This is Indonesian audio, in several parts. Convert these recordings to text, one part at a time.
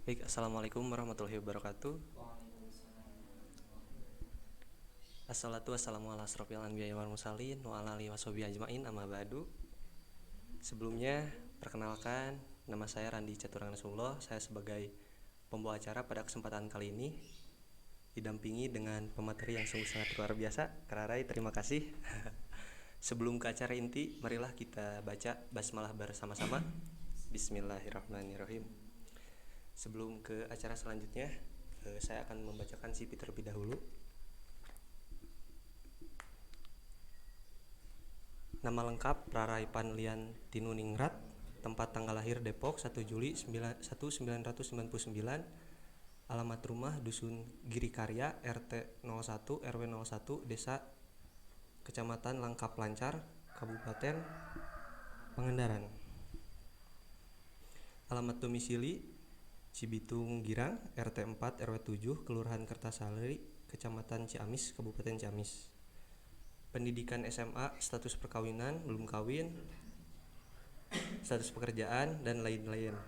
Baik, Assalamualaikum warahmatullahi wabarakatuh. Assalatu wassalamu ala asrofil anbiya'i wal mursalin wa ala alihi washabihi ajmain, amma ba'du. Sebelumnya, perkenalkan, nama saya Randi Caturang Nasrullah. Saya sebagai pembawa acara pada kesempatan kali ini didampingi dengan pemateri yang sungguh sangat luar biasa. Kararai, terima kasih. Sebelum ke acara inti, marilah kita baca basmalah bersama-sama. Bismillahirrahmanirrahim. Sebelum ke acara selanjutnya, saya akan membacakan CV terlebih dahulu. Nama lengkap Rarai Panlian Tinuningrat, tempat tanggal lahir Depok 1 Juli 1999, alamat rumah Dusun Girikarya, RT 01 RW 01, Desa Kecamatan Langkap Lancar, Kabupaten Pangandaran. Alamat domisili Cibitung Girang, RT 4 RW 7, Kelurahan Kertasari, Kecamatan Ciamis, Kabupaten Ciamis. Pendidikan SMA, status perkawinan, belum kawin, status pekerjaan, dan lain-lain.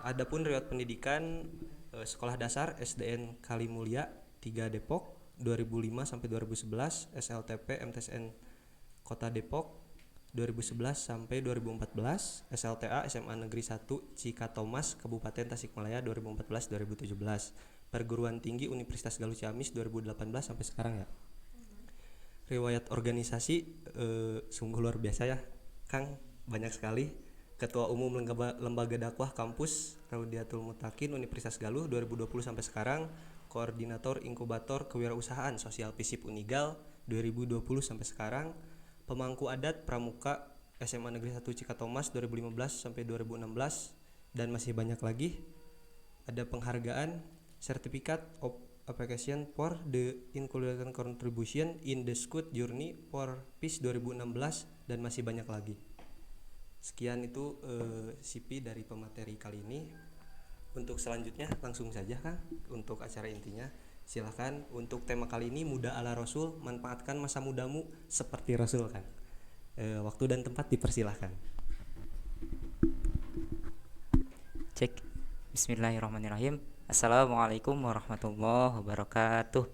Adapun riwayat pendidikan, sekolah dasar SDN Kalimulya 3 Depok 2005 sampai 2011, SLTP MTSN Kota Depok 2011 sampai 2014, SLTA SMA Negeri 1 Cikatomas Kabupaten Tasikmalaya 2014-2017, perguruan tinggi Universitas Galuh Ciamis 2018 sampai sekarang ya. Riwayat organisasi sungguh luar biasa ya Kang, banyak sekali. Ketua Umum Lembaga Dakwah Kampus Raudiatul Mutakin Universitas Galuh 2020 sampai sekarang, Koordinator Inkubator Kewirausahaan Sosial FISIP Unigal 2020 sampai sekarang, Pemangku Adat Pramuka SMA Negeri 1 Cikatomas 2015 sampai 2016, dan masih banyak lagi. Ada penghargaan Certificate of Application for the Inclusion Contribution in the Scout Journey for Peace 2016, dan masih banyak lagi. Sekian itu CV dari pemateri kali ini. Untuk selanjutnya langsung saja Kang, untuk acara intinya. Silahkan. Untuk tema kali ini Muda ala Rasul, manfaatkan masa mudamu seperti Rasul Kang. Waktu dan tempat dipersilahkan. Cek. Bismillahirrahmanirrahim. Assalamualaikum warahmatullahi wabarakatuh.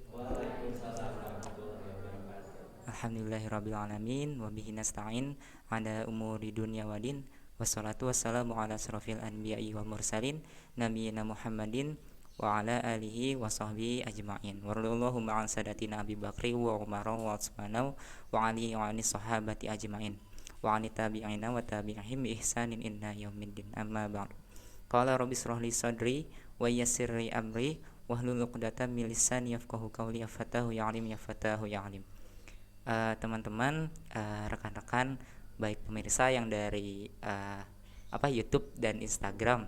Alhamdulillahirrabbilalamin. Wabihi nasta'in ala umuri dunya wadin. Wassalatu wassalamu ala asrofil anbiya'i wal mursalin, nabiyina Muhammadin wa ala alihi wa sahbihi ajma'in. Warallahu ma'an sadatina Abi Bakri wa Umar wa Utsman wa Ali wa ani sahabati ajma'in wa ani tabi'ina wa tabi'ihim bi ihsanin ila yaumiddin. Amma ba'du. Qala rabbi shrah li sadri wa yassir li amri wahlul 'uqdatam min lisani yafqahu qawli. Ya fatahu ya alim, ya fatahu ya alim. Teman-teman, rekan-rekan, baik pemirsa yang dari YouTube dan Instagram,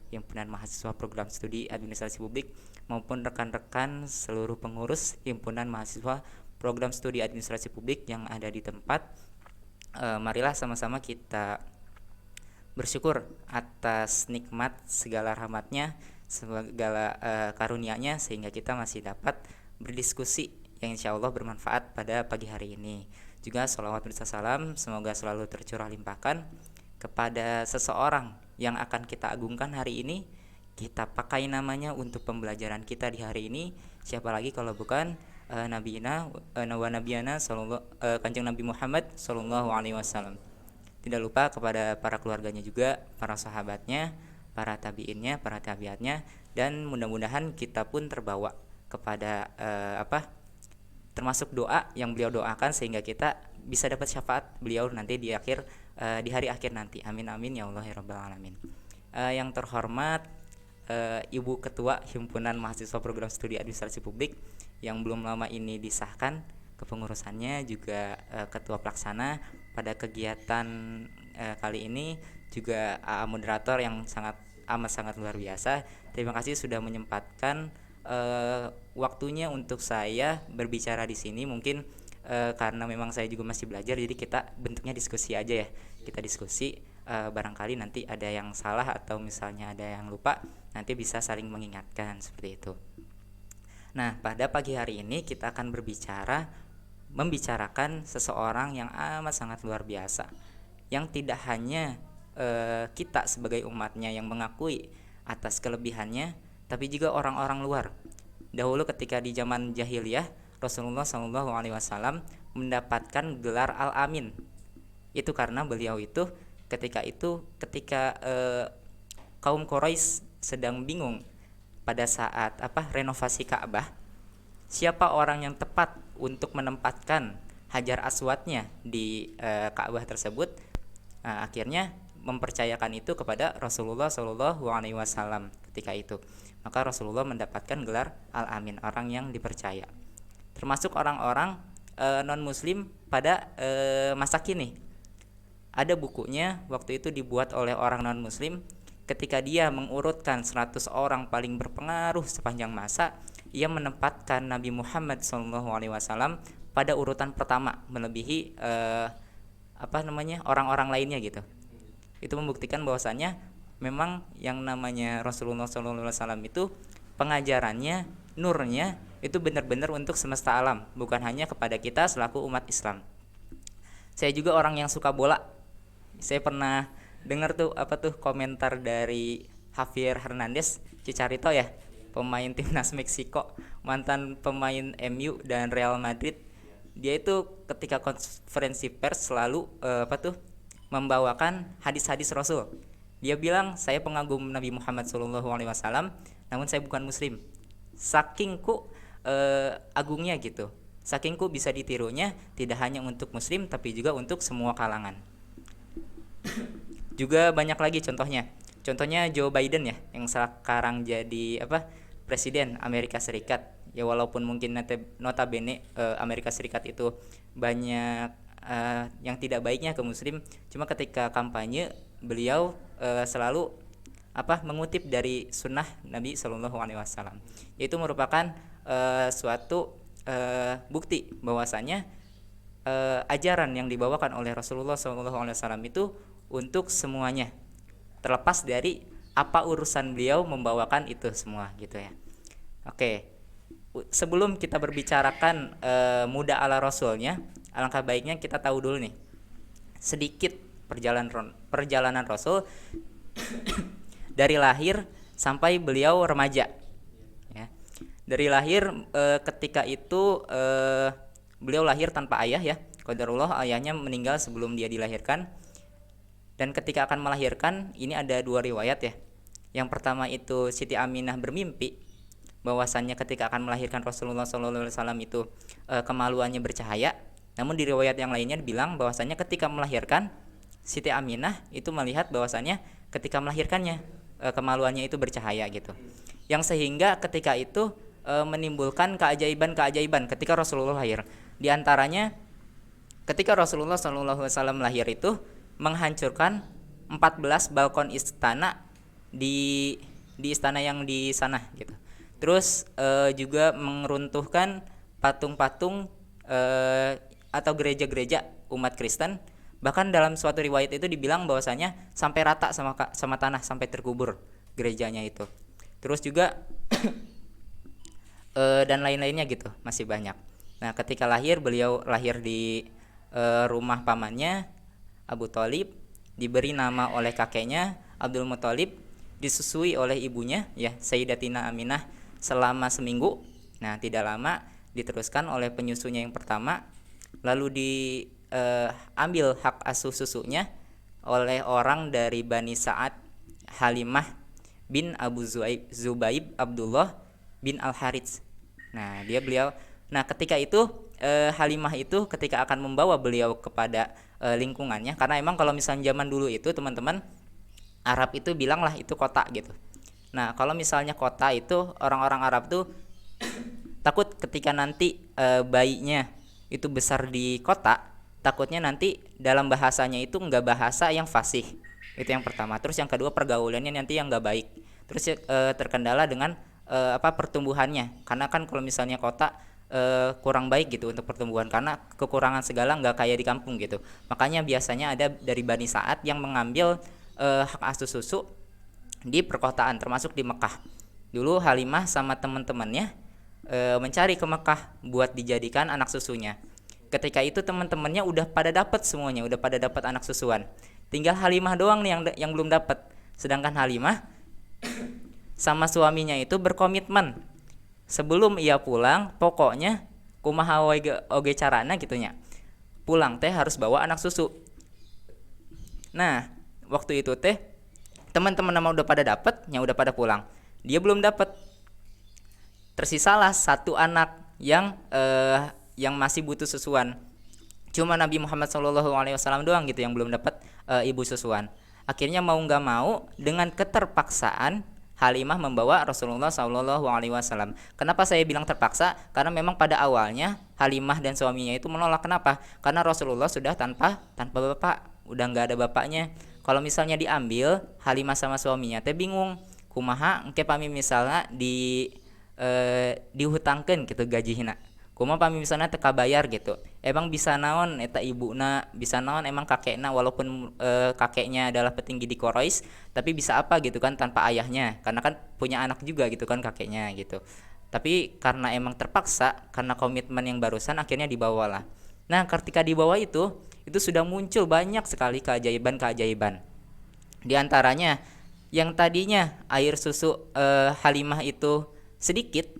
himpunan mahasiswa program studi administrasi publik, maupun rekan-rekan seluruh pengurus himpunan mahasiswa program studi administrasi publik yang ada di tempat. Marilah sama-sama kita bersyukur atas nikmat segala rahmatnya, segala karunia-Nya, sehingga kita masih dapat berdiskusi yang insya Allah bermanfaat pada pagi hari ini. Juga sholawat berserta salam semoga selalu tercurah limpahkan kepada seseorang yang akan kita agungkan hari ini. Kita pakai namanya untuk pembelajaran kita di hari ini. Siapa lagi kalau bukan Nabiina wa Nabiyana Kanjeng Nabi Muhammad sallallahu alaihi wasallam. Tidak lupa kepada para keluarganya juga, para sahabatnya, para tabiinnya, para tabiatnya, dan mudah-mudahan kita pun terbawa kepada termasuk doa yang beliau doakan sehingga kita bisa dapat syafaat beliau nanti di hari akhir nanti. Amin amin ya Allah ya rabbal alamin. Yang terhormat Ibu Ketua Himpunan Mahasiswa Program Studi Administrasi Publik yang belum lama ini disahkan kepengurusannya, juga Ketua Pelaksana pada kegiatan kali ini, juga moderator yang sangat luar biasa. Terima kasih sudah menyempatkan waktunya untuk saya berbicara di sini. Mungkin karena memang saya juga masih belajar, jadi kita bentuknya diskusi aja ya. Kita diskusi, barangkali nanti ada yang salah atau misalnya ada yang lupa, nanti bisa saling mengingatkan seperti itu. Nah, pada pagi hari ini kita akan berbicara membicarakan seseorang yang amat sangat luar biasa, yang tidak hanya kita sebagai umatnya yang mengakui atas kelebihannya, tapi juga orang-orang luar. Dahulu ketika di zaman jahiliyah, Rasulullah SAW mendapatkan gelar Al-Amin. Itu karena beliau itu ketika kaum Quraisy sedang bingung pada saat renovasi Ka'bah, siapa orang yang tepat untuk menempatkan Hajar Aswadnya di Ka'bah tersebut. Nah, akhirnya mempercayakan itu kepada Rasulullah SAW ketika itu. Maka Rasulullah mendapatkan gelar Al-Amin, orang yang dipercaya. Termasuk orang-orang non-muslim pada masa kini. Ada bukunya waktu itu dibuat oleh orang non-muslim. Ketika dia mengurutkan 100 orang paling berpengaruh sepanjang masa, ia menempatkan Nabi Muhammad SAW pada urutan pertama, melebihi orang-orang lainnya gitu. Itu membuktikan bahwasannya memang yang namanya Rasulullah SAW itu pengajarannya, nurnya itu benar-benar untuk semesta alam, bukan hanya kepada kita selaku umat Islam. Saya juga orang yang suka bola. Saya pernah dengar komentar dari Javier Hernandez, Chicharito ya, pemain timnas Meksiko, mantan pemain MU dan Real Madrid. Dia itu ketika konferensi pers selalu membawakan hadis-hadis Rasul. Dia bilang, saya pengagum Nabi Muhammad SAW, namun saya bukan Muslim. Sakingku agungnya gitu, sakingku bisa ditirunya tidak hanya untuk Muslim tapi juga untuk semua kalangan. Juga banyak lagi contohnya Joe Biden ya, yang sekarang jadi presiden Amerika Serikat. Ya walaupun mungkin notabene Amerika Serikat itu banyak yang tidak baiknya ke Muslim, cuma ketika kampanye beliau selalu mengutip dari sunnah Nabi SAW. Itu merupakan suatu bukti bahwasanya ajaran yang dibawakan oleh Rasulullah SAW itu untuk semuanya, terlepas dari apa urusan beliau membawakan itu semua gitu ya. Oke, sebelum kita berbicarakan muda ala Rasulnya, alangkah baiknya kita tahu dulu nih sedikit perjalanan Rasul dari lahir sampai beliau remaja ya. Dari lahir ketika itu beliau lahir tanpa ayah ya, qadarullah, ayahnya meninggal sebelum dia dilahirkan. Dan ketika akan melahirkan, ini ada dua riwayat ya. Yang pertama itu Siti Aminah bermimpi bahwasannya ketika akan melahirkan Rasulullah SAW itu kemaluannya bercahaya. Namun di riwayat yang lainnya dibilang bahwasannya ketika melahirkan, Siti Aminah itu melihat bahwasannya ketika melahirkannya kemaluannya itu bercahaya gitu. Yang sehingga ketika itu menimbulkan keajaiban-keajaiban ketika Rasulullah lahir. Di antaranya ketika Rasulullah SAW lahir itu menghancurkan 14 balkon istana di istana yang di sana gitu. Terus juga meruntuhkan patung-patung atau gereja-gereja umat Kristen. Bahkan dalam suatu riwayat itu dibilang bahwasanya sampai rata sama tanah, sampai terkubur gerejanya itu. Terus juga dan lain-lainnya gitu, masih banyak. Nah, ketika lahir, beliau lahir di rumah pamannya Abu Thalib, diberi nama oleh kakeknya Abdul Muthalib, disusui oleh ibunya ya Sayyidatina Aminah selama seminggu. Nah, tidak lama diteruskan oleh penyusunya yang pertama, lalu diambil hak asuh susunya oleh orang dari Bani Sa'ad, Halimah bin Abu Zubaib Abdullah bin Al-Harits. Nah, ketika itu Halimah itu ketika akan membawa beliau kepada lingkungannya, karena emang kalau misalnya zaman dulu itu teman-teman, Arab itu bilanglah itu kota gitu. Nah, kalau misalnya kota itu orang-orang Arab tuh takut ketika nanti bayinya itu besar di kota, takutnya nanti dalam bahasanya itu enggak bahasa yang fasih. Itu yang pertama. Terus yang kedua, pergaulannya nanti yang enggak baik. Terus terkendala dengan pertumbuhannya. Karena kan kalau misalnya kota kurang baik gitu untuk pertumbuhan, karena kekurangan segala nggak kayak di kampung gitu. Makanya biasanya ada dari Bani Sa'ad yang mengambil hak asuh susu di perkotaan, termasuk di Mekah. Dulu Halimah sama teman-temannya mencari ke Mekah buat dijadikan anak susunya. Ketika itu teman-temannya udah pada dapat semuanya, udah pada dapat anak susuan. Tinggal Halimah doang nih yang belum dapat. Sedangkan Halimah sama suaminya itu berkomitmen sebelum ia pulang, pokoknya kumaha oge carana gitunya. Pulang teh harus bawa anak susu. Nah, waktu itu teh teman-teman nama udah pada dapat, yang udah pada pulang. Dia belum dapat. Tersisalah satu anak yang masih butuh susuan. Cuma Nabi Muhammad SAW doang gitu yang belum dapat ibu susuan. Akhirnya mau nggak mau dengan keterpaksaan Halimah membawa Rasulullah SAW. Kenapa saya bilang terpaksa? Karena memang pada awalnya Halimah dan suaminya itu menolak. Kenapa? Karena Rasulullah sudah tanpa bapak, udah nggak ada bapaknya. Kalau misalnya diambil Halimah sama suaminya, teh bingung. Kumaha engke pami misalnya dihutangkeun gitu gajihna. Kumaha pami misalnya teu kabayar gitu. Emang bisa naon eta ibuna, bisa naon emang kakekna, walaupun kakeknya adalah petinggi di Quraisy, tapi bisa apa gitu kan tanpa ayahnya, karena kan punya anak juga gitu kan kakeknya gitu. Tapi karena emang terpaksa, karena komitmen yang barusan, akhirnya dibawalah. Nah, ketika dibawa itu sudah muncul banyak sekali keajaiban. Di antaranya yang tadinya air susu Halimah itu sedikit,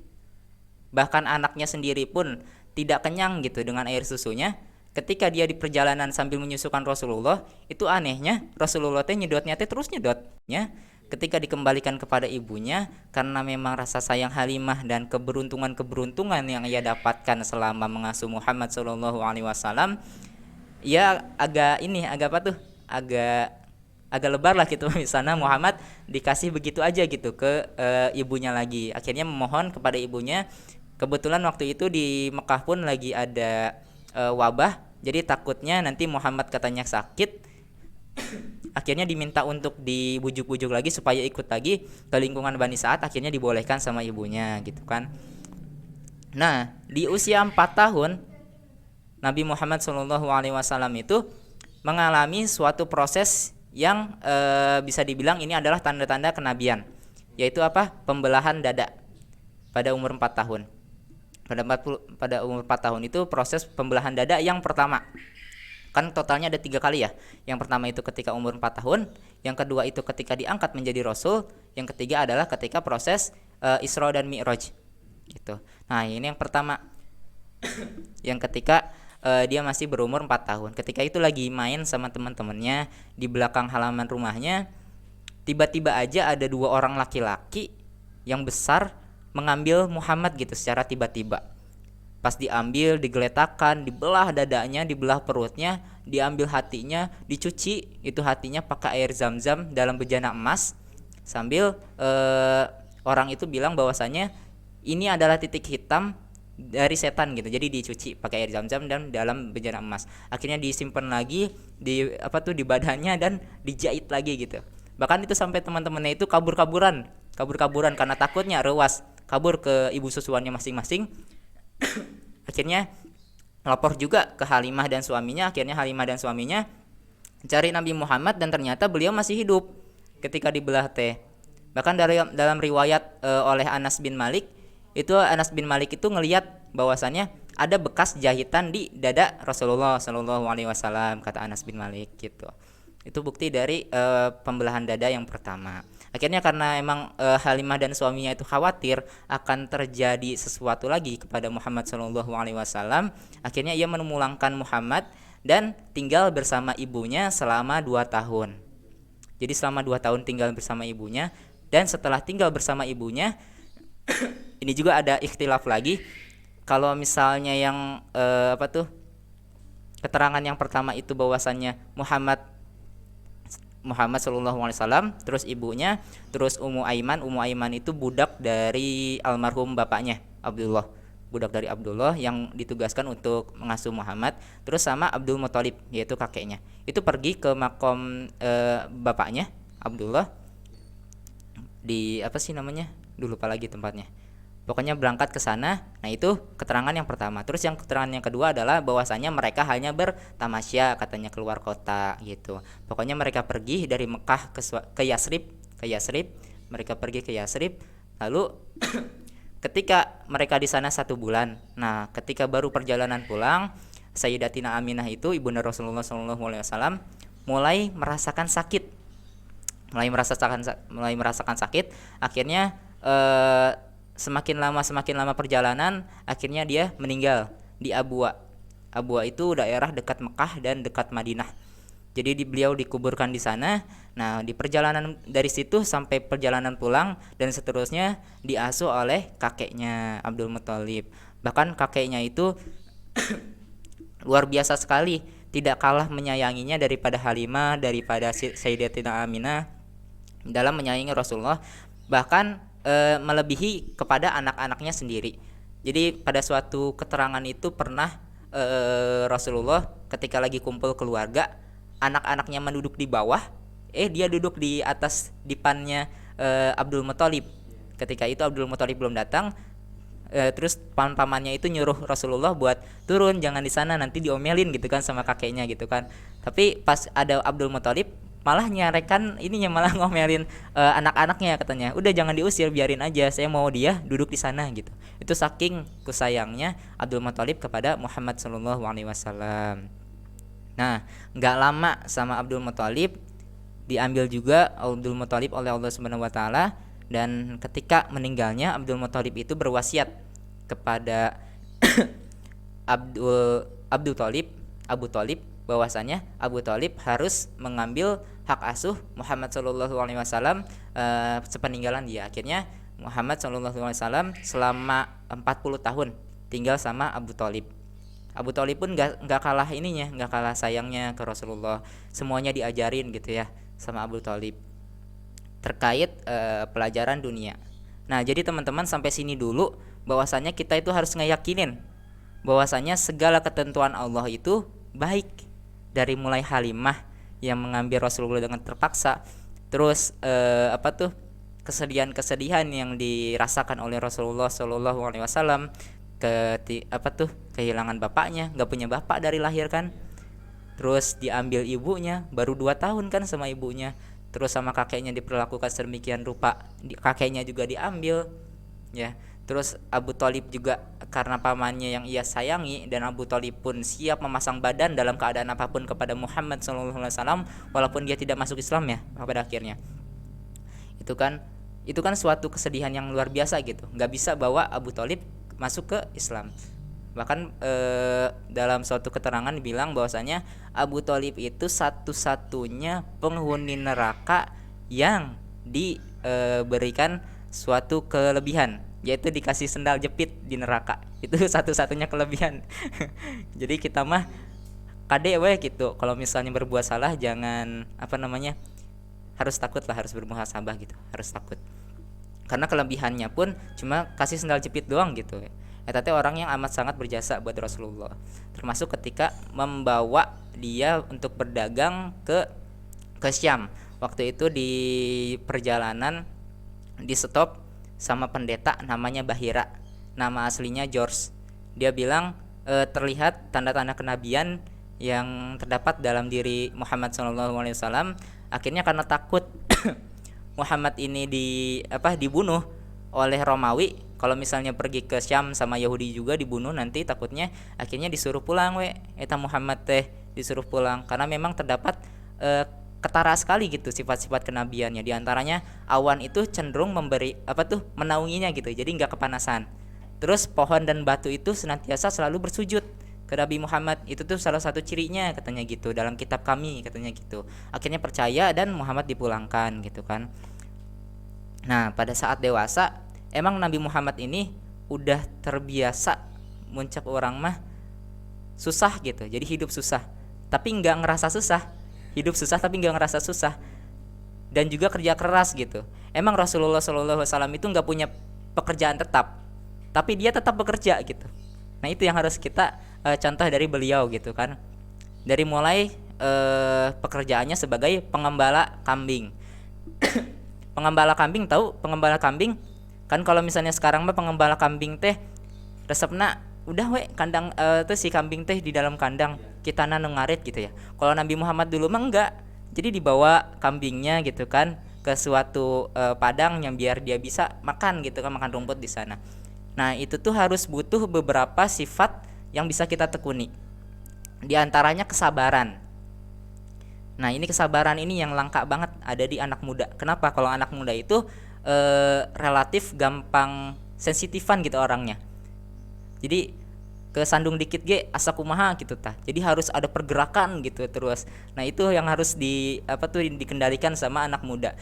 bahkan anaknya sendiri pun tidak kenyang gitu dengan air susunya. Ketika dia di perjalanan sambil menyusukan Rasulullah, itu anehnya Rasulullah teh nyedotnya teh terus nyedotnya. Ketika dikembalikan kepada ibunya, karena memang rasa sayang Halimah dan keberuntungan yang ia dapatkan selama mengasuh Muhammad SAW, ia agak lebar lah gitu. Misalnya Muhammad dikasih begitu aja gitu ke ibunya lagi. Akhirnya memohon kepada ibunya. Kebetulan waktu itu di Mekah pun lagi ada wabah, jadi takutnya nanti Muhammad katanya sakit. Akhirnya diminta untuk dibujuk-bujuk lagi supaya ikut lagi ke lingkungan Bani Sa'ad. Akhirnya dibolehkan sama ibunya gitu kan. Nah, di usia 4 tahun Nabi Muhammad SAW itu mengalami suatu proses yang bisa dibilang ini adalah tanda-tanda kenabian, yaitu apa? Pembelahan dada pada umur 4 tahun. Pada umur 4 tahun itu proses pembelahan dada yang pertama. Kan totalnya ada 3 kali ya. Yang pertama itu ketika umur 4 tahun, yang kedua itu ketika diangkat menjadi rasul, yang ketiga adalah ketika proses Isra dan Mi'raj gitu. Nah, ini yang pertama. Yang ketika dia masih berumur 4 tahun. Ketika itu lagi main sama teman-temannya di belakang halaman rumahnya, tiba-tiba aja ada 2 orang laki-laki yang besar mengambil Muhammad gitu secara tiba-tiba. Pas diambil, digeletakkan, dibelah dadanya, dibelah perutnya, diambil hatinya, dicuci itu hatinya pakai air zam-zam dalam bejana emas, sambil orang itu bilang bahwasanya ini adalah titik hitam dari setan gitu. Jadi dicuci pakai air zam-zam dan dalam bejana emas. Akhirnya disimpan lagi di di badannya dan dijahit lagi gitu. Bahkan itu sampai teman-temannya itu kabur-kaburan karena takutnya rewas, kabur ke ibu susuannya masing-masing. Akhirnya lapor juga ke Halimah dan suaminya. Akhirnya Halimah dan suaminya cari Nabi Muhammad dan ternyata beliau masih hidup ketika dibelah teh. Bahkan dalam riwayat oleh Anas bin Malik itu ngelihat bahwasannya ada bekas jahitan di dada Rasulullah SAW, kata Anas bin Malik gitu. Itu bukti dari pembelahan dada yang pertama. Akhirnya karena emang Halimah dan suaminya itu khawatir akan terjadi sesuatu lagi kepada Muhammad SAW, akhirnya ia memulangkan Muhammad dan tinggal bersama ibunya selama 2 tahun. Jadi selama 2 tahun tinggal bersama ibunya, dan setelah tinggal bersama ibunya ini juga ada ikhtilaf lagi. Kalau misalnya yang keterangan yang pertama itu bahwasannya Muhammad Sallallahu Alaihi Wasallam, terus ibunya, terus Ummu Aiman itu budak dari almarhum bapaknya Abdullah, yang ditugaskan untuk mengasuh Muhammad, terus sama Abdul Muthalib yaitu kakeknya, itu pergi ke makom bapaknya Abdullah di lupa lagi tempatnya. Pokoknya berangkat ke sana. Nah, itu keterangan yang pertama. Terus yang keterangan yang kedua adalah bahwasanya mereka hanya bertamasya, katanya keluar kota gitu. Pokoknya mereka pergi dari Mekah ke Yasrib. Mereka pergi ke Yasrib. Lalu ketika mereka di sana 1 bulan. Nah, ketika baru perjalanan pulang, Sayyidatina Aminah itu ibunda Rasulullah SAW mulai merasakan sakit, mulai merasakan sakit. Akhirnya semakin lama perjalanan, akhirnya dia meninggal di Abwa. Abwa itu daerah dekat Mekah dan dekat Madinah. Jadi beliau dikuburkan di sana. Nah, di perjalanan dari situ sampai perjalanan pulang dan seterusnya diasuh oleh kakeknya Abdul Muthalib. Bahkan kakeknya itu luar biasa sekali, tidak kalah menyayanginya daripada Halimah, daripada Sayyidatina Aminah dalam menyayangi Rasulullah, bahkan melebihi kepada anak-anaknya sendiri. Jadi pada suatu keterangan itu pernah Rasulullah ketika lagi kumpul keluarga, anak-anaknya menduduk di bawah, dia duduk di atas dipannya Abdul Muthalib. Ketika itu Abdul Muthalib belum datang, terus paman-pamannya itu nyuruh Rasulullah buat turun, jangan di sana, nanti diomelin gitu kan sama kakeknya gitu kan. Tapi pas ada Abdul Muthalib malah nyarekan ininya, malah ngomelin anak-anaknya, katanya udah jangan diusir, biarin aja, saya mau dia duduk di sana gitu. Itu saking kusayangnya Abdul Muthalib kepada Muhammad SAW. Nah, nggak lama sama Abdul Muthalib diambil juga Abdul Muthalib oleh Allah Subhanahu Wa Taala, dan ketika meninggalnya Abdul Muthalib itu berwasiat kepada Abu Thalib bahwasanya Abu Thalib harus mengambil hak asuh Muhammad SAW sepeninggalan dia. Akhirnya Muhammad SAW selama 40 tahun tinggal sama Abu Thalib. Abu Thalib pun nggak kalah ininya, nggak kalah sayangnya ke Rasulullah. Semuanya diajarin gitu ya sama Abu Thalib terkait pelajaran dunia. Nah, jadi teman-teman sampai sini dulu, bahwasanya kita itu harus ngeyakinin bahwasanya segala ketentuan Allah itu baik, dari mulai Halimah yang mengambil Rasulullah dengan terpaksa, terus kesedihan yang dirasakan oleh Rasulullah SAW kehilangan bapaknya, nggak punya bapak dari lahir kan, terus diambil ibunya baru 2 tahun kan sama ibunya, terus sama kakeknya diperlakukan sedemikian rupa, kakeknya juga diambil ya. Terus Abu Thalib juga karena pamannya yang ia sayangi, dan Abu Thalib pun siap memasang badan dalam keadaan apapun kepada Muhammad SAW walaupun dia tidak masuk Islam ya pada akhirnya. Itu kan suatu kesedihan yang luar biasa gitu. Nggak bisa bawa Abu Thalib masuk ke Islam. Bahkan dalam suatu keterangan bilang bahwasanya Abu Thalib itu satu-satunya penghuni neraka yang diberikan suatu kelebihan, yaitu dikasih sendal jepit di neraka. Itu satu-satunya kelebihan. Jadi kita mah kade we gitu. Kalau misalnya berbuat salah jangan harus takut lah, harus bermuhasabah gitu, harus takut. Karena kelebihannya pun cuma kasih sendal jepit doang gitu. Tapi orang yang amat sangat berjasa buat Rasulullah, termasuk ketika membawa dia untuk berdagang ke Syam. Waktu itu di perjalanan di stop sama pendeta namanya Bahira, nama aslinya George. Dia bilang terlihat tanda-tanda kenabian yang terdapat dalam diri Muhammad SAW. Akhirnya karena takut Muhammad ini dibunuh oleh Romawi, kalau misalnya pergi ke Syam sama Yahudi juga dibunuh nanti, takutnya akhirnya disuruh pulang eta Muhammad disuruh pulang, karena memang terdapat ketara sekali gitu sifat-sifat kenabiannya. Di antaranya awan itu cenderung menaunginya gitu, jadi nggak kepanasan. Terus pohon dan batu itu senantiasa selalu bersujud ke Nabi Muhammad, itu tuh salah satu cirinya katanya gitu, dalam kitab kami katanya gitu. Akhirnya percaya dan Muhammad dipulangkan gitu kan. Nah, pada saat dewasa emang Nabi Muhammad ini udah terbiasa muncak orang mah susah gitu, jadi hidup susah tapi nggak ngerasa susah, hidup susah tapi nggak ngerasa susah, dan juga kerja keras gitu. Emang Rasulullah SAW itu nggak punya pekerjaan tetap, tapi dia tetap bekerja gitu. Nah, itu yang harus kita contoh dari beliau gitu kan. Dari mulai pekerjaannya sebagai pengembala kambing. Pengembala kambing, tahu pengembala kambing kan? Kalau misalnya sekarang mah pengembala kambing teh resepna udah kandang tuh si kambing teh di dalam kandang kita nanengarit gitu ya. Kalau Nabi Muhammad dulu mah enggak, jadi dibawa kambingnya gitu kan ke suatu padang yang biar dia bisa makan gitu kan, makan rumput di sana. Nah, itu tuh harus butuh beberapa sifat yang bisa kita tekuni. Di antaranya kesabaran. Nah, ini kesabaran ini yang langka banget ada di anak muda. Kenapa? Kalau anak muda itu relatif gampang sensitifan gitu orangnya. Jadi kesandung dikit ge asa kumaha gitu tah. Jadi harus ada pergerakan gitu terus. Nah, itu yang harus dikendalikan sama anak muda.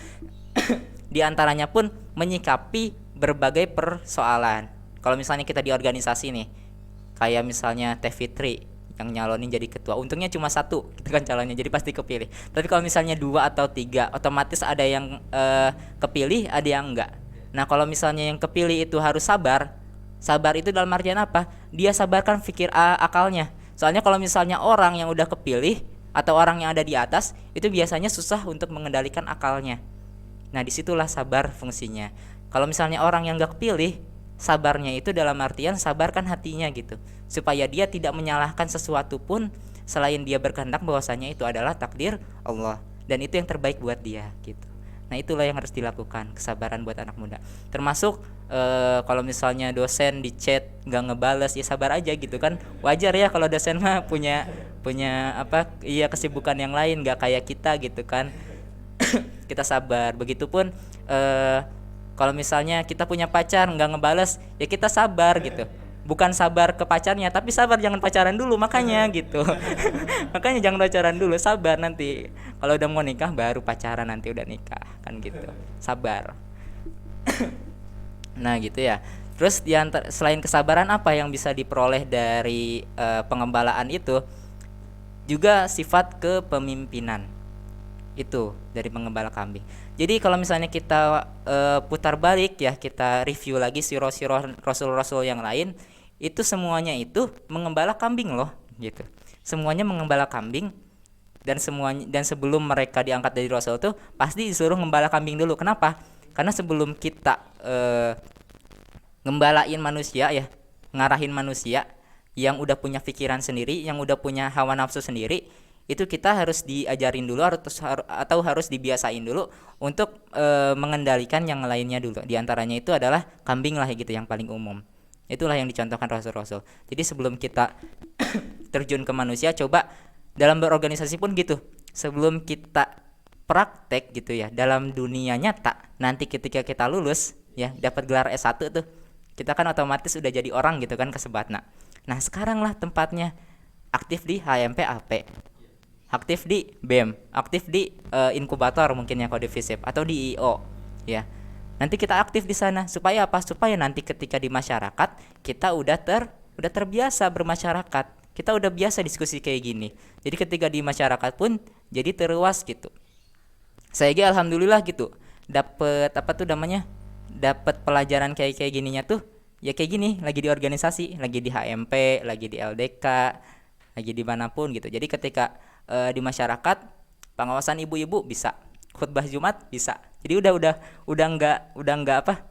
Di antaranya pun menyikapi berbagai persoalan. Kalau misalnya kita di organisasi nih, kayak misalnya Teh Fitri yang nyalonin jadi ketua, untungnya cuma satu gitu kan calonnya, jadi pasti kepilih. Tapi kalau misalnya dua atau tiga, otomatis ada yang kepilih, ada yang enggak. Nah, kalau misalnya yang kepilih itu harus sabar. Sabar itu dalam artian apa? Dia sabarkan pikir akalnya. Soalnya kalau misalnya orang yang udah kepilih atau orang yang ada di atas itu biasanya susah untuk mengendalikan akalnya. Nah, disitulah sabar fungsinya. Kalau misalnya orang yang gak kepilih, sabarnya itu dalam artian sabarkan hatinya gitu, supaya dia tidak menyalahkan sesuatu pun selain dia berkehendak bahwasanya itu adalah takdir Allah dan itu yang terbaik buat dia gitu. Nah, itulah yang harus dilakukan, kesabaran buat anak muda. Termasuk kalau misalnya dosen di chat nggak ngebales, ya sabar aja gitu kan. Wajar ya kalau dosen mah punya punya apa iya kesibukan yang lain, nggak kayak kita gitu kan. Kita sabar. Begitupun kalau misalnya kita punya pacar nggak ngebales, ya kita sabar gitu. Bukan sabar ke pacarnya, tapi sabar jangan pacaran dulu makanya gitu. Makanya jangan pacaran dulu, sabar nanti. Kalau udah mau nikah baru pacaran, nanti udah nikah kan gitu. Sabar. Nah, gitu ya. Terus selain kesabaran apa yang bisa diperoleh dari pengembalaan itu? Juga sifat kepemimpinan. Itu dari pengembala kambing. Jadi kalau misalnya kita putar balik ya, kita review lagi sirah-sirah rasul-rasul yang lain, itu semuanya itu mengembala kambing loh gitu. Semuanya mengembala kambing, dan sebelum mereka diangkat dari rasul tuh pasti disuruh ngembala kambing dulu. Kenapa? Karena sebelum kita ngembalain manusia ya, ngarahin manusia yang udah punya pikiran sendiri, yang udah punya hawa nafsu sendiri, itu kita harus diajarin dulu atau harus dibiasain dulu untuk mengendalikan yang lainnya dulu. Di antaranya itu adalah kambing lah gitu, yang paling umum. Itulah yang dicontohkan Rasul-Rasul. Jadi sebelum kita terjun ke manusia, coba dalam berorganisasi pun gitu. Sebelum kita praktek gitu ya dalam dunia nyata, nanti ketika kita lulus ya dapat gelar S1 tuh, kita kan otomatis udah jadi orang gitu kan, kesebatna. Nah, sekarang lah tempatnya aktif di HMP AP, aktif di BEM, aktif di inkubator mungkin ya, kalau di FISIP atau di IO ya. Nanti kita aktif di sana supaya apa? Supaya nanti ketika di masyarakat kita udah terbiasa bermasyarakat. Kita udah biasa diskusi kayak gini. Jadi ketika di masyarakat pun jadi teruas gitu. Saya alhamdulillah gitu. Dapat apa tuh namanya? Dapat pelajaran kayak gininya tuh ya kayak gini, lagi di organisasi, lagi di HMP, lagi di LDK, lagi dimanapun gitu. Jadi ketika di masyarakat, pengawasan ibu-ibu bisa, khutbah Jumat bisa. Jadi udah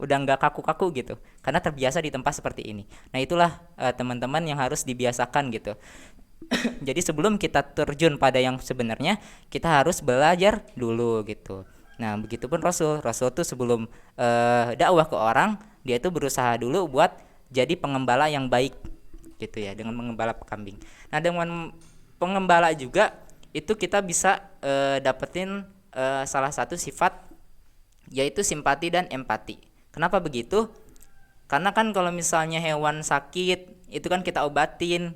nggak kaku-kaku gitu, karena terbiasa di tempat seperti ini. Nah, itulah teman-teman yang harus dibiasakan gitu. Jadi sebelum kita terjun pada yang sebenarnya, kita harus belajar dulu gitu. Nah, begitupun Rasul tuh sebelum dakwah ke orang, dia tuh berusaha dulu buat jadi pengembala yang baik gitu ya, dengan mengembala kambing. Nah, dengan pengembala juga itu kita bisa dapetin salah satu sifat, yaitu simpati dan empati. Kenapa begitu? Karena kan kalau misalnya hewan sakit itu kan kita obatin,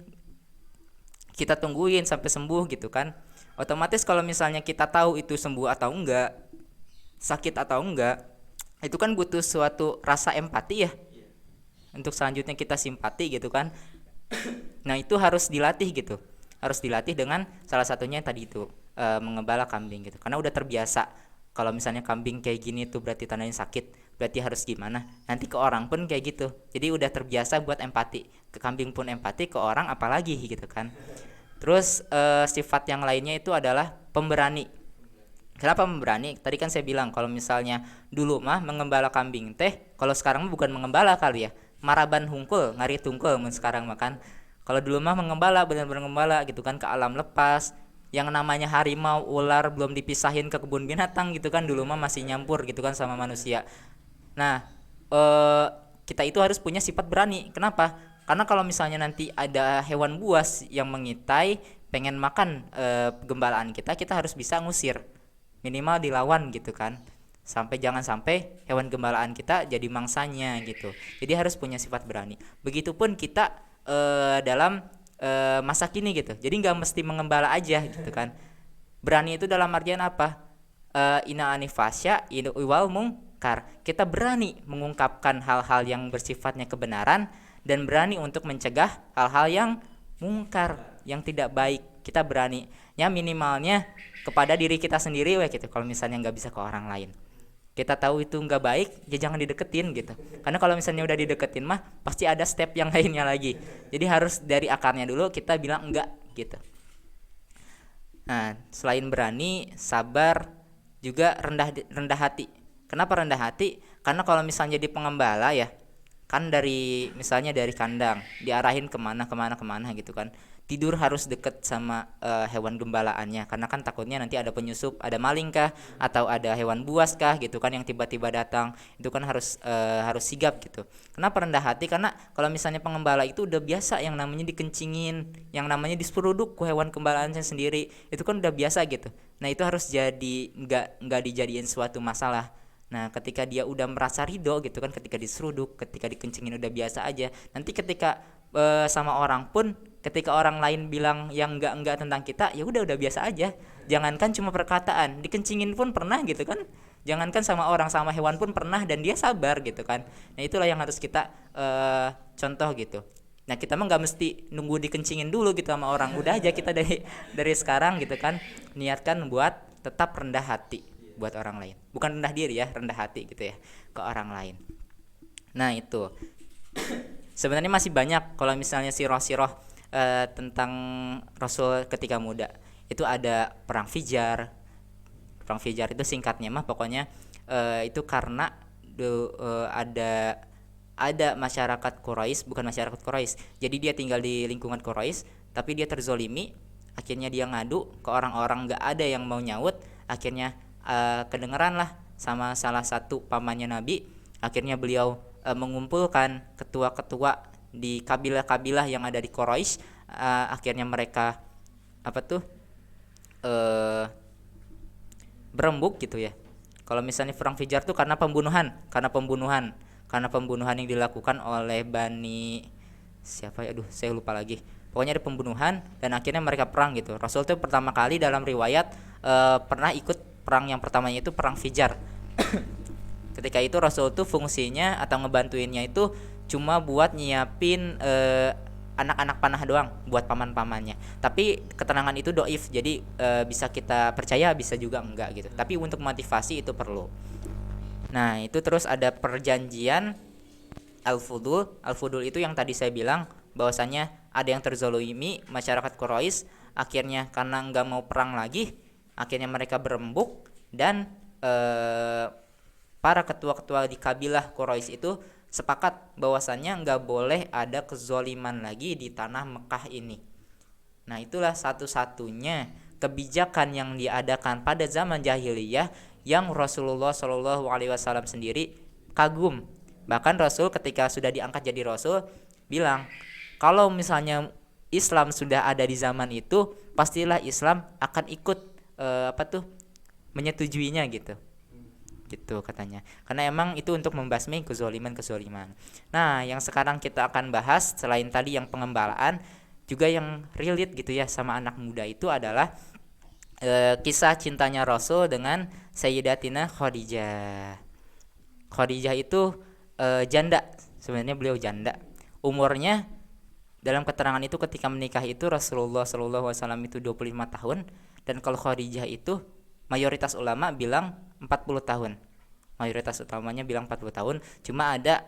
kita tungguin sampai sembuh gitu kan. Otomatis kalau misalnya kita tahu itu sembuh atau enggak, sakit atau enggak, itu kan butuh suatu rasa empati ya, untuk selanjutnya kita simpati gitu kan. Nah, itu harus dilatih gitu, harus dilatih dengan salah satunya tadi itu mengembala kambing gitu, karena udah terbiasa. Kalau misalnya kambing kayak gini tuh berarti tandanya sakit, berarti harus gimana, nanti ke orang pun kayak gitu. Jadi udah terbiasa buat empati, ke kambing pun empati, ke orang apalagi gitu kan. Terus sifat yang lainnya itu adalah pemberani. Kenapa pemberani? Tadi kan saya bilang kalau misalnya dulu mah mengembala kambing teh, kalau sekarang bukan mengembala kali ya, maraban hungkul, ngari tungkul mun sekarang makan. Kalau dulu mah mengembala, benar-benar mengembala gitu kan, ke alam lepas. Yang namanya harimau, ular belum dipisahin ke kebun binatang gitu kan, dulu mah masih nyampur gitu kan sama manusia. Nah, kita itu harus punya sifat berani. Kenapa? Karena kalau misalnya nanti ada hewan buas yang mengintai, pengen makan gembalaan kita harus bisa ngusir, minimal dilawan gitu kan, jangan sampai hewan gembalaan kita jadi mangsanya gitu. Jadi harus punya sifat berani. Begitupun kita dalam masa kini gitu, jadi nggak mesti mengembala aja gitu kan. Berani itu dalam artian apa? Ina anifasya iwal mungkar, kita berani mengungkapkan hal-hal yang bersifatnya kebenaran dan berani untuk mencegah hal-hal yang mungkar, yang tidak baik. Kita berani ya minimalnya kepada diri kita sendiri gitu. Kalau misalnya nggak bisa ke orang lain, kita tahu itu nggak baik, ya jangan dideketin gitu. Karena kalau misalnya udah dideketin mah pasti ada step yang lainnya lagi. Jadi harus dari akarnya dulu kita bilang enggak gitu. Nah, selain berani, sabar, juga rendah hati. Kenapa rendah hati? Karena kalau misalnya di pengembala ya, kan misalnya dari kandang diarahin kemana gitu kan, tidur harus deket sama hewan gembalaannya, karena kan takutnya nanti ada penyusup, ada maling kah, atau ada hewan buas kah gitu kan yang tiba-tiba datang. Itu kan harus sigap gitu. Kenapa rendah hati? Karena kalau misalnya pengembala itu udah biasa yang namanya dikencingin, yang namanya diseruduk ke hewan gembalaannya sendiri, itu kan udah biasa gitu. Nah itu harus jadi nggak dijadiin suatu masalah. Nah ketika dia udah merasa ridho gitu kan, ketika diseruduk, ketika dikencingin udah biasa aja, nanti ketika sama orang pun, ketika orang lain bilang yang enggak tentang kita, ya udah biasa aja. Jangankan cuma perkataan, dikencingin pun pernah gitu kan. Jangankan sama orang, sama hewan pun pernah, dan dia sabar gitu kan. Nah itulah yang harus kita contoh gitu. Nah kita mah nggak mesti nunggu dikencingin dulu gitu sama orang, udah aja kita dari sekarang gitu kan, niatkan buat tetap rendah hati buat orang lain, bukan rendah diri ya, rendah hati gitu ya ke orang lain. Nah itu sebenarnya masih banyak kalau misalnya siroh tentang Rasul ketika muda. Itu ada perang Fijar. Perang Fijar itu singkatnya mah pokoknya itu karena ada masyarakat Quraisy, bukan masyarakat Quraisy. Jadi dia tinggal di lingkungan Quraisy, tapi dia terzolimi. Akhirnya dia ngadu ke orang-orang, nggak ada yang mau nyaut. Akhirnya kedengeran lah sama salah satu pamannya Nabi. Akhirnya beliau mengumpulkan ketua-ketua di kabilah-kabilah yang ada di Quraisy. Akhirnya mereka berembuk gitu ya. Kalau misalnya perang Fijar tuh karena pembunuhan yang dilakukan oleh Bani siapa ya, saya lupa lagi. Pokoknya ada pembunuhan dan akhirnya mereka perang gitu. Rasul tuh pertama kali dalam riwayat pernah ikut perang yang pertamanya itu perang Fijar. Ketika itu Rasul tuh fungsinya atau ngebantuinnya itu cuma buat nyiapin anak-anak panah doang buat paman-pamannya. Tapi keterangan itu doif, jadi bisa kita percaya, bisa juga enggak gitu. Tapi untuk motivasi itu perlu. Nah itu terus ada perjanjian Al-Fudul. Al-Fudul itu yang tadi saya bilang bahwasannya ada yang terzolimi masyarakat Quraisy. Akhirnya karena enggak mau perang lagi, akhirnya mereka berembuk dan para ketua-ketua di kabilah Quraisy itu sepakat bahwasannya nggak boleh ada kezoliman lagi di tanah Mekah ini. Nah itulah satu-satunya kebijakan yang diadakan pada zaman jahiliyah yang Rasulullah SAW sendiri kagum. Bahkan Rasul ketika sudah diangkat jadi Rasul bilang, kalau misalnya Islam sudah ada di zaman itu, pastilah Islam akan ikut menyetujuinya gitu katanya, karena emang itu untuk membasmi kezoliman. Nah yang sekarang kita akan bahas selain tadi yang pengembalaan, juga yang relate gitu ya sama anak muda itu adalah kisah cintanya Rasul dengan Sayyidatina Khadijah. Khadijah itu janda, sebenarnya beliau janda. Umurnya dalam keterangan itu ketika menikah itu Rasulullah SAW itu 25 tahun, dan kalau Khadijah itu mayoritas ulama bilang 40 tahun. Mayoritas utamanya bilang 40 tahun. Cuma ada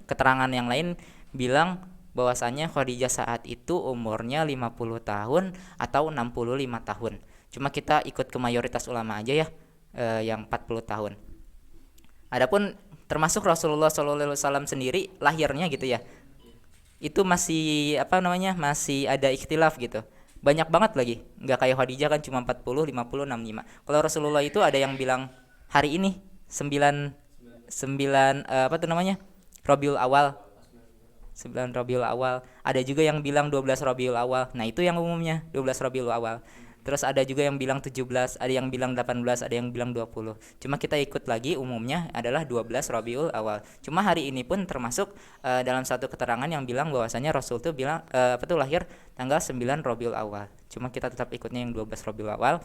keterangan yang lain bilang bahwasanya Khadijah saat itu umurnya 50 tahun atau 65 tahun. Cuma kita ikut ke mayoritas ulama aja ya, yang 40 tahun. Adapun termasuk Rasulullah SAW sendiri lahirnya gitu ya, itu masih masih ada ikhtilaf gitu. Banyak banget lagi, nggak kayak Khadijah kan cuma 40, 50, 65. Kalau Rasulullah itu ada yang bilang hari ini 9 Rabiul Awal 9 Rabiul Awal. Ada juga yang bilang 12 Rabiul Awal. Nah, itu yang umumnya 12 Rabiul Awal. Terus ada juga yang bilang 17, ada yang bilang 18, ada yang bilang 20. Cuma kita ikut lagi umumnya adalah 12 Rabiul Awal. Cuma hari ini pun termasuk dalam satu keterangan yang bilang bahwasanya Rasul tuh bilang lahir tanggal 9 Rabiul Awal. Cuma kita tetap ikutnya yang 12 Rabiul Awal.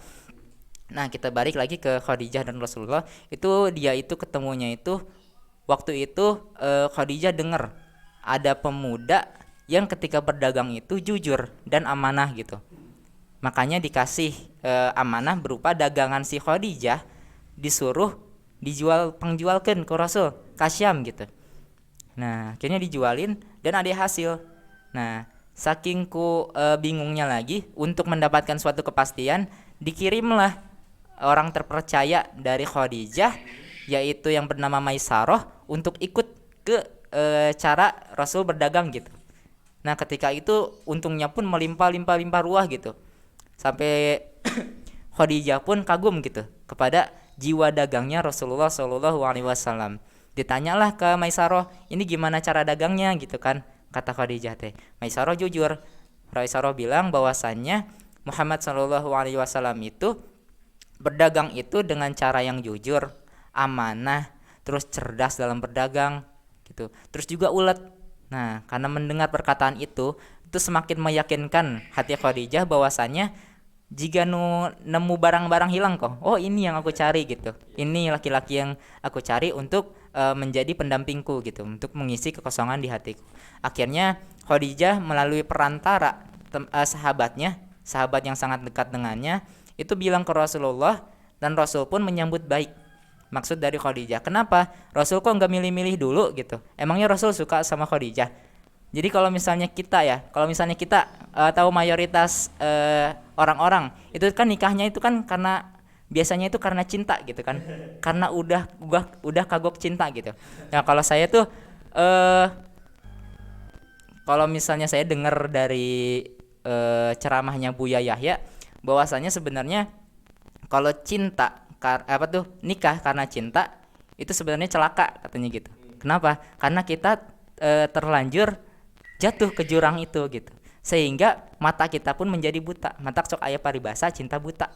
Nah, kita balik lagi ke Khadijah dan Rasulullah. Dia itu ketemunya itu waktu itu Khadijah dengar ada pemuda yang ketika berdagang itu jujur dan amanah gitu. Makanya dikasih amanah berupa dagangan si Khadijah, disuruh pengjualkan ke Rasul Kasyam gitu. Nah, akhirnya dijualin dan ada hasil. Nah, saking bingungnya lagi untuk mendapatkan suatu kepastian, dikirimlah orang terpercaya dari Khadijah, yaitu yang bernama Maisarah, untuk ikut ke cara Rasul berdagang gitu. Nah, ketika itu untungnya pun melimpah ruah gitu. Sampai Khadijah pun kagum gitu kepada jiwa dagangnya Rasulullah Shallallahu Alaihi Wasallam. Ditanyalah ke Maisarah, ini gimana cara dagangnya gitu kan? Kata Khadijah teh, Maisarah jujur. Maisarah bilang bahwasannya Muhammad Shallallahu Alaihi Wasallam itu berdagang itu dengan cara yang jujur, amanah, terus cerdas dalam berdagang gitu. Terus juga ulet. Nah, karena mendengar perkataan itu semakin meyakinkan hati Khadijah bahwasannya jika nemu barang-barang hilang kok, oh ini yang aku cari gitu, ini laki-laki yang aku cari untuk menjadi pendampingku gitu, untuk mengisi kekosongan di hatiku. Akhirnya Khadijah melalui perantara sahabat yang sangat dekat dengannya, itu bilang ke Rasulullah, dan Rasul pun menyambut baik. Maksud dari Khadijah, kenapa Rasul kok nggak milih-milih dulu gitu? Emangnya Rasul suka sama Khadijah? Jadi kalau misalnya kita tahu mayoritas orang-orang itu kan nikahnya itu kan biasanya itu karena cinta gitu kan, karena udah kagok cinta gitu. Nah, kalau saya tuh kalau misalnya saya dengar dari ceramahnya Buya Yahya, bahwasanya sebenarnya kalau nikah karena cinta itu sebenarnya celaka katanya gitu. Kenapa? Karena kita terlanjur jatuh ke jurang itu gitu, sehingga mata kita pun menjadi buta. Mata sok aya paribasa cinta buta.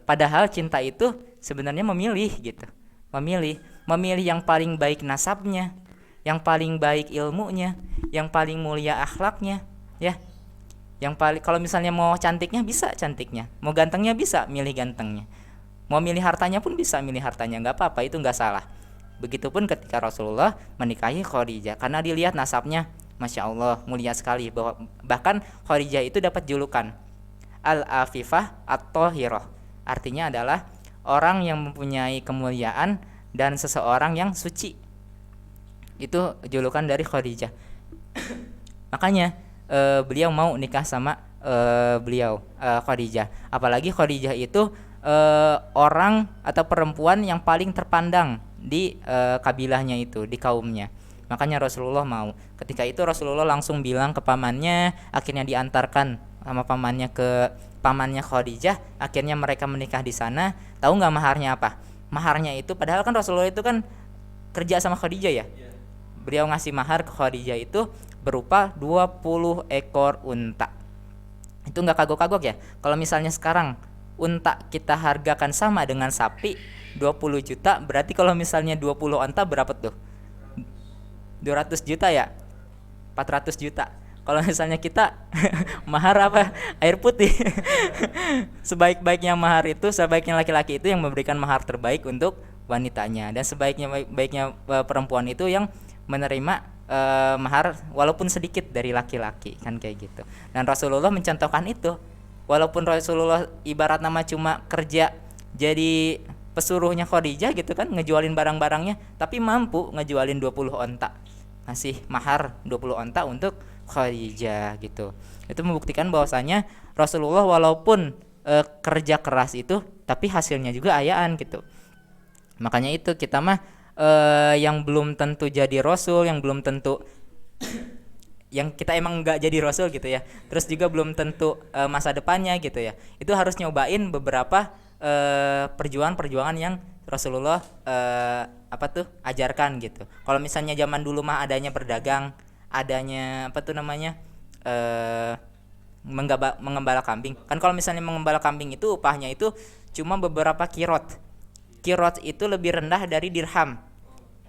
Padahal cinta itu sebenarnya memilih gitu, memilih yang paling baik nasabnya, yang paling baik ilmunya, yang paling mulia akhlaknya, ya. Yang paling, kalau misalnya mau cantiknya bisa cantiknya, mau gantengnya bisa milih gantengnya, mau milih hartanya pun bisa milih hartanya, nggak apa-apa, itu nggak salah. Begitupun ketika Rasulullah menikahi Khadijah, karena dilihat nasabnya, Masya Allah, mulia sekali. Bahkan Khadijah itu dapat julukan Al-Afifah At-Thahirah. Artinya adalah orang yang mempunyai kemuliaan dan seseorang yang suci. Itu julukan dari Khadijah. Makanya beliau mau nikah sama Khadijah. Apalagi Khadijah itu orang atau perempuan yang paling terpandang di kabilahnya itu, di kaumnya. Makanya Rasulullah mau. Ketika itu Rasulullah langsung bilang ke pamannya, akhirnya diantarkan sama pamannya ke pamannya Khadijah. Akhirnya mereka menikah di sana. Tahu nggak maharnya apa? Maharnya itu, padahal kan Rasulullah itu kan kerja sama Khadijah ya. Beliau ngasih mahar ke Khadijah itu berupa 20 ekor unta. Itu nggak kagok-kagok ya. Kalau misalnya sekarang unta kita hargakan sama dengan sapi 20 juta, berarti kalau misalnya 20 unta berapa tuh? 200 juta ya, 400 juta. Kalau misalnya kita mahar apa? Air putih. Sebaik-baiknya mahar itu, sebaiknya laki-laki itu yang memberikan mahar terbaik untuk wanitanya, dan sebaiknya perempuan itu yang menerima mahar walaupun sedikit dari laki-laki, kan kayak gitu. Dan Rasulullah mencontohkan itu. Walaupun Rasulullah ibarat nama cuma kerja jadi pesuruhnya Khadijah gitu kan, ngejualin barang-barangnya, tapi mampu ngejualin 20 onta, ngasih mahar 20 onta untuk Khadijah gitu. Itu membuktikan bahwasanya Rasulullah walaupun kerja keras itu, tapi hasilnya juga ayaan gitu. Makanya itu kita mah yang belum tentu jadi Rasul, yang belum tentu yang kita emang nggak jadi Rasul gitu ya, terus juga belum tentu masa depannya gitu ya, itu harus nyobain beberapa perjuangan yang Rasulullah ajarkan gitu. Kalau misalnya zaman dulu mah adanya berdagang, adanya apa tuh namanya mengembala kambing. Kan kalau misalnya mengembala kambing itu upahnya itu cuma beberapa kirot. Kirot itu lebih rendah dari dirham.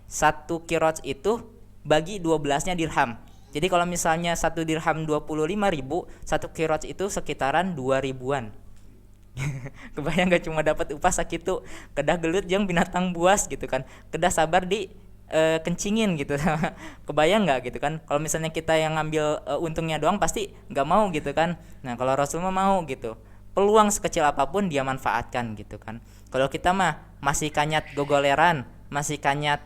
Satu kirot itu bagi 12-nya dirham. Jadi kalau misalnya satu dirham 25.000, satu kirot itu sekitaran 2.000-an. Kebayang gak cuma dapat upah sakitu, kedah gelut jeung binatang buas gitu kan, kedah sabar di kencingin gitu. Kebayang nggak gitu kan, kalau misalnya kita yang ngambil untungnya doang pasti nggak mau gitu kan. Nah kalau Rasul mah mau gitu, peluang sekecil apapun dia manfaatkan gitu kan. Kalau kita mah masih kanyat gogoleran, masih kanyat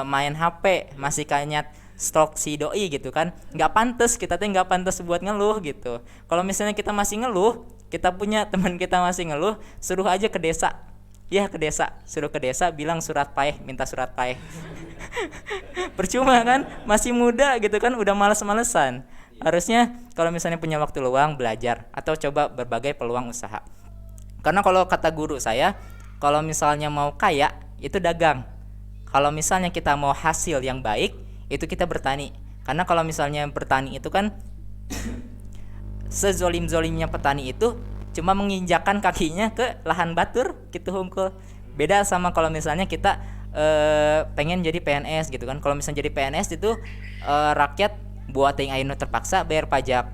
main HP, masih kanyat stok si doi gitu kan, nggak pantas, kita tuh nggak pantas buat ngeluh gitu. Kalau misalnya kita masih ngeluh, kita punya teman kita masih ngeluh, suruh aja ke desa. Ya ke desa, suruh ke desa bilang surat paeh, minta surat paeh. Percuma kan, masih muda gitu kan, udah males-malesan. Harusnya kalau misalnya punya waktu luang belajar atau coba berbagai peluang usaha. Karena kalau kata guru saya, kalau misalnya mau kaya itu dagang. Kalau misalnya kita mau hasil yang baik itu kita bertani. Karena kalau misalnya bertani itu kan sezolim-zolimnya petani itu cuma menginjakan kakinya ke lahan batur gitu hungkul. Beda sama kalau misalnya kita pengen jadi PNS gitu kan. Kalau misalnya jadi PNS itu rakyat buat teuing aya nu terpaksa bayar pajak,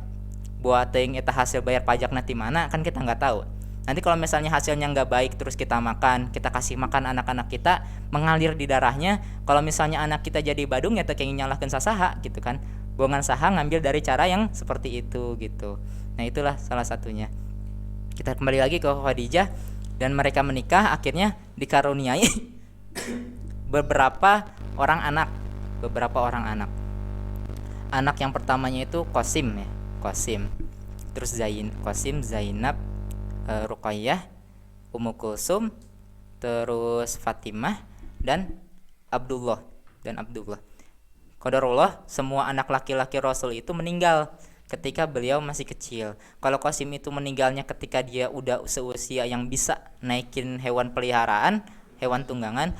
buat teuing eta hasil bayar pajak nanti mana kan kita nggak tahu. Nanti kalau misalnya hasilnya nggak baik terus kita makan, kita kasih makan anak-anak kita, mengalir di darahnya. Kalau misalnya anak kita jadi badung ya teu kenging nyalahkeun sasaha gitu kan. Buangan saha ngambil dari cara yang seperti itu gitu. Nah itulah salah satunya. Kita kembali lagi ke Khadijah dan mereka menikah, akhirnya dikaruniai beberapa orang anak. Anak yang pertamanya itu Qasim ya, Qasim. Terus Qasim, Zainab, Ruqayyah, Ummu Kulsum, terus Fatimah dan Abdullah. Qadarullah, semua anak laki-laki Rasul itu meninggal ketika beliau masih kecil. Kalau Qasim itu meninggalnya ketika dia udah seusia yang bisa naikin hewan peliharaan, hewan tunggangan.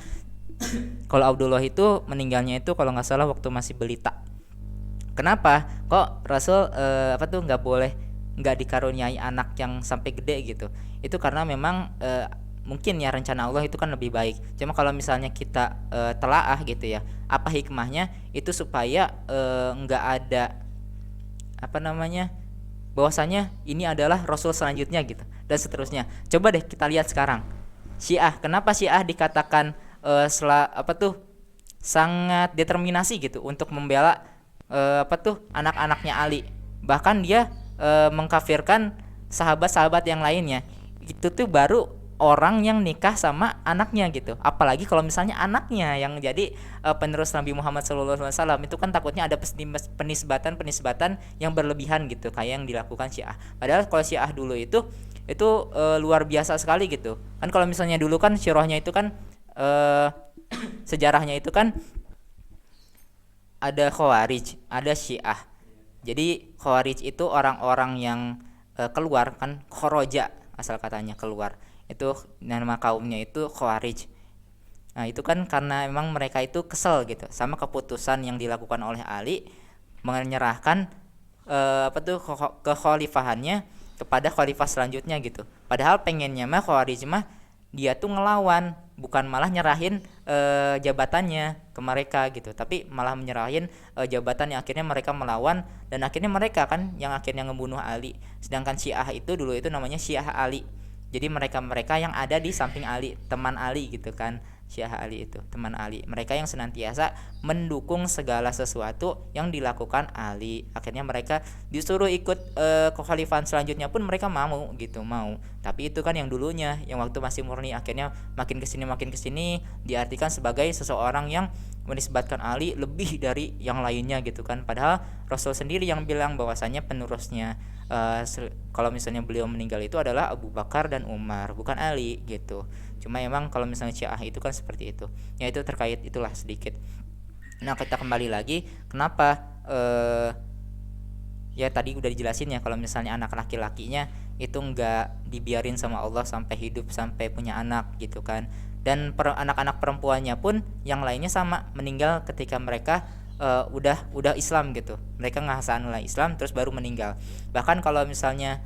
Kalau Abdullah itu meninggalnya itu kalau nggak salah waktu masih belita. Kenapa? Kok Rasul nggak dikaruniai anak yang sampai gede gitu? Itu karena memang mungkin ya rencana Allah itu kan lebih baik. Cuma kalau misalnya kita telaah gitu ya, apa hikmahnya itu supaya nggak ada bahwasanya ini adalah Rasul selanjutnya gitu dan seterusnya. Coba deh kita lihat sekarang Syiah. Kenapa Syiah dikatakan sangat determinasi gitu untuk membela anak-anaknya Ali. Bahkan dia mengkafirkan sahabat-sahabat yang lainnya. Itu tuh baru orang yang nikah sama anaknya gitu. Apalagi kalau misalnya anaknya yang jadi penerus Nabi Muhammad SAW, itu kan takutnya ada penisbatan yang berlebihan gitu kayak yang dilakukan Syiah. Padahal kalau Syiah dulu itu luar biasa sekali gitu. Kan kalau misalnya dulu kan syirahnya itu kan sejarahnya itu kan ada Khawarij, ada Syiah. Jadi Khawarij itu orang-orang yang keluar kan, khoroja asal katanya keluar. Itu nama kaumnya itu Khawarij. Nah itu kan karena memang mereka itu kesel gitu sama keputusan yang dilakukan oleh Ali menyerahkan kekhalifahannya kepada khalifah selanjutnya gitu. Padahal pengennya mah Khawarij mah dia tuh ngelawan, bukan malah nyerahin jabatannya ke mereka gitu, tapi malah menyerahin jabatan yang akhirnya mereka melawan dan akhirnya mereka kan yang akhirnya ngebunuh Ali. Sedangkan Syiah itu dulu itu namanya Syiah Ali. Jadi mereka yang ada di samping Ali, teman Ali gitu kan. Syiah Ali itu teman Ali. Mereka yang senantiasa mendukung segala sesuatu yang dilakukan Ali. Akhirnya mereka disuruh ikut kekhalifahan selanjutnya pun mereka mau gitu, mau. Tapi itu kan yang dulunya, yang waktu masih murni. Akhirnya makin kesini diartikan sebagai seseorang yang menisbatkan Ali lebih dari yang lainnya gitu kan. Padahal Rasul sendiri yang bilang bahwasanya penerusnya kalau misalnya beliau meninggal itu adalah Abu Bakar dan Umar, bukan Ali gitu. Cuma emang kalau misalnya Syiah itu kan seperti itu. Ya itu terkait itulah sedikit. Nah kita kembali lagi, kenapa ya tadi udah dijelasin ya, kalau misalnya anak laki-lakinya itu enggak dibiarin sama Allah sampai hidup, sampai punya anak gitu kan. Dan anak-anak perempuannya pun yang lainnya sama, meninggal ketika mereka udah Islam gitu. Mereka ngehasanul Islam terus baru meninggal. Bahkan kalau misalnya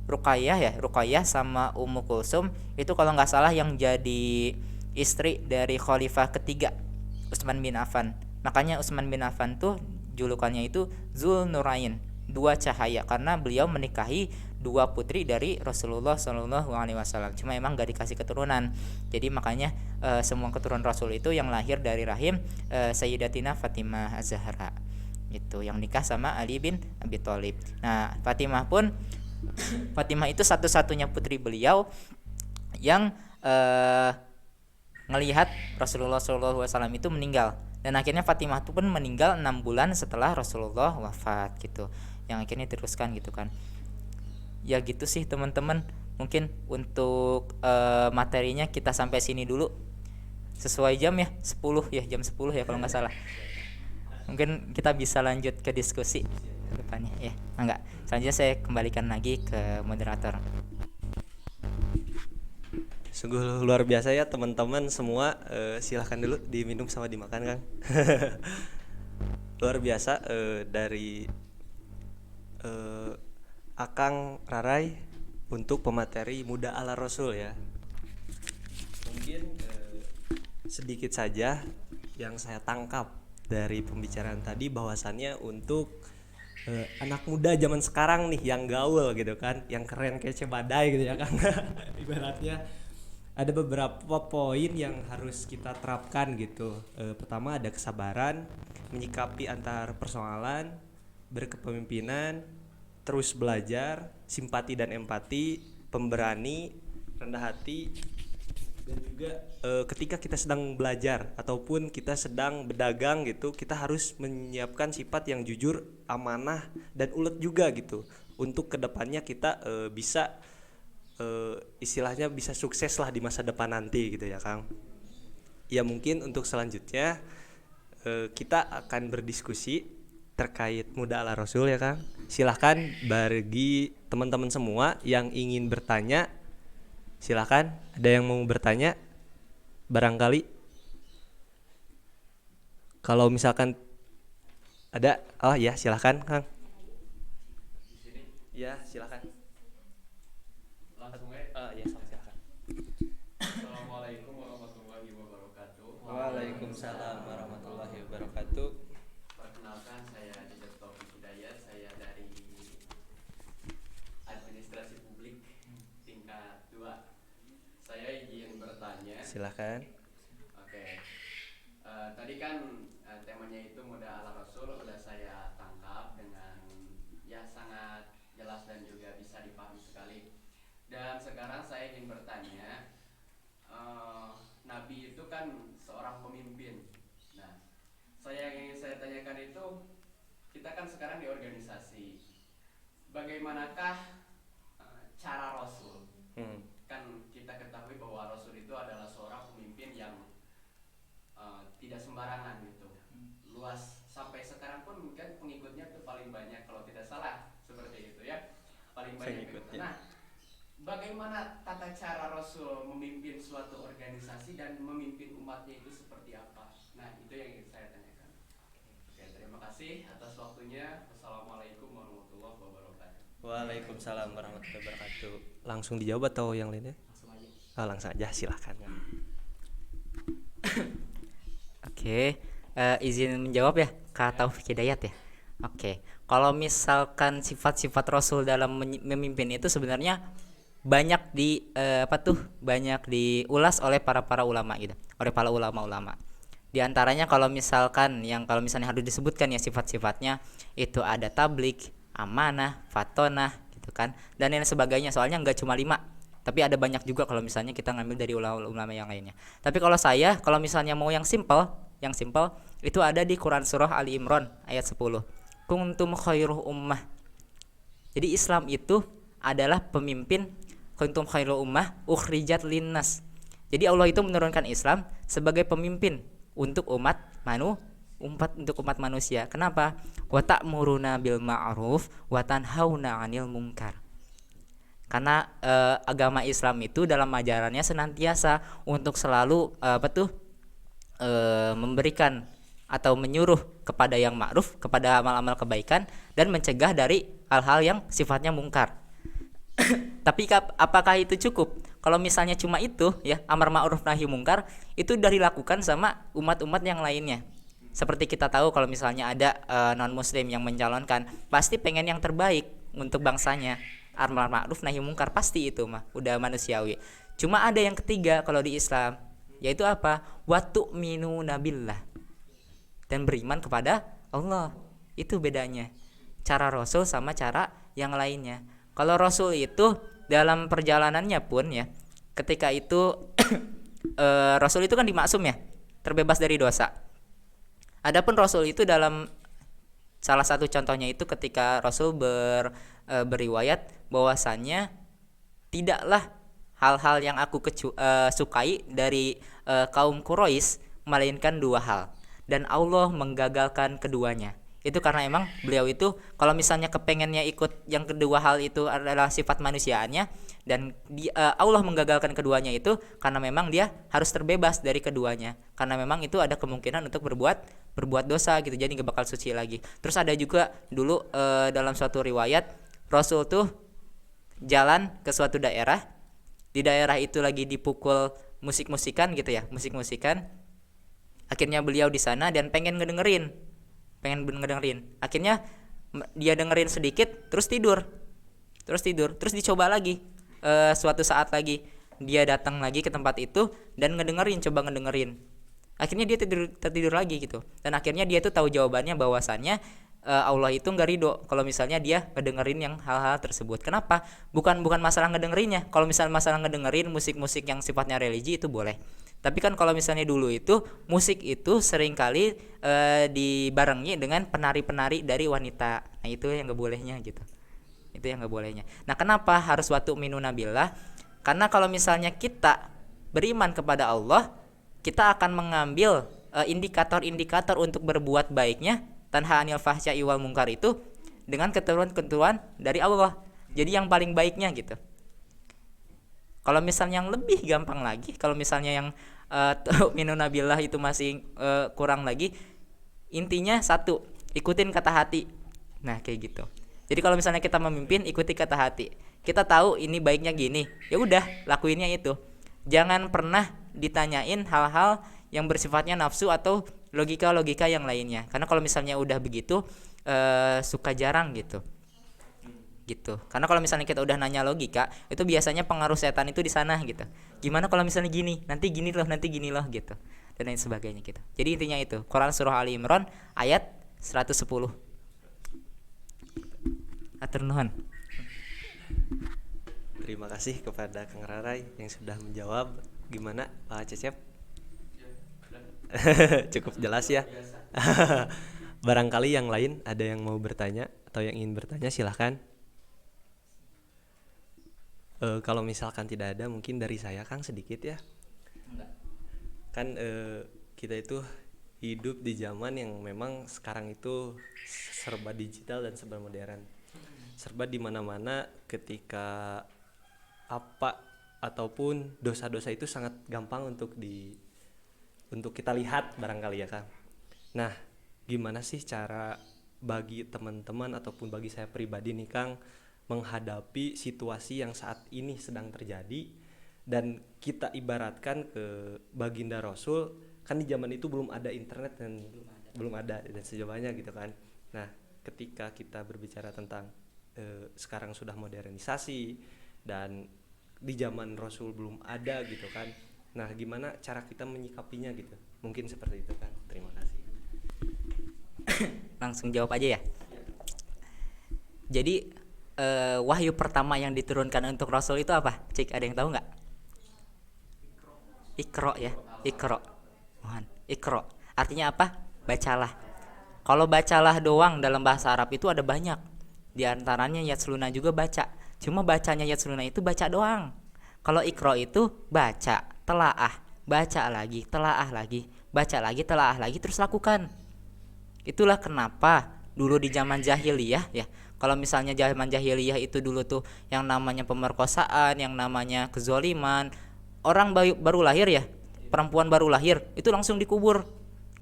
Ruqayyah sama Ummu Kulsum itu kalau nggak salah yang jadi istri dari khalifah ketiga Utsman bin Affan. Makanya Utsman bin Affan tuh julukannya itu Zul Nurain, dua cahaya, karena beliau menikahi dua putri dari Rasulullah Shallallahu Alaihi Wasallam. Cuma emang gak dikasih keturunan. Jadi makanya semua keturunan Rasul itu yang lahir dari rahim Sayyidatina Fatimah Az-Zahra. Itu yang nikah sama Ali bin Abi Thalib. Nah, Fatimah itu satu-satunya putri beliau yang ngelihat Rasulullah SAW itu meninggal, dan akhirnya Fatimah itu pun meninggal 6 bulan setelah Rasulullah wafat gitu, yang akhirnya diteruskan gitu kan. Ya gitu sih teman-teman, mungkin untuk materinya kita sampai sini dulu, sesuai jam ya 10 ya, jam 10 ya kalau nggak salah. Mungkin kita bisa lanjut ke diskusi ke depannya ya. Enggak, selanjutnya saya kembalikan lagi ke moderator. Sungguh luar biasa ya teman-teman semua. Silahkan dulu diminum sama dimakan Kang. Luar biasa dari Akang Rarai untuk pemateri Muda ala Rasul ya. Mungkin sedikit saja yang saya tangkap dari pembicaraan tadi, bahwasannya untuk anak muda zaman sekarang nih yang gaul gitu kan, yang keren kece badai gitu ya kan. Ibaratnya ada beberapa poin yang harus kita terapkan gitu. Pertama ada kesabaran menyikapi antar persoalan, berkepemimpinan, terus belajar, simpati dan empati, pemberani, rendah hati, dan juga ketika kita sedang belajar ataupun kita sedang berdagang gitu, kita harus menyiapkan sifat yang jujur, amanah, dan ulet juga gitu, untuk kedepannya kita bisa istilahnya bisa sukses lah di masa depan nanti gitu ya Kang. Ya mungkin untuk selanjutnya kita akan berdiskusi terkait Muda ala Rasul ya Kang. Silahkan bagi teman-teman semua yang ingin bertanya, silahkan, ada yang mau bertanya barangkali. Kalau misalkan ada, oh ya silahkan Kang. Ya silahkan. Ya, silakan. Assalamualaikum warahmatullahi wabarakatuh. Waalaikumsalam warahmatullahi wabarakatuh. Perkenalkan, saya Didit Taufik Hidayat, saya dari Administrasi Publik tingkat 2. Saya ingin bertanya. Silahkan. Oke. Tadi kan temanya itu Muda ala Rasul, udah saya tangkap dengan ya sangat jelas dan juga bisa dipahami sekali. Dan sekarang saya ingin bertanya, Nabi itu kan seorang pemimpin. Nah, yang ingin saya tanyakan itu, kita kan sekarang di organisasi. Bagaimanakah cara Rasul? Kan kita ketahui bahwa Rasul itu adalah seorang pemimpin yang tidak sembarangan gitu. Luas, sampai sekarang pun kan pengikutnya itu paling banyak, kalau tidak salah seperti itu ya. Paling banyak gitu. Nah, bagaimana tata cara Rasul memimpin suatu organisasi dan memimpin umatnya itu seperti apa? Nah, itu yang ingin saya tanyakan. Oke, terima kasih atas waktunya. Wassalamualaikum warahmatullahi wabarakatuh. Waalaikumsalam warahmatullahi wabarakatuh. Langsung dijawab atau yang lainnya? Langsung aja. Langsung aja, silahkan. Oke, izin menjawab ya, Kak Taufik Hidayat ya. Oke, kalau misalkan sifat-sifat Rasul dalam memimpin itu sebenarnya banyak banyak diulas oleh para ulama gitu, oleh para ulama. Di antaranya kalau misalnya harus disebutkan ya sifat-sifatnya, itu ada tablik, amanah, fatonah gitu kan, dan lain sebagainya. Soalnya nggak cuma 5, tapi ada banyak juga kalau misalnya kita ngambil dari ulama yang lainnya. Tapi kalau misalnya mau yang simple itu ada di Quran surah Ali Imran ayat 10. Kuntum khairuh ummah. Jadi Islam itu adalah pemimpin, kuntum khairuh ummah ukhrijat linnas. Jadi Allah itu menurunkan Islam sebagai pemimpin untuk umat manusia. Kenapa? Wa ta'muruna bil ma'ruf wa tanhauna 'anil munkar. Karena agama Islam itu dalam ajarannya senantiasa untuk selalu memberikan atau menyuruh kepada yang ma'ruf, kepada amal-amal kebaikan, dan mencegah dari hal-hal yang sifatnya mungkar. Tapi apakah itu cukup? Kalau misalnya cuma itu ya, amar ma'ruf nahi mungkar, itu udah dilakukan sama umat-umat yang lainnya. Seperti kita tahu kalau misalnya ada non muslim yang mencalonkan, pasti pengen yang terbaik untuk bangsanya. Amar ma'ruf nahi mungkar pasti itu mah udah manusiawi. Cuma ada yang ketiga kalau di Islam, yaitu apa? Wa tu'minuna billah, dan beriman kepada Allah. Itu bedanya cara Rasul sama cara yang lainnya. Kalau Rasul itu dalam perjalanannya pun ya, ketika itu Rasul itu kan dimaksum ya, terbebas dari dosa. Adapun Rasul itu dalam salah satu contohnya itu ketika Rasul beriwayat bahwasannya tidaklah hal-hal yang aku sukai dari kaum Quraisy melainkan dua hal, dan Allah menggagalkan keduanya. Itu karena emang beliau itu kalau misalnya kepengennya ikut yang kedua hal itu adalah sifat manusiaannya, dan Allah menggagalkan keduanya itu karena memang dia harus terbebas dari keduanya, karena memang itu ada kemungkinan untuk berbuat dosa gitu, jadi gak bakal suci lagi. Terus ada juga dulu dalam suatu riwayat Rasul tuh jalan ke suatu daerah, di daerah itu lagi dipukul musik-musikan gitu ya, musik-musikan. Akhirnya beliau di sana dan pengen ngedengerin. Akhirnya dia dengerin sedikit terus tidur. Terus dicoba lagi. Suatu saat lagi dia datang lagi ke tempat itu dan coba ngedengerin. Akhirnya dia tertidur lagi gitu. Dan akhirnya dia tuh tahu jawabannya bahwasannya Allah itu nggak ridho kalau misalnya dia ngedengerin yang hal-hal tersebut. Kenapa? Bukan masalah ngedengerinnya. Kalau misalnya masalah ngedengerin musik-musik yang sifatnya religi itu boleh. Tapi kan kalau misalnya dulu itu musik itu seringkali dibarengi dengan penari-penari dari wanita. Nah itu yang nggak bolehnya gitu. Itu yang nggak bolehnya. Nah kenapa harus watu minuna billah? Karena kalau misalnya kita beriman kepada Allah, kita akan mengambil indikator-indikator untuk berbuat baiknya tanha anil fahsya'i wal munkar itu dengan ketentuan-ketentuan dari Allah. Jadi yang paling baiknya gitu. Kalau misalnya yang lebih gampang lagi, kalau misalnya yang minunabillah itu masih kurang lagi, intinya satu, ikutin kata hati. Nah kayak gitu. Jadi kalau misalnya kita memimpin, ikuti kata hati. Kita tahu ini baiknya gini, ya udah lakuinnya itu. Jangan pernah ditanyain hal-hal yang bersifatnya nafsu atau logika-logika yang lainnya. Karena kalau misalnya udah begitu suka jarang gitu. Karena kalau misalnya kita udah nanya logika, itu biasanya pengaruh setan itu di sana gitu. Gimana kalau misalnya gini, nanti gini loh gitu. Dan lain sebagainya gitu. Jadi intinya itu. Quran surah Ali Imran ayat 110. Atur nuhun. Terima kasih kepada Kang Rarai yang sudah menjawab. Gimana Pak Cecep? Cukup jelas ya. Barangkali yang lain ada yang mau bertanya atau yang ingin bertanya, silahkan. Kalau misalkan tidak ada, mungkin dari saya Kang sedikit ya. Kan kita itu hidup di zaman yang memang sekarang itu serba digital dan serba modern. Serba di mana-mana, ketika apa ataupun dosa-dosa itu sangat gampang untuk kita lihat barangkali ya Kang. Nah, gimana sih cara bagi teman-teman ataupun bagi saya pribadi nih Kang menghadapi situasi yang saat ini sedang terjadi, dan kita ibaratkan ke baginda Rasul, kan di zaman itu belum ada internet dan belum ada dan sejauhnya gitu kan. Nah, ketika kita berbicara tentang sekarang sudah modernisasi dan di zaman Rasul belum ada gitu kan. Nah, gimana cara kita menyikapinya gitu? Mungkin seperti itu kan. Terima kasih. Langsung jawab aja ya. Jadi wahyu pertama yang diturunkan untuk Rasul itu apa? Cik, ada yang tahu nggak? Iqra ya, Iqra. Mohon, Iqra. Artinya apa? Bacalah. Kalau bacalah doang dalam bahasa Arab itu ada banyak. Di antaranya Yatsluna juga baca. Cuma bacanya Yatsluna itu baca doang. Kalau Iqra itu baca, telaah, baca lagi, telaah lagi, baca lagi, telaah lagi, terus lakukan. Itulah kenapa dulu di zaman jahiliyah ya. Kalau misalnya zaman jahiliyah itu dulu tuh yang namanya pemerkosaan, yang namanya kezoliman, orang baru lahir ya, perempuan baru lahir itu langsung dikubur.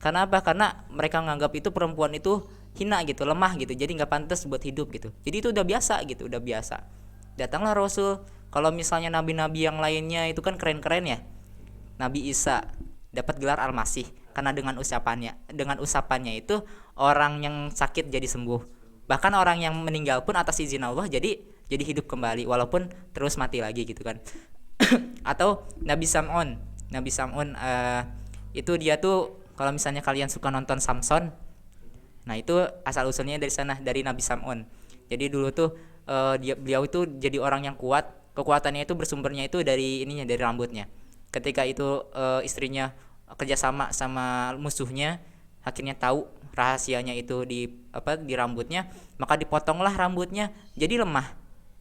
Karena apa? Karena mereka nganggap itu perempuan itu hina gitu, lemah gitu, jadi nggak pantas buat hidup gitu. Jadi itu udah biasa gitu, udah biasa. Datanglah Rasul. Kalau misalnya nabi-nabi yang lainnya itu kan keren-keren ya. Nabi Isa dapat gelar Al-Masih karena dengan usapannya itu orang yang sakit jadi sembuh. Bahkan orang yang meninggal pun atas izin Allah jadi hidup kembali walaupun terus mati lagi gitu kan. Atau Nabi Sam'un. Nabi Sam'un itu dia tuh kalau misalnya kalian suka nonton Samson, nah itu asal usulnya dari sana, dari Nabi Sam'un. Jadi dulu tuh beliau itu jadi orang yang kuat. Kekuatannya itu bersumbernya itu dari rambutnya. Ketika itu istrinya kerjasama sama musuhnya, akhirnya tahu rahasianya itu di rambutnya, maka dipotonglah rambutnya, jadi lemah,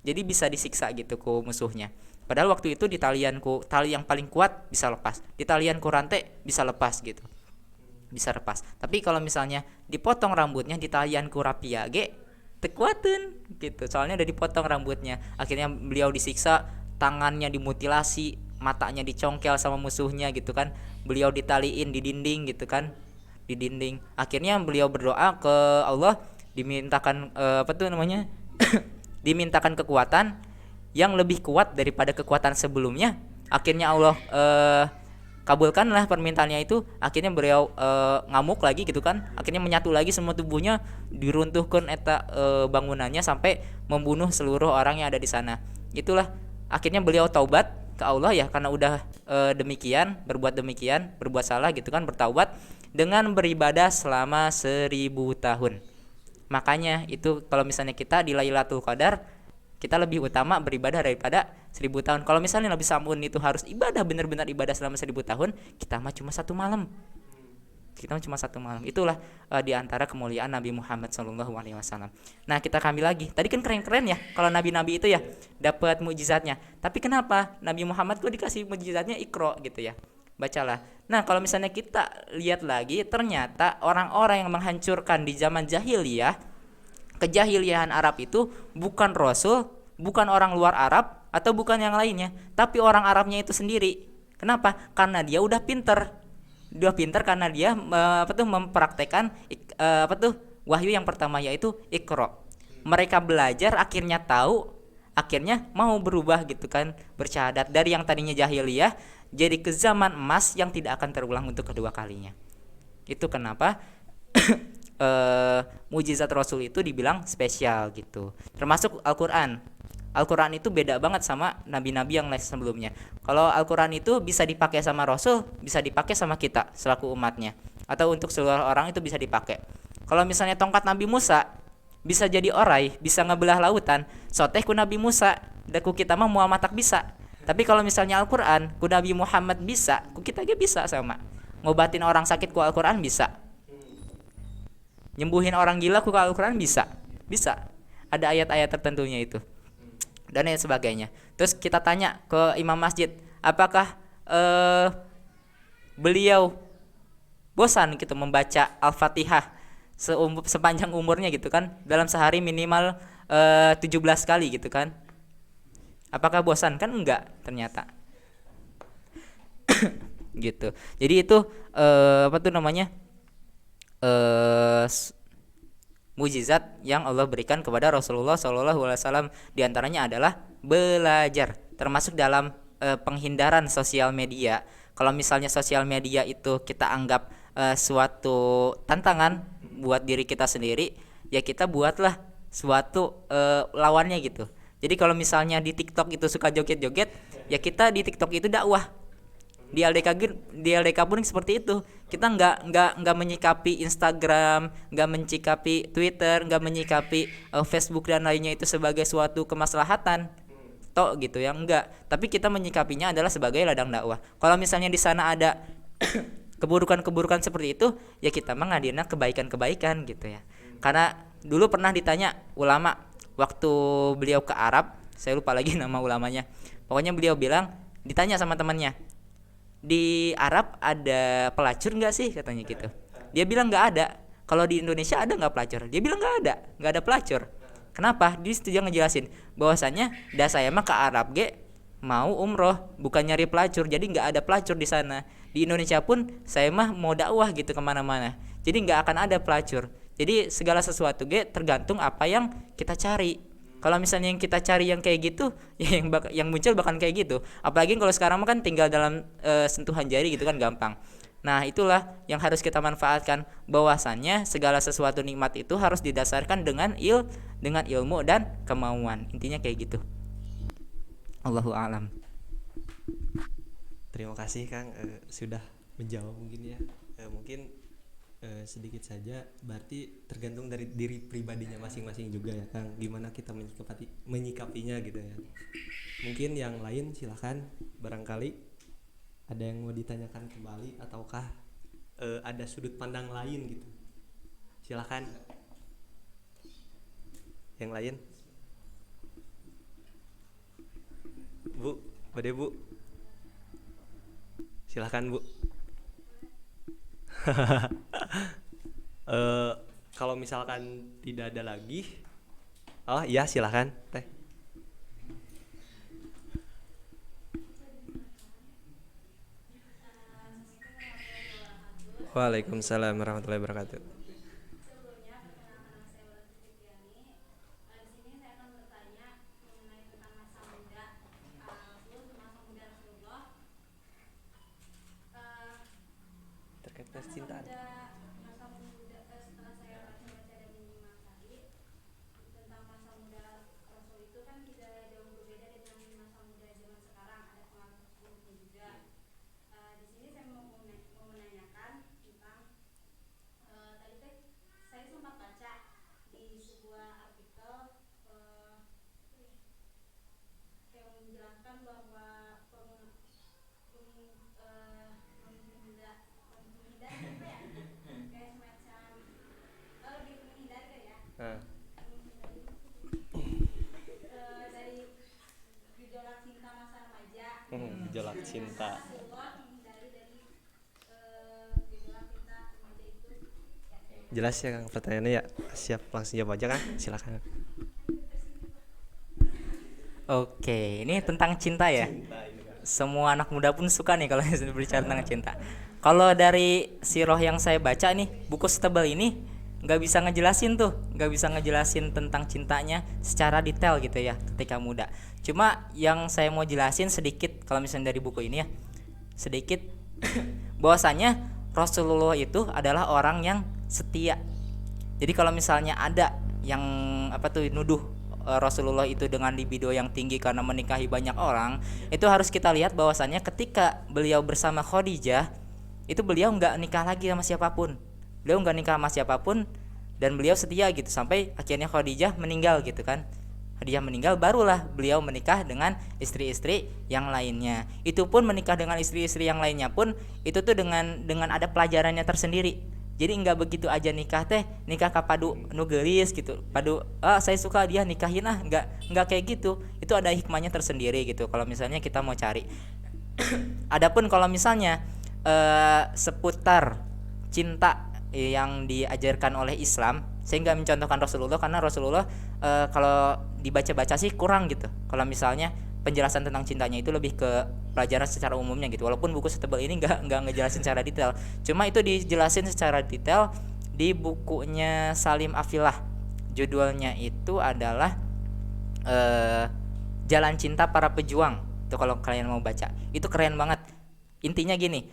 jadi bisa disiksa gitu ke musuhnya. Padahal waktu itu tali yang paling kuat bisa lepas, di talian ku rantai bisa lepas gitu, bisa lepas. Tapi kalau misalnya dipotong rambutnya di talian ku rapia tekuatin gitu, soalnya udah dipotong rambutnya. Akhirnya beliau disiksa, tangannya dimutilasi, matanya dicongkel sama musuhnya gitu kan, beliau ditaliin di dinding gitu kan, di dinding. Akhirnya beliau berdoa ke Allah, dimintakan dimintakan kekuatan yang lebih kuat daripada kekuatan sebelumnya. Akhirnya Allah kabulkanlah permintaannya itu. Akhirnya beliau ngamuk lagi gitu kan, akhirnya menyatu lagi semua tubuhnya, diruntuhkan bangunannya sampai membunuh seluruh orang yang ada di sana. Itulah akhirnya beliau taubat ke Allah ya, karena udah berbuat salah gitu kan, bertaubat dengan beribadah selama 1000 tahun. Makanya itu kalau misalnya kita di Lailatul Qadar, kita lebih utama beribadah daripada 1000 tahun. Kalau misalnya Nabi Sam'un itu harus benar-benar ibadah selama 1000 tahun, kita mah cuma 1 malam. Itulah di antara kemuliaan Nabi Muhammad SAW. Nah, kita ambil lagi. Tadi kan keren-keren ya kalau nabi-nabi itu ya dapat mukjizatnya. Tapi kenapa Nabi Muhammad kok dikasih mukjizatnya Iqra gitu ya? Bacalah. Nah, kalau misalnya kita lihat lagi, ternyata orang-orang yang menghancurkan di zaman jahiliyah, kejahiliahan Arab itu bukan Rasul, bukan orang luar Arab, atau bukan yang lainnya, tapi orang Arabnya itu sendiri. Kenapa? Karena dia udah pinter karena dia mempraktekkan wahyu yang pertama, yaitu Iqra. Mereka belajar, akhirnya tahu, akhirnya mau berubah gitu kan, bersyahadat dari yang tadinya jahiliyah jadi ke zaman emas yang tidak akan terulang untuk kedua kalinya. Itu kenapa mujizat Rasul itu dibilang spesial gitu. Termasuk Al-Qur'an. Al-Qur'an itu beda banget sama nabi-nabi yang lain sebelumnya. Kalau Al-Qur'an itu bisa dipakai sama Rasul, bisa dipakai sama kita selaku umatnya, atau untuk seluruh orang itu bisa dipakai. Kalau misalnya tongkat Nabi Musa bisa jadi orai, bisa ngebelah lautan, soteh ku Nabi Musa, daku kita mah mual matak bisa. Tapi kalau misalnya Al-Qur'an ku Nabi Muhammad bisa, ku kita ge bisa sama. Ngobatin orang sakit ku Al-Qur'an bisa. Nyembuhin orang gila ku Al-Qur'an bisa. Ada ayat-ayat tertentunya itu. Dan lain sebagainya. Terus kita tanya ke imam masjid, apakah beliau bosan gitu membaca Al-Fatihah sepanjang umurnya gitu kan, dalam sehari minimal 17 kali gitu kan? Apakah bosan? Kan enggak ternyata. Gitu. Jadi itu mujizat yang Allah berikan kepada Rasulullah SAW. Di antaranya adalah belajar, termasuk dalam penghindaran sosial media. Kalau misalnya sosial media itu kita anggap suatu tantangan buat diri kita sendiri, ya kita buatlah suatu lawannya gitu. Jadi kalau misalnya di TikTok itu suka joget-joget, ya kita di TikTok itu dakwah. Di LDK pun seperti itu. Kita nggak menyikapi Instagram, nggak menyikapi Twitter, nggak menyikapi Facebook dan lainnya itu sebagai suatu kemaslahatan, gitu ya, enggak. Tapi kita menyikapinya adalah sebagai ladang dakwah. Kalau misalnya di sana ada keburukan-keburukan seperti itu, ya kita menghadirkan kebaikan-kebaikan gitu ya. Karena dulu pernah ditanya ulama waktu beliau ke Arab, saya lupa lagi nama ulamanya. Pokoknya beliau bilang, ditanya sama temannya, di Arab ada pelacur nggak sih, katanya gitu. Dia bilang nggak ada. Kalau di Indonesia ada nggak pelacur? Dia bilang nggak ada pelacur. Kenapa? Dia setuju ngejelasin bahwasanya saya mah ke Arab mau umroh, bukan nyari pelacur. Jadi nggak ada pelacur di sana. Di Indonesia pun saya mah mau dakwah gitu kemana-mana, jadi nggak akan ada pelacur. Jadi segala sesuatu tergantung apa yang kita cari. Kalau misalnya yang kita cari yang kayak gitu, ya yang muncul bahkan kayak gitu. Apalagi kalau sekarang mah kan tinggal dalam sentuhan jari gitu kan, gampang. Nah, itulah yang harus kita manfaatkan, bahwasannya segala sesuatu nikmat itu harus didasarkan dengan ilmu dan kemauan. Intinya kayak gitu. Allahu a'lam. Terima kasih Kang, sudah menjawab mungkin ya. Mungkin sedikit saja, berarti tergantung dari diri pribadinya masing-masing juga ya Kang, gimana kita menyikapinya gitu ya. Mungkin yang lain silahkan, barangkali ada yang mau ditanyakan kembali ataukah ada sudut pandang lain gitu, silahkan. Yang lain, Bu, Bade Bu, silahkan Bu. Kalau misalkan tidak ada lagi, oh iya silahkan Teh. Waalaikumsalam warahmatullahi wabarakatuh. Terkait percintaan. Nah, gejolak cinta. Jelas ya Kang pertanyaannya ya. Siap, langsung jawab aja Kang, silakan. Oke, ini tentang cinta ya. Semua anak muda pun suka nih kalau berbicara tentang cinta. Kalau dari sirah yang saya baca nih, buku setebal ini nggak bisa ngejelasin tentang cintanya secara detail gitu ya ketika muda. Cuma yang saya mau jelasin sedikit, kalau misalnya dari buku ini ya, sedikit bahwasanya Rasulullah itu adalah orang yang setia. Jadi kalau misalnya ada yang nuduh Rasulullah itu dengan libido yang tinggi karena menikahi banyak orang, itu harus kita lihat bahwasannya ketika beliau bersama Khadijah itu beliau nggak nikah lagi sama siapapun, dan beliau setia gitu sampai akhirnya Khadijah meninggal gitu kan. Khadijah meninggal, barulah beliau menikah dengan istri-istri yang lainnya. Itu pun menikah dengan istri-istri yang lainnya pun itu tuh dengan ada pelajarannya tersendiri. Jadi nggak begitu aja nikah kapadu nugelis gitu, padu saya suka dia nikahin nggak kayak gitu. Itu ada hikmahnya tersendiri gitu kalau misalnya kita mau cari. Adapun kalau misalnya seputar cinta yang diajarkan oleh Islam, saya nggak mencontohkan Rasulullah karena Rasulullah kalau dibaca-baca sih kurang gitu. Kalau misalnya penjelasan tentang cintanya itu lebih ke pelajaran secara umumnya gitu, walaupun buku setebal ini nggak ngejelasin secara detail, cuma itu dijelasin secara detail di bukunya Salim Afilah. Judulnya itu adalah Jalan Cinta Para Pejuang. Itu kalau kalian mau baca, itu keren banget. Intinya gini,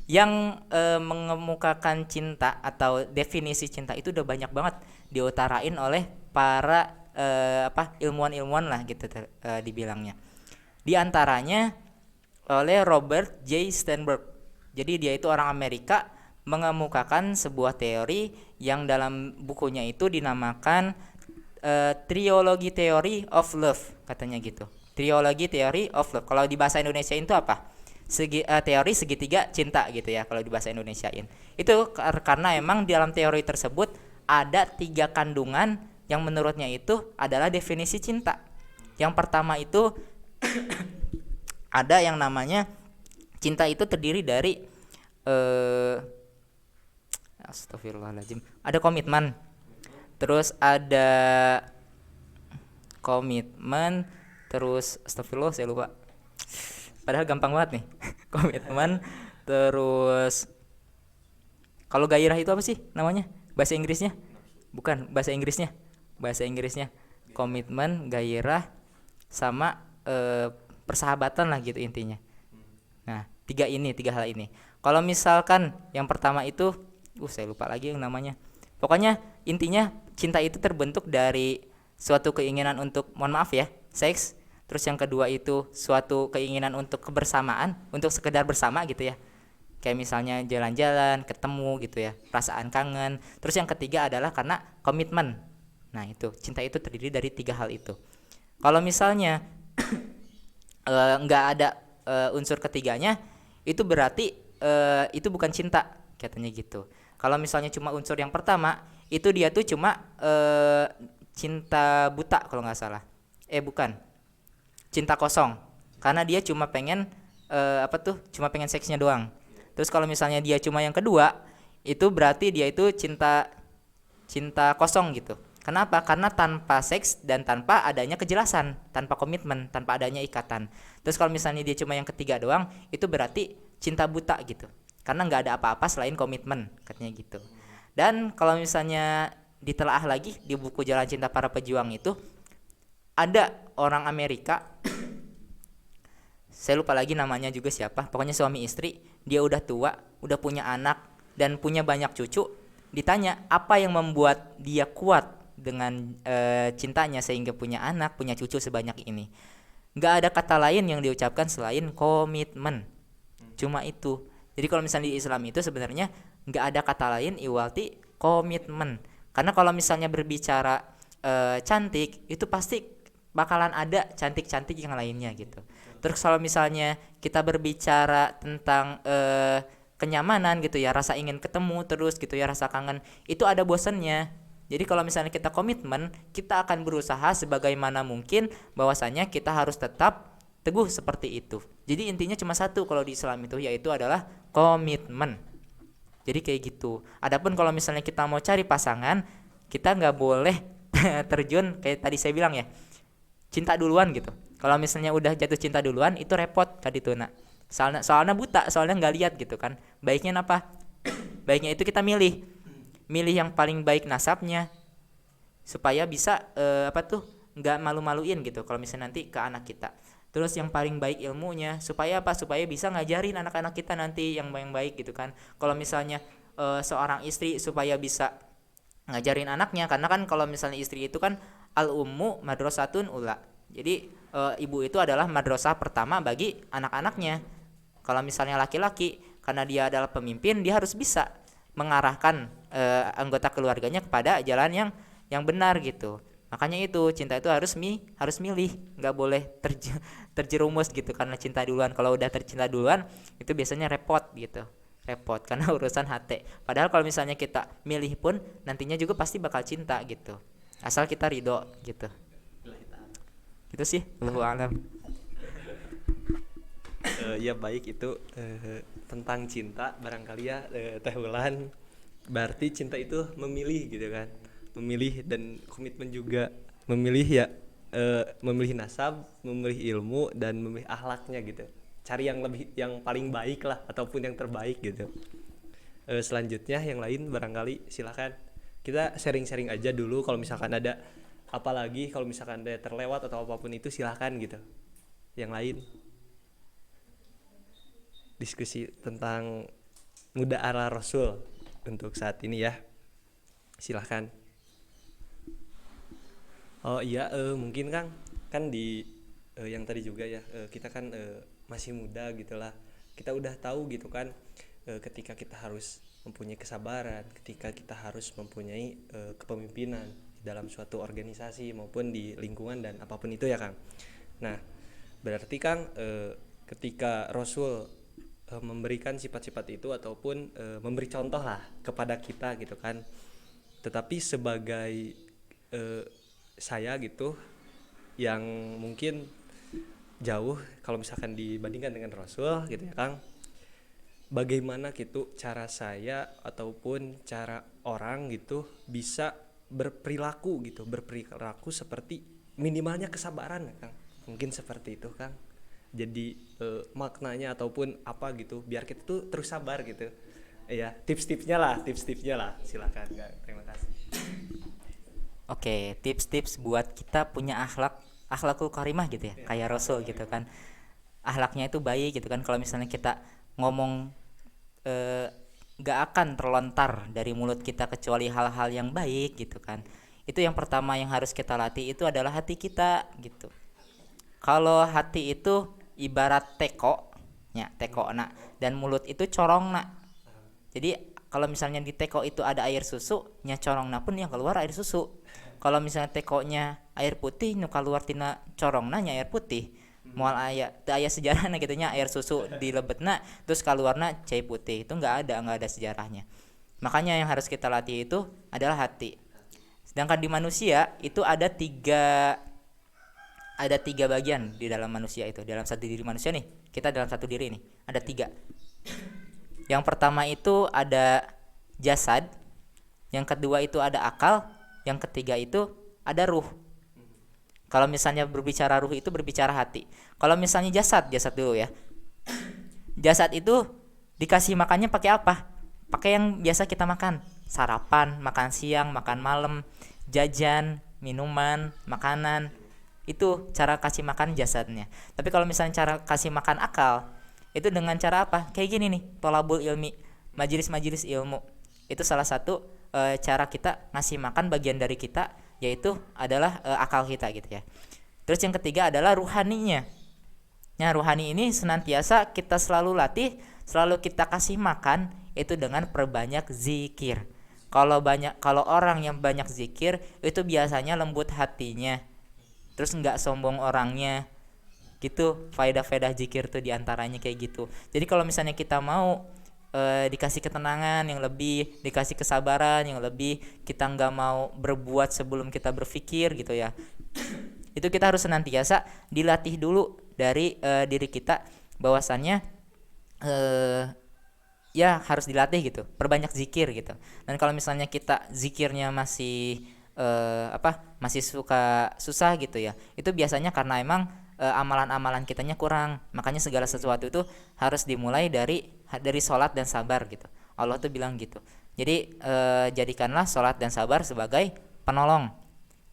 yang mengemukakan cinta atau definisi cinta itu udah banyak banget diutarain oleh para ilmuwan-ilmuwan lah gitu dibilangnya. Di antaranya oleh Robert J. Sternberg. Jadi dia itu orang Amerika, mengemukakan sebuah teori yang dalam bukunya itu dinamakan Trilogy Theory of Love, katanya gitu. Trilogy Theory of Love. Kalau di bahasa Indonesia itu apa? Teori segitiga cinta gitu ya kalau di bahasa Indonesiain. Itu karena emang di dalam teori tersebut ada 3 kandungan yang menurutnya itu adalah definisi cinta. Yang pertama itu ada yang namanya cinta itu terdiri dari astagfirullahaladzim, ada komitmen, terus ada komitmen, terus astagfirullah saya lupa. Padahal gampang banget nih. Komitmen, terus kalau gairah itu apa sih namanya? Bahasa Inggrisnya? Bukan, bahasa Inggrisnya. Bahasa Inggrisnya. Komitmen, gairah, sama persahabatan lah gitu intinya. Nah, tiga hal ini. Kalau misalkan yang pertama itu, saya lupa lagi yang namanya. Pokoknya intinya cinta itu terbentuk dari suatu keinginan untuk, mohon maaf ya, seks. Terus yang kedua itu suatu keinginan untuk kebersamaan, untuk sekedar bersama gitu ya. Kayak misalnya jalan-jalan, ketemu gitu ya, perasaan kangen. Terus yang ketiga adalah karena komitmen. Nah itu, cinta itu terdiri dari tiga hal itu. Kalau misalnya nggak ada unsur ketiganya, itu berarti itu bukan cinta, katanya gitu. Kalau misalnya cuma unsur yang pertama, itu dia tuh cuma cinta buta kalau nggak salah. Bukan, cinta kosong. Karena dia cuma pengen cuma pengen seksnya doang. Terus kalau misalnya dia cuma yang kedua, itu berarti dia itu cinta kosong gitu. Kenapa? Karena tanpa seks dan tanpa adanya kejelasan, tanpa komitmen, tanpa adanya ikatan. Terus kalau misalnya dia cuma yang ketiga doang, itu berarti cinta buta gitu. Karena nggak ada apa-apa selain komitmen, katanya gitu. Dan kalau misalnya ditelaah lagi di buku Jalan Cinta Para Pejuang itu, ada orang Amerika, saya lupa lagi namanya juga siapa, pokoknya suami istri, dia udah tua, udah punya anak dan punya banyak cucu. Ditanya apa yang membuat dia kuat dengan cintanya sehingga punya anak, punya cucu sebanyak ini. Nggak ada kata lain yang diucapkan selain komitmen. Cuma itu. Jadi kalau misalnya di Islam itu sebenarnya nggak ada kata lain iwalti komitmen. Karena kalau misalnya berbicara cantik, itu pasti bakalan ada cantik-cantik yang lainnya gitu. Terus kalau misalnya kita berbicara tentang kenyamanan gitu ya, rasa ingin ketemu terus gitu ya, rasa kangen, itu ada bosannya. Jadi kalau misalnya kita komitmen, kita akan berusaha sebagaimana mungkin bahwasanya kita harus tetap teguh seperti itu. Jadi intinya cuma satu kalau di Islam itu, yaitu adalah komitmen. Jadi kayak gitu. Adapun kalau misalnya kita mau cari pasangan, kita nggak boleh terjun kayak tadi saya bilang ya, cinta duluan gitu. Kalau misalnya udah jatuh cinta duluan, itu repot tadi tuh nak. Soalnya buta, soalnya nggak lihat gitu kan. Baiknya apa? Baiknya itu kita milih yang paling baik nasabnya, supaya bisa nggak malu-maluin gitu kalau misalnya nanti ke anak kita. Terus yang paling baik ilmunya, supaya apa? Supaya bisa ngajarin anak-anak kita nanti yang baik gitu kan. Kalau misalnya seorang istri supaya bisa ngajarin anaknya, karena kan kalau misalnya istri itu kan al ummu madrasatun ula. Jadi ibu itu adalah madrasah pertama bagi anak-anaknya. Kalau misalnya laki-laki, karena dia adalah pemimpin, dia harus bisa mengarahkan anggota keluarganya kepada jalan yang benar gitu. Makanya itu cinta itu harus milih, nggak boleh terjerumus gitu karena cinta duluan. Kalau udah tercinta duluan itu biasanya repot gitu, repot karena urusan hati. Padahal kalau misalnya kita milih pun nantinya juga pasti bakal cinta gitu, asal kita ridho gitu. Gitu sih, Allahu a'lam. Ya baik, itu tentang cinta barangkali ya, Teh Wulan. Berarti cinta itu memilih gitu kan, memilih, dan komitmen juga memilih ya, memilih nasab, memilih ilmu, dan memilih akhlaknya gitu. Cari yang paling baik lah, ataupun yang terbaik gitu. Selanjutnya yang lain barangkali silakan kita sharing-sharing aja dulu. Kalau misalkan ada apalagi, kalau misalkan ada terlewat atau apapun itu silakan gitu. Yang lain diskusi tentang muda ala Rasul untuk saat ini ya, silahkan. Oh iya, mungkin kan di yang tadi juga ya, kita kan masih muda gitulah, kita udah tahu gitu kan, ketika kita harus mempunyai kesabaran, ketika kita harus mempunyai kepemimpinan di dalam suatu organisasi maupun di lingkungan dan apapun itu ya Kang. Nah berarti Kang, ketika Rasul memberikan sifat-sifat itu ataupun memberi contoh lah kepada kita gitu kan, tetapi sebagai saya gitu yang mungkin jauh kalau misalkan dibandingkan dengan Rasul gitu ya Kang, bagaimana gitu cara saya ataupun cara orang gitu bisa berperilaku seperti minimalnya kesabaran ya Kang, Mungkin seperti itu Kang. Jadi maknanya ataupun apa gitu biar kita tuh terus sabar gitu. Ya, tips-tipsnya lah, silakan Kang. Terima kasih. Oke, tips-tips buat kita punya akhlakul karimah gitu ya, kayak Rasul gitu kan. Akhlaknya itu baik gitu kan. Kalau misalnya kita ngomong gak akan terlontar dari mulut kita kecuali hal-hal yang baik gitu kan. Itu yang pertama yang harus kita latih itu adalah hati kita gitu. Kalau hati itu ibarat teko, ya teko nak, dan mulut itu corong nak. Jadi kalau misalnya di teko itu ada air susu, nya corongna pun yang keluar air susu. Kalau misalnya tekonya air putih, nu keluar tina corongna nya air putih. Moal aya teu aya sejarahna gitu nya air susu dilebetna terus keluarna cai putih. Itu enggak ada sejarahnya. Makanya yang harus kita latih itu adalah hati. Sedangkan di manusia itu ada tiga bagian di dalam manusia itu. Dalam satu diri manusia nih, kita dalam satu diri nih, ada 3. Yang pertama itu ada jasad, yang kedua itu ada akal, yang ketiga itu ada ruh. Kalau misalnya berbicara ruh itu berbicara hati. Kalau misalnya jasad dulu ya. Jasad itu dikasih makannya pakai apa? Pakai yang biasa kita makan. Sarapan, makan siang, makan malam, jajan, minuman, makanan. Itu cara kasih makan jasadnya. Tapi kalau misalnya cara kasih makan akal, itu dengan cara apa? Kayak gini nih, tolabul ilmi, majelis-majelis ilmu. Itu salah satu cara kita ngasih makan bagian dari kita, yaitu adalah akal kita gitu ya. Terus yang ketiga adalah ruhaninya. Nah, ruhani ini senantiasa kita selalu latih, selalu kita kasih makan itu dengan perbanyak zikir. Kalau orang yang banyak zikir itu biasanya lembut hatinya. Terus enggak sombong orangnya. Gitu, faedah-faedah zikir tuh diantaranya kayak gitu. Jadi kalau misalnya kita mau dikasih ketenangan yang lebih, dikasih kesabaran yang lebih, kita nggak mau berbuat sebelum kita berpikir gitu ya, itu kita harus senantiasa dilatih dulu dari diri kita bahwasannya ya harus dilatih gitu, perbanyak zikir gitu. Dan kalau misalnya kita zikirnya masih masih susah gitu ya, itu biasanya karena emang amalan-amalan kitanya kurang. Makanya segala sesuatu itu harus dimulai dari sholat dan sabar gitu. Allah tuh bilang gitu. Jadi jadikanlah sholat dan sabar sebagai penolong.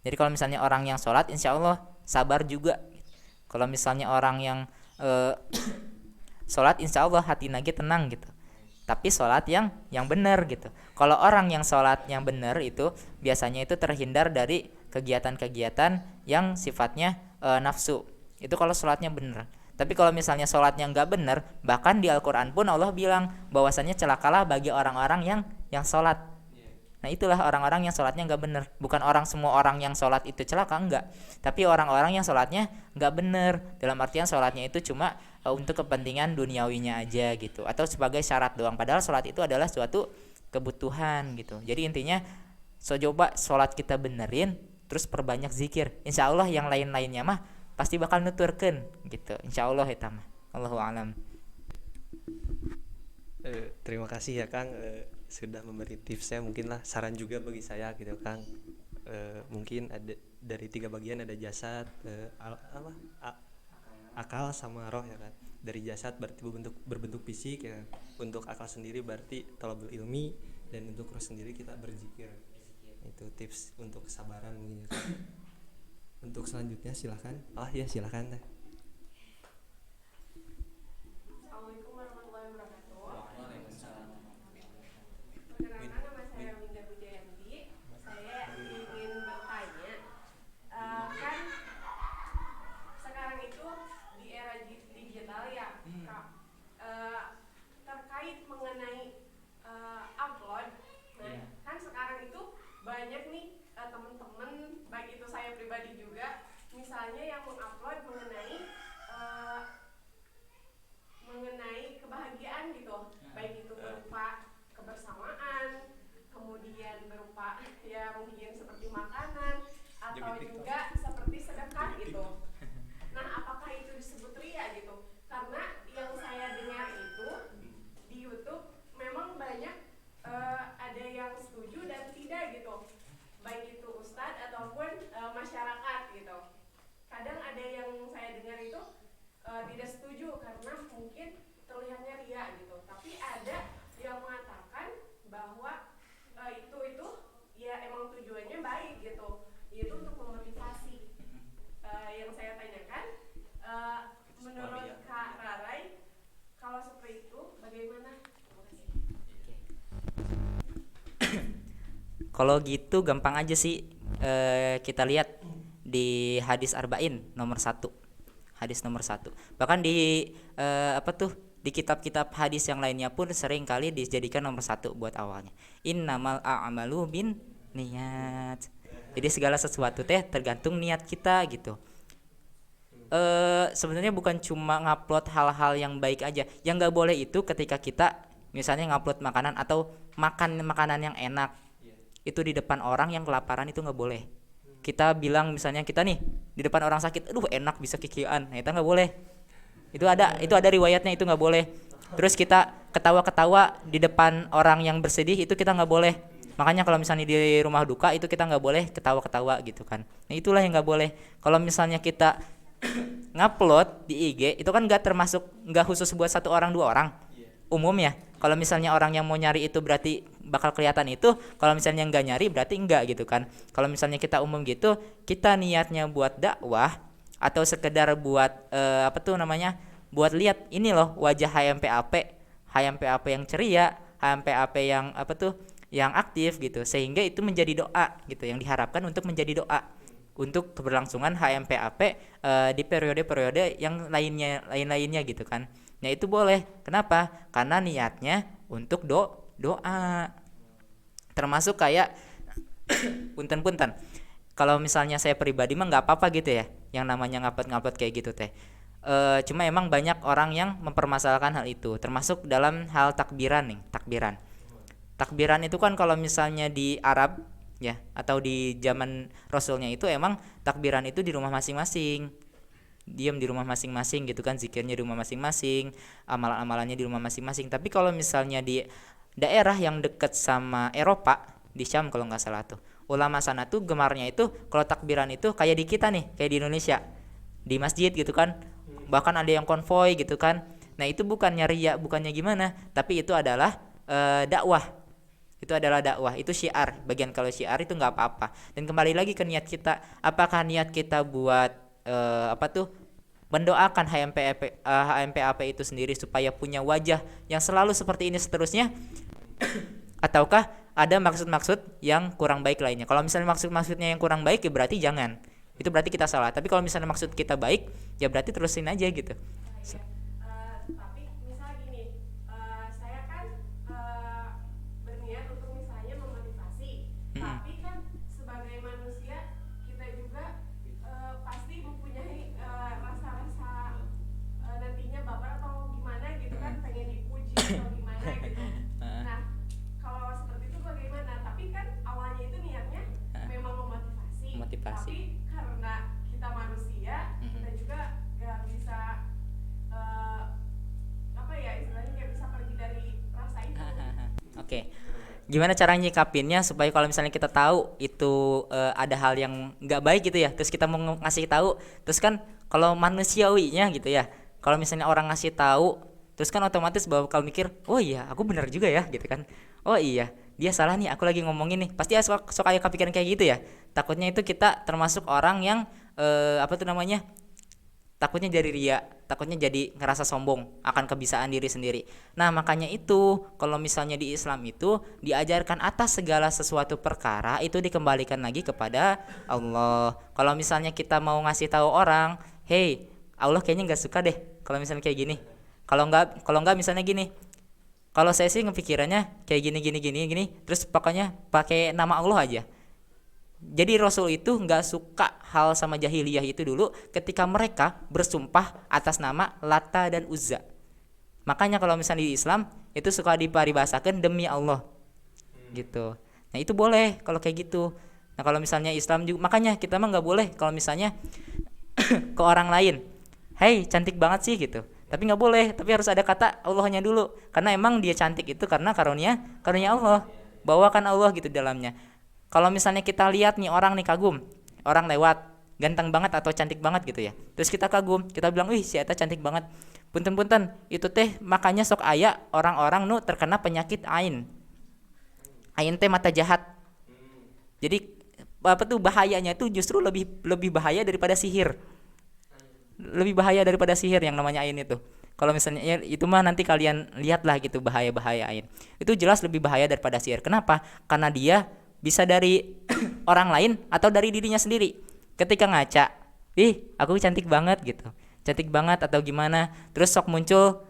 Jadi kalau misalnya orang yang sholat, insya Allah sabar juga. Kalau misalnya orang yang sholat, insya Allah hati lagi tenang gitu. Tapi sholat yang benar gitu. Kalau orang yang sholat yang benar itu biasanya itu terhindar dari kegiatan-kegiatan yang sifatnya nafsu. Itu kalau sholatnya benar. Tapi kalau misalnya sholatnya nggak benar, bahkan di Al-Quran pun Allah bilang bahwasannya celakalah bagi orang-orang yang sholat. Nah itulah orang-orang yang sholatnya nggak benar. Bukan semua orang yang sholat itu celaka, enggak. Tapi orang-orang yang sholatnya nggak benar. Dalam artian sholatnya itu cuma untuk kepentingan duniawinya aja gitu, atau sebagai syarat doang. Padahal sholat itu adalah suatu kebutuhan gitu. Jadi intinya coba sholat kita benerin, terus perbanyak zikir. Insya Allah yang lain-lainnya mah pasti bakal nuturkeun gitu. Insyaallah eta mah. Allahu a'lam. Terima kasih ya Kang sudah memberi tipsnya, mungkin lah saran juga bagi saya gitu Kang. Mungkin ada dari 3 bagian, ada jasad, akal sama roh ya kan. Dari jasad berarti berbentuk fisik ya. Untuk akal sendiri berarti talabul ilmi, dan untuk roh sendiri kita berzikir. Itu tips untuk kesabaran mungkin ya Kang. Untuk selanjutnya silakan. Silakan teh. Assalamualaikum warahmatullahi wabarakatuh. Waalaikumsalam. Perkenalkan, nama saya Winda Bujayanti. Saya ingin bertanya, kan sekarang itu di era digital ya, Kak, terkait mengenai upload. Nah, kan sekarang itu banyak nih teman-teman, baik itu saya pribadi juga, misalnya yang mengupload mengenai kebahagiaan gitu, baik itu berupa kebersamaan, kemudian berupa ya mungkin seperti makanan atau juga seperti sedekah gitu. Nah, apakah itu disebut ria gitu? Karena yang saya dengar itu di YouTube memang banyak ada yang setuju dan tidak gitu, baik itu ustadz ataupun masyarakat gitu. Kadang ada yang saya Kalau gitu gampang aja sih, kita lihat di hadis arba'in nomor 1. Hadis nomor 1. Bahkan di di kitab-kitab hadis yang lainnya pun sering kali dijadikan nomor 1 buat awalnya. Innamal a'malu bin niat. Jadi segala sesuatu teh tergantung niat kita gitu. Sebenarnya bukan cuma ngupload hal-hal yang baik aja. Yang nggak boleh itu ketika kita misalnya ngupload makanan atau makan makanan yang enak, itu di depan orang yang kelaparan, itu nggak boleh. Kita bilang misalnya kita nih di depan orang sakit, aduh enak bisa kikian, nah itu nggak boleh. Itu ada riwayatnya, itu nggak boleh. Terus kita ketawa-ketawa di depan orang yang bersedih, itu kita nggak boleh. Makanya kalau misalnya di rumah duka itu kita nggak boleh ketawa-ketawa gitu kan. Nah itulah yang nggak boleh. Kalau misalnya kita ngupload di IG itu kan nggak khusus buat 1 orang 2 orang, umum ya. Kalau misalnya orang yang mau nyari itu berarti bakal kelihatan itu, kalau misalnya nggak nyari berarti enggak gitu kan. Kalau misalnya kita umum gitu, kita niatnya buat dakwah atau sekedar buat buat lihat ini loh wajah HMPAP yang ceria, HMPAP yang aktif gitu, sehingga itu menjadi doa gitu, yang diharapkan untuk menjadi doa untuk keberlangsungan HMPAP di periode-periode yang lainnya gitu kan. Nah itu boleh. Kenapa? Karena niatnya untuk doa. Termasuk kayak punten. Kalau misalnya saya pribadi mah nggak apa-apa gitu ya, yang namanya ngupload kayak gitu teh. Cuma emang banyak orang yang mempermasalahkan hal itu, termasuk dalam hal takbiran nih, takbiran. Takbiran itu kan kalau misalnya di Arab ya, atau di zaman Rasulnya itu emang takbiran itu di rumah masing-masing, diam di rumah masing-masing gitu kan, zikirnya di rumah masing-masing, amalan-amalannya di rumah masing-masing. Tapi kalau misalnya di daerah yang dekat sama Eropa, di Syam kalau nggak salah tuh, ulama sana tuh gemarnya itu kalau takbiran itu kayak di kita nih, kayak di Indonesia di masjid gitu kan, bahkan ada yang konvoy gitu kan. Nah itu bukannya riya, bukannya gimana, tapi itu adalah dakwah. Itu adalah dakwah, itu syiar. Bagian kalau syiar itu nggak apa-apa. Dan kembali lagi ke niat kita, apakah niat kita buat mendoakan HMPAP itu sendiri supaya punya wajah yang selalu seperti ini seterusnya, ataukah ada maksud-maksud yang kurang baik lainnya. Kalau misalnya maksud-maksudnya yang kurang baik ya berarti jangan, itu berarti kita salah. Tapi kalau misalnya maksud kita baik ya berarti terusin aja gitu. Tapi misal gini, saya kan berniat untuk misalnya memotivasi, tapi kan sebagai manusia kita juga pasti mempunyai rasa-rasa nantinya baper atau gimana gitu kan, pengen dipuji atau gimana gitu. Nah kalau seperti itu bagaimana? Tapi kan awalnya itu niatnya memang memotivasi. Tapi karena kita manusia, kita juga gak bisa istilahnya gak bisa pergi dari rasa itu. Oke. Gimana cara nyikapinnya supaya kalau misalnya kita tahu itu ada hal yang nggak baik gitu ya, terus kita mau ngasih tahu, terus kan kalau manusiawinya gitu ya, kalau misalnya orang ngasih tahu, terus kan otomatis bakal mikir, oh iya aku benar juga ya gitu kan, oh iya dia salah nih, aku lagi ngomongin nih, pasti sok kayak kepikiran kayak gitu ya. Takutnya itu kita termasuk orang yang takutnya jadi ria, takutnya jadi ngerasa sombong akan kebisaan diri sendiri. Nah makanya itu kalau misalnya di Islam itu diajarkan atas segala sesuatu perkara itu dikembalikan lagi kepada Allah. Kalau misalnya kita mau ngasih tahu orang, hey Allah kayaknya nggak suka deh kalau misalnya kayak gini. Kalau nggak misalnya gini, kalau saya sih ngepikirannya kayak gini, terus pokoknya pakai nama Allah aja. Jadi Rasul itu nggak suka hal sama jahiliyah itu dulu ketika mereka bersumpah atas nama Lata dan Uzza. Makanya kalau misalnya di Islam itu suka diparibahasakan demi Allah gitu. Nah itu boleh kalau kayak gitu. Nah kalau misalnya Islam juga, makanya kita mah nggak boleh kalau misalnya ke orang lain, hey cantik banget sih gitu. Tapi nggak boleh, tapi harus ada kata Allahnya dulu, karena emang dia cantik itu karena karunia Allah, bawakan Allah gitu dalamnya. Kalau misalnya kita lihat nih orang nih kagum, orang lewat ganteng banget atau cantik banget gitu ya, terus kita kagum, kita bilang wih si eta cantik banget, punten itu teh makanya sok aya orang-orang nu terkena penyakit ain teh mata jahat. Jadi bahayanya itu justru lebih bahaya daripada sihir, lebih bahaya daripada sihir yang namanya ain itu. Kalau misalnya ya, itu mah nanti kalian lihatlah gitu bahaya ain itu jelas lebih bahaya daripada sihir. Kenapa? Karena dia bisa dari orang lain atau dari dirinya sendiri. Ketika ngaca, ih aku cantik banget gitu, cantik banget atau gimana, terus sok muncul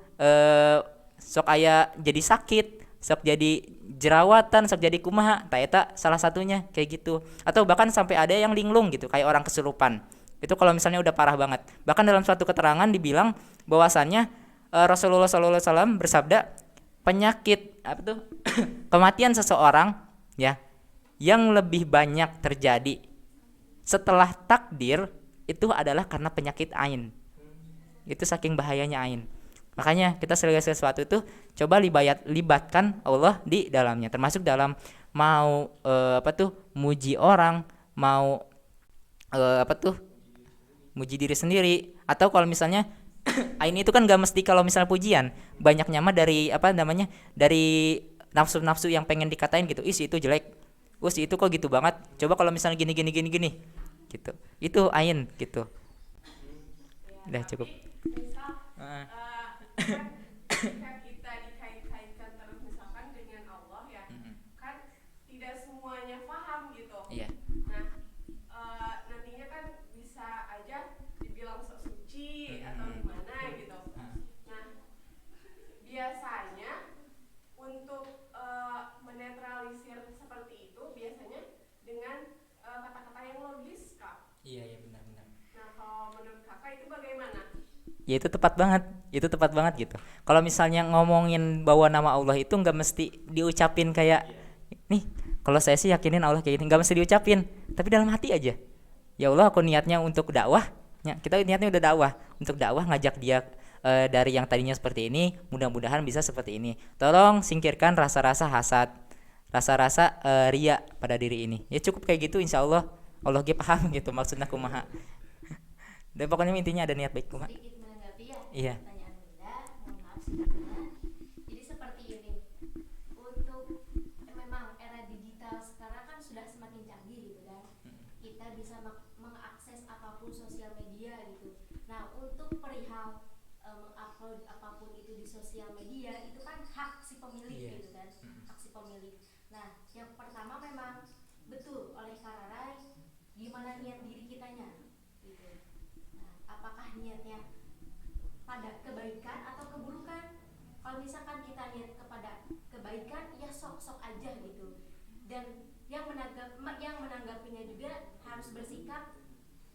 sok aya jadi sakit, sok jadi jerawatan, sok jadi kumaha, tak eta salah satunya kayak gitu. Atau bahkan sampai ada yang linglung gitu, kayak orang kesurupan. Itu kalau misalnya udah parah banget. Bahkan dalam suatu keterangan dibilang bahwasannya Rasulullah SAW bersabda, penyakit apa tuh kematian seseorang ya yang lebih banyak terjadi setelah takdir itu adalah karena penyakit ain. Itu saking bahayanya ain. Makanya kita segala sesuatu itu coba libatkan Allah di dalamnya, termasuk dalam mau muji orang, mau muji diri sendiri, atau kalau misalnya ain itu kan gak mesti kalau misalnya pujian, banyaknya mah dari dari nafsu-nafsu yang pengen dikatain gitu, si itu jelek, si itu kok gitu banget, coba kalau misalnya gini gitu, itu ain gitu. Udah cukup. Misal ketika kita dikait-kaitkan terus misalkan dengan Allah ya, kan tidak semuanya paham gitu. Iya. Nah, nantinya kan bisa aja dibilang sok suci atau gimana gitu. Nah, biasanya untuk menetralisir seperti itu biasanya dengan kata-kata yang logis, Kak. Iya benar. Nah, kalau menurut Kakak itu bagaimana? Ya itu tepat banget gitu. Kalau misalnya ngomongin bahwa nama Allah itu nggak mesti diucapin kayak nih, kalau saya sih yakinin Allah kayak gini, nggak mesti diucapin, tapi dalam hati aja. Ya Allah, aku niatnya untuk dakwah, ya, kita niatnya udah dakwah, untuk dakwah ngajak dia dari yang tadinya seperti ini, mudah-mudahan bisa seperti ini. Tolong singkirkan rasa-rasa hasad, rasa-rasa ria pada diri ini. Ya cukup kayak gitu, insya Allah Allah ge paham gitu maksudnya kumaha. Dan pokoknya intinya ada niat baik kumaha. Sedikit menanggapi ya Iya. pertanyaan Bunda, mohon maaf sebelumnya. Jadi seperti ini, untuk memang era digital sekarang kan sudah semakin canggih gitu kan, kita bisa mengakses apapun sosial media gitu. Nah, untuk perihal mengupload apapun itu di sosial media itu kan hak si pemilik gitu kan, hak si pemilik. Nah, yang pertama memang betul oleh Kak Rarai, gimana niat diri kitanya gitu. Apakah niatnya pada kebaikan atau keburukan? Kalau misalkan kita niat kepada kebaikan, ya sok-sok aja gitu. Dan yang menanggapinya juga harus bersikap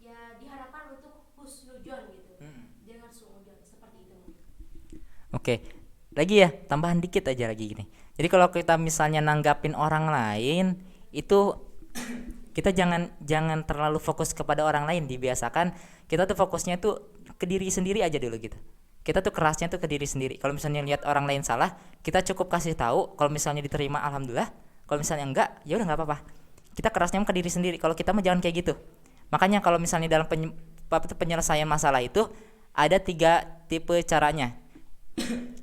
ya diharapkan untuk husnudzon gitu. Jangan suudzon seperti itu. Oke. Lagi ya, tambahan dikit aja lagi gini. Jadi kalau kita misalnya nanggapin orang lain itu kita jangan terlalu fokus kepada orang lain, dibiasakan kita tuh fokusnya tuh ke diri sendiri aja dulu gitu. Kita tuh kerasnya tuh ke diri sendiri. Kalau misalnya lihat orang lain salah, kita cukup kasih tahu, kalau misalnya diterima alhamdulillah, kalau misalnya enggak ya udah enggak apa-apa. Kita kerasnya ke diri sendiri. Kalau kita mah jangan kayak gitu. Makanya kalau misalnya dalam penyelesaian masalah itu ada 3 tipe caranya.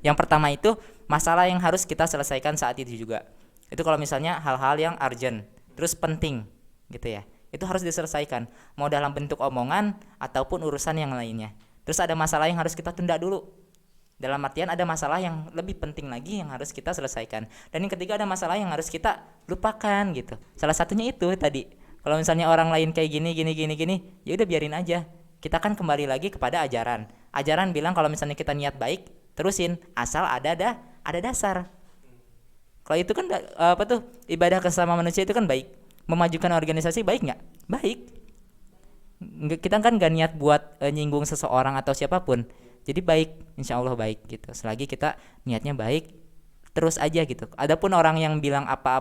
Yang pertama itu masalah yang harus kita selesaikan saat itu juga. Itu kalau misalnya hal-hal yang urgent, terus penting gitu ya, itu harus diselesaikan, mau dalam bentuk omongan ataupun urusan yang lainnya. Terus ada masalah yang harus kita tunda dulu, dalam artian ada masalah yang lebih penting lagi yang harus kita selesaikan. Dan yang ketiga ada masalah yang harus kita lupakan gitu. Salah satunya itu tadi, kalau misalnya orang lain kayak gini, ya udah biarin aja. Kita kan kembali lagi kepada ajaran bilang kalau misalnya kita niat baik, terusin, asal ada dasar. Kalau itu kan ibadah ke sesama manusia itu kan baik. Memajukan organisasi baik nggak? Baik. Kita kan nggak niat buat nyinggung seseorang atau siapapun. Jadi baik, insya Allah baik gitu. Selagi kita niatnya baik, terus aja gitu. Adapun orang yang bilang apa,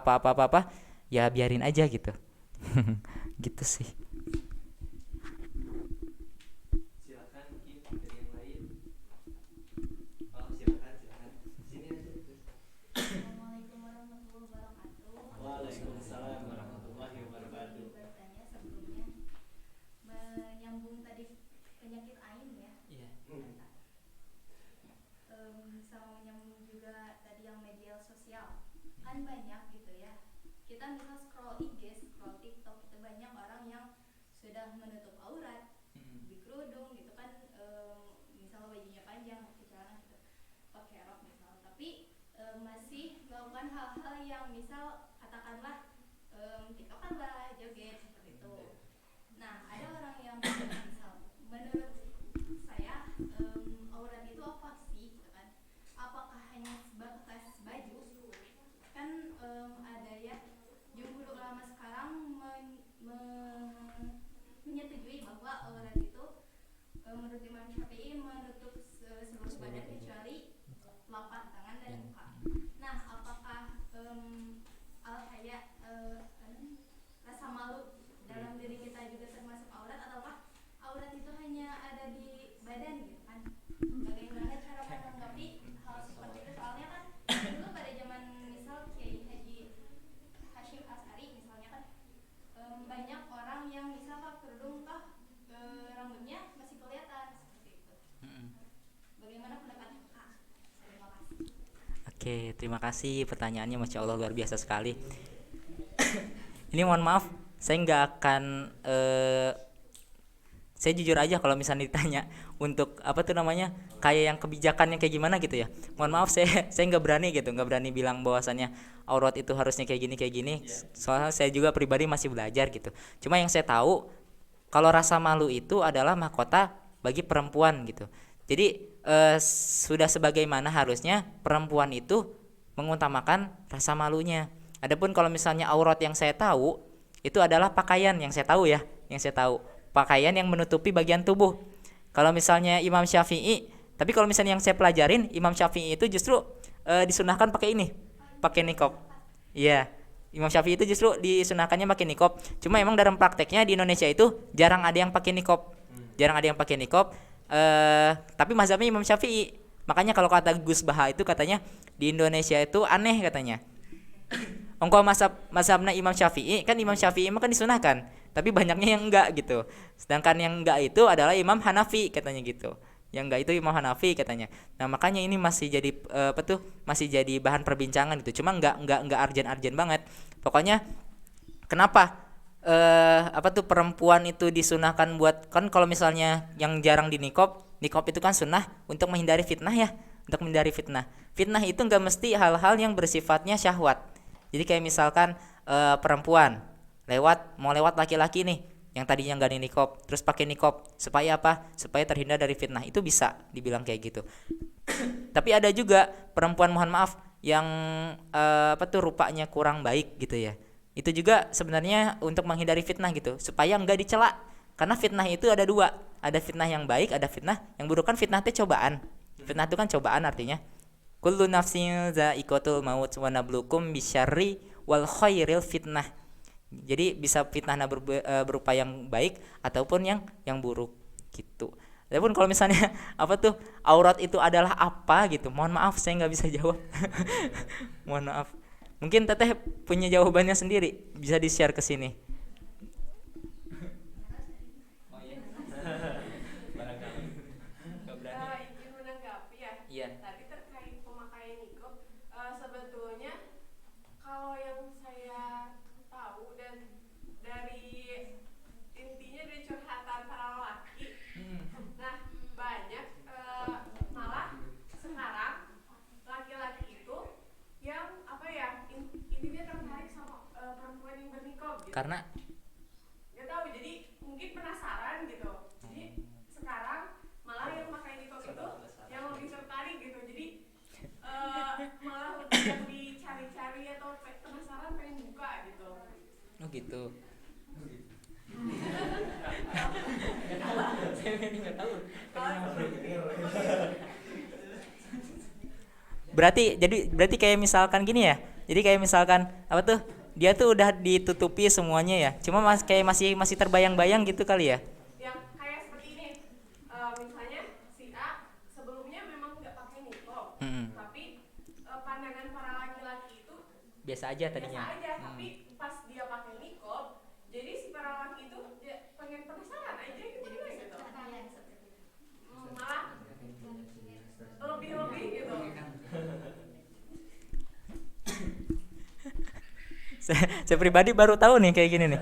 ya biarin aja gitu. Gitu sih. Assalamualaikum warahmatullahi wabarakatuh. Waalaikumsalam warahmatullahi wabarakatuh. Bertanya sebelumnya menyambung tadi penyakit ain ya. Iya. Bisa menyambung juga tadi yang media sosial. Kan banyak gitu ya. Kita misal scroll IG, scroll TikTok, itu banyak orang yang sudah menutup aurat, dikerudung gitu kan, misal bajunya panjang, pakai celana gitu, pakai rok misal, tapi masih melakukan hal-hal yang misal katakanlah joget seperti itu. Nah, ada orang yang misal menurut saya aurat itu apa sih gitu kan? Apakah hanya sebatas baju? Kan ada ya jumhur ulama sekarang menyetujui bahwa aurat itu menurut Imam Syafi'i menutup seluruh badan kecuali telapak tangan dan muka. Nah, apakah kayak rasa malu dalam diri kita juga termasuk aurat, ataukah aurat itu hanya ada di badan gitu kan? Bagaimana cara menanggapi hal seperti itu? Soalnya kan dulu pada zaman misal Kiai Haji Hashim Asy'ari misalnya kan banyak orang yang misal pakai kerudung rambutnya masih kelihatan seperti itu. Bagaimana pendapat Kak? Terima kasih. Oke, terima kasih pertanyaannya, Masya Allah luar biasa sekali. Ini mohon maaf, saya nggak akan saya jujur aja kalau misalnya ditanya untuk apa tuh namanya kayak yang kebijakannya kayak gimana gitu ya. Mohon maaf, saya nggak berani bilang bahwasannya aurat itu harusnya kayak gini. Soalnya saya juga pribadi masih belajar gitu. Cuma yang saya tahu kalau rasa malu itu adalah mahkota bagi perempuan gitu. Jadi sudah sebagaimana harusnya perempuan itu mengutamakan rasa malunya. Adapun kalau misalnya aurat yang saya tahu itu adalah pakaian yang saya tahu ya, pakaian yang menutupi bagian tubuh. Kalau misalnya Imam Syafi'i, tapi kalau misalnya yang saya pelajarin Imam Syafi'i itu justru disunahkan pakai niqab. Iya, Imam Syafi'i itu justru disunahkannya pakai niqab. Cuma emang dalam prakteknya di Indonesia itu jarang ada yang pakai niqab. Tapi mazhabnya Imam Syafi'i. Makanya kalau kata Gus Baha itu katanya di Indonesia itu aneh katanya. Ongko mazhabnya Imam Syafi'i kan kan disunahkan, tapi banyaknya yang enggak gitu. Sedangkan yang enggak itu adalah Imam Hanafi katanya gitu. Yang enggak itu Imam Hanafi katanya. Nah, makanya ini masih jadi masih jadi bahan perbincangan gitu. Cuma enggak arjen banget. Pokoknya kenapa perempuan itu disunahkan buat, kan kalau misalnya yang jarang di niqab itu kan sunnah untuk menghindari fitnah ya, Fitnah itu enggak mesti hal-hal yang bersifatnya syahwat. Jadi kayak misalkan perempuan mau lewat laki-laki nih yang tadinya enggak di niqab terus pakai niqab, supaya apa? Supaya terhindar dari fitnah. Itu bisa dibilang kayak gitu. Tapi ada juga perempuan, mohon maaf, yang rupanya kurang baik gitu ya. Itu juga sebenarnya untuk menghindari fitnah gitu, supaya enggak dicela. Karena fitnah itu ada dua, ada fitnah yang baik, ada fitnah yang buruk. Kan fitnah itu cobaan. Fitnah itu kan cobaan artinya. Kullu nafsin za'iqatul maut wa nabluukum bisyarri wal khairil fitnah. Jadi bisa fitnah berupa yang baik ataupun yang buruk gitu. Adapun kalau misalnya aurat itu adalah apa gitu, mohon maaf saya nggak bisa jawab. Mohon maaf. Mungkin Teteh punya jawabannya sendiri, bisa di-share ke sini. Izin menanggapi ya. Iya. Tadi terkait pemakaian niqab, sebetulnya kalau yang saya tahu dan dari intinya dari curhatan para lelaki, nah banyak malah sekarang laki-laki itu yang intinya tertarik sama perempuan yang berniqab gitu. Karena Gak tahu, jadi mungkin penasaran gitu. Jadi sekarang malah yang pakai niqab itu yang lebih tertarik gitu. Jadi malah lebih yang dicari-cari atau penasaran pengen buka gitu. oh gitu. Berarti kayak misalkan gini ya. Jadi kayak misalkan dia tuh udah ditutupi semuanya ya. Cuma masih terbayang-bayang gitu kali ya. Yang kayak seperti ini, misalnya si A sebelumnya memang nggak pakai niqab, tapi pandangan para laki-laki itu Biasa aja tadinya. biasa aja, tapi pas dia pakai niqab, jadi si para laki itu pengen penasaran aja gitu, gitu. Malah lebih gitu. Saya pribadi baru tahu nih kayak gini nih.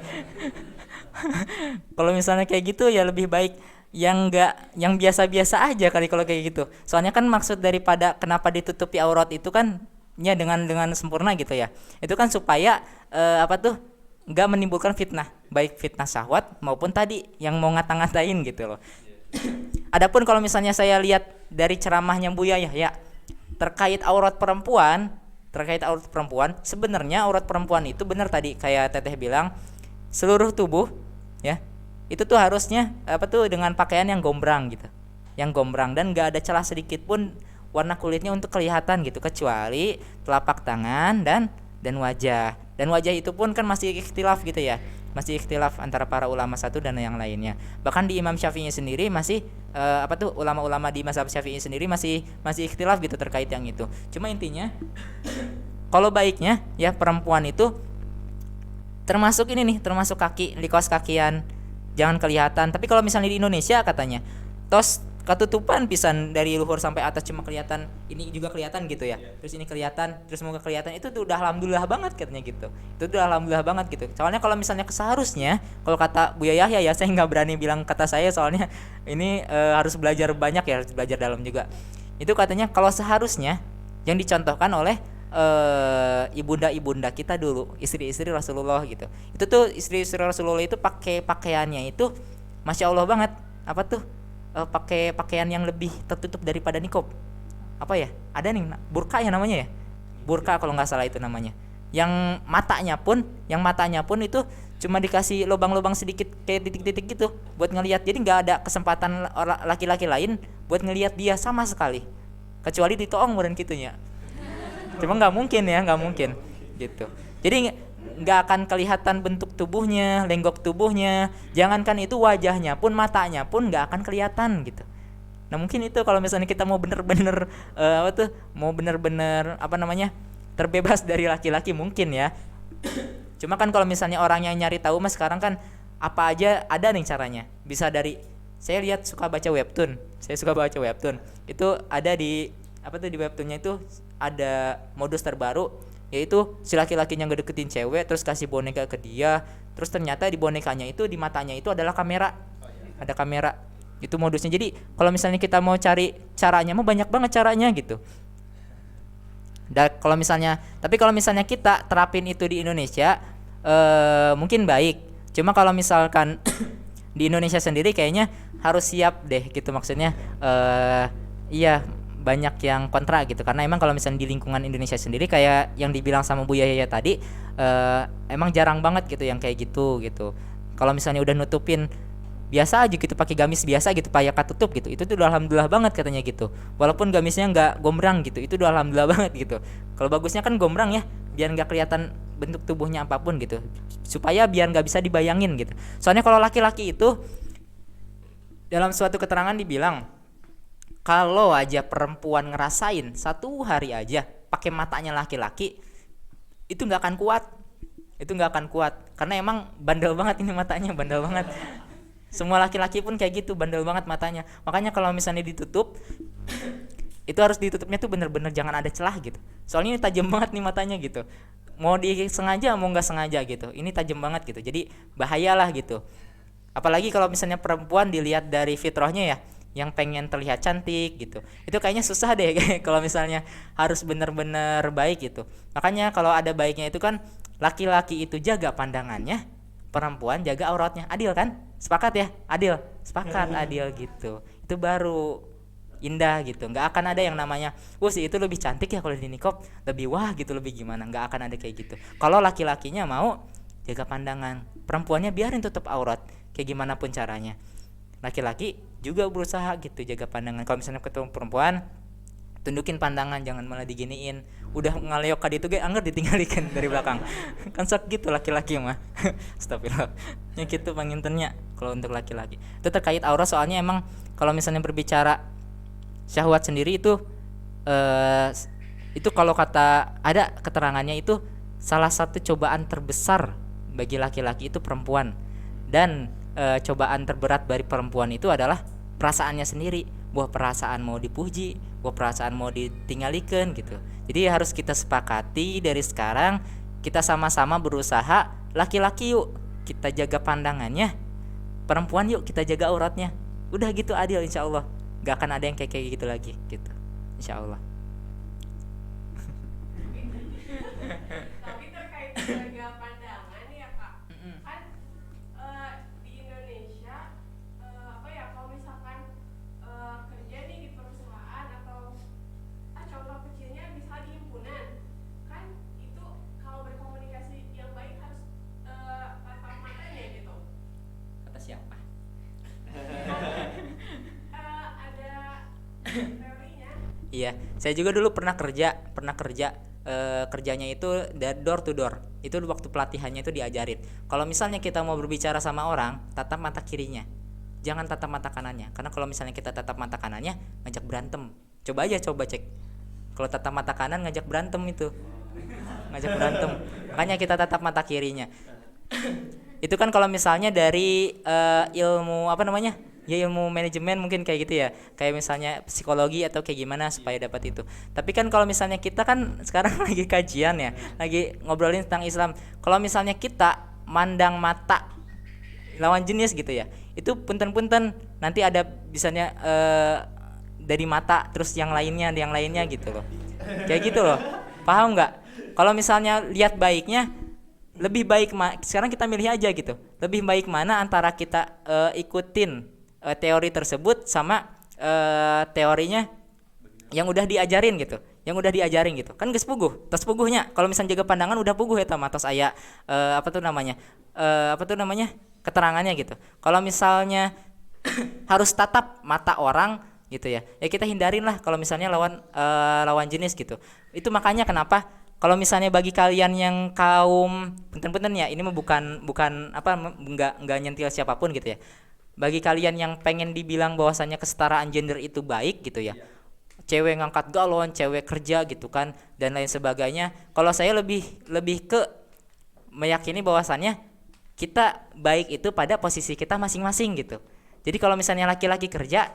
Kalau misalnya kayak gitu ya lebih baik yang biasa-biasa aja kali kalau kayak gitu. Soalnya kan maksud daripada kenapa ditutupi aurat itu kan ya dengan sempurna gitu ya. Itu kan supaya nggak menimbulkan fitnah, baik fitnah syahwat maupun tadi yang mau ngata-ngatain gitu loh. Adapun kalau misalnya saya lihat dari ceramahnya Buya Yahya terkait aurat perempuan, sebenarnya aurat perempuan itu benar tadi kayak Teteh bilang, seluruh tubuh ya itu tuh harusnya dengan pakaian yang gombrang gitu, yang gombrang, dan nggak ada celah sedikit pun warna kulitnya untuk kelihatan gitu, kecuali telapak tangan dan wajah. Dan wajah itu pun kan masih ikhtilaf gitu ya, masih ikhtilaf antara para ulama satu dan yang lainnya. Bahkan di Imam Syafi'i sendiri masih ulama-ulama di mazhab Syafi'i sendiri masih ikhtilaf gitu terkait yang itu. Cuma intinya kalau baiknya ya perempuan itu termasuk ini nih, termasuk kaki, kaos kakian jangan kelihatan. Tapi kalau misalnya di Indonesia katanya tos ketutupan pisan dari luhur sampai atas, cuma kelihatan ini juga kelihatan gitu ya, terus ini kelihatan, terus semoga kelihatan, itu tuh udah alhamdulillah banget katanya gitu, itu udah alhamdulillah banget gitu. Soalnya kalau misalnya seharusnya, kalau kata Buya Yahya ya, saya nggak berani bilang kata saya soalnya ini harus belajar banyak ya, harus belajar dalam juga. Itu katanya kalau seharusnya yang dicontohkan oleh ibunda-ibunda kita dulu, istri-istri Rasulullah gitu. Itu tuh istri-istri Rasulullah itu pakai pakaiannya itu Masya Allah banget. Apa tuh? Pakai pakaian yang lebih tertutup daripada nikob. Apa ya? Ada nih burka ya namanya ya. Burka kalau nggak salah itu namanya. Yang matanya pun itu cuma dikasih lubang-lubang sedikit kayak titik-titik gitu buat ngelihat. Jadi nggak ada kesempatan laki-laki lain buat ngelihat dia sama sekali. Kecuali ditoong meureun kitunya. Cuma nggak mungkin gitu. Jadi nggak akan kelihatan bentuk tubuhnya, lenggok tubuhnya, jangankan itu wajahnya pun, matanya pun nggak akan kelihatan gitu. Nah mungkin itu kalau misalnya kita mau bener-bener terbebas dari laki-laki mungkin ya. Cuma kan kalau misalnya orang yang nyari tahu mas sekarang kan apa aja ada nih caranya. Bisa dari, saya lihat suka baca webtoon, itu ada di di webtoonnya itu ada modus terbaru, yaitu si laki-lakinya ngedeketin cewek terus kasih boneka ke dia, terus ternyata di bonekanya itu, di matanya itu adalah kamera, ada kamera. Itu modusnya. Jadi kalau misalnya kita mau cari caranya mau banyak banget caranya gitu. Dan tapi kalau misalnya kita terapin itu di Indonesia mungkin baik. Cuma kalau misalkan di Indonesia sendiri kayaknya harus siap deh gitu, maksudnya iya banyak yang kontra gitu, karena emang kalau misalnya di lingkungan Indonesia sendiri kayak yang dibilang sama Bu Yahya tadi, emang jarang banget gitu yang kayak gitu. Kalau misalnya udah nutupin biasa aja gitu, pakai gamis biasa gitu, pakai tutup gitu, itu tuh udah alhamdulillah banget katanya gitu. Walaupun gamisnya nggak gombrang gitu, itu udah alhamdulillah banget gitu. Kalau bagusnya kan gombrang ya, biar nggak kelihatan bentuk tubuhnya apapun gitu, supaya biar nggak bisa dibayangin gitu. Soalnya kalau laki-laki itu dalam suatu keterangan dibilang, kalau aja perempuan ngerasain 1 hari aja pakai matanya laki-laki, itu nggak akan kuat, karena emang bandel banget ini matanya, bandel banget. Semua laki-laki pun kayak gitu, bandel banget matanya. Makanya kalau misalnya ditutup, itu harus ditutupnya tuh bener-bener jangan ada celah gitu. Soalnya ini tajam banget nih matanya gitu. Mau disengaja mau nggak sengaja gitu, ini tajam banget gitu. Jadi bahayalah gitu. Apalagi kalau misalnya perempuan dilihat dari fitrahnya ya, yang pengen terlihat cantik gitu, itu kayaknya susah deh kalau misalnya harus bener-bener baik gitu. Makanya kalau ada baiknya itu kan laki-laki itu jaga pandangannya, perempuan jaga auratnya. Adil kan? Sepakat ya? Adil, sepakat, adil gitu. Itu baru indah gitu. Nggak akan ada yang namanya sih itu lebih cantik ya kalau di nikob, lebih wah gitu, lebih gimana. Nggak akan ada kayak gitu. Kalau laki-lakinya mau jaga pandangan, perempuannya biarin tutup aurat kayak gimana pun caranya. Laki-laki juga berusaha gitu jaga pandangan. Kalau misalnya ketemu perempuan, tundukin pandangan, jangan malah diginiin. Udah ngaleok ka ditu ge angger ditinggalikan dari belakang. Kan sok gitu laki-laki mah. Astagfirullah. Ya gitu pangintennya kalau untuk laki-laki. Itu terkait aurat, soalnya emang kalau misalnya berbicara syahwat sendiri itu kalau kata ada keterangannya itu salah satu cobaan terbesar bagi laki-laki itu perempuan. Dan cobaan terberat dari perempuan itu adalah perasaannya sendiri, buah perasaan mau dipuji, buah perasaan mau ditinggalikan gitu. Jadi harus kita sepakati dari sekarang, kita sama-sama berusaha. Laki-laki yuk kita jaga pandangannya, perempuan yuk kita jaga auratnya. Udah gitu adil, insya Allah gak akan ada yang kayak gitu lagi gitu, insya Allah. Tapi terkait jaga pandangan ya Kak, Iya, saya juga dulu pernah kerja kerjanya itu dari door to door. Itu waktu pelatihannya itu diajarin. Kalau misalnya kita mau berbicara sama orang, tatap mata kirinya. Jangan tatap mata kanannya. Karena kalau misalnya kita tatap mata kanannya, ngajak berantem. Coba cek. Kalau tatap mata kanan ngajak berantem itu. Ngajak berantem. Makanya kita tatap mata kirinya. Itu kan kalau misalnya dari ilmu apa namanya? Ya ilmu manajemen mungkin kayak gitu ya. Kayak misalnya psikologi atau kayak gimana supaya dapat itu. Tapi kan kalau misalnya kita kan sekarang lagi kajian ya, lagi ngobrolin tentang Islam. Kalau misalnya kita mandang mata lawan jenis gitu ya, itu punten-punten nanti ada bisanya dari mata terus yang lainnya gitu loh. Kayak gitu loh. Paham nggak? Kalau misalnya lihat baiknya, lebih baik sekarang kita milih aja gitu. Lebih baik mana antara kita ikutin teori tersebut sama teorinya yang udah diajarin gitu. Kan geus puguh. Tos puguhnya. Kalau misalnya jaga pandangan udah puguh eta mah tos aya keterangannya gitu. Kalau misalnya harus tatap mata orang gitu ya kita hindarin lah kalau misalnya lawan jenis gitu. Itu makanya kenapa kalau misalnya bagi kalian yang kaum punten-punten ya, ini mah bukan enggak nyentil siapapun gitu ya. Bagi kalian yang pengen dibilang bahwasannya kesetaraan gender itu baik gitu ya, cewek ngangkat galon, cewek kerja gitu kan dan lain sebagainya, kalau saya lebih ke meyakini bahwasannya kita baik itu pada posisi kita masing-masing gitu. Jadi kalau misalnya laki-laki kerja,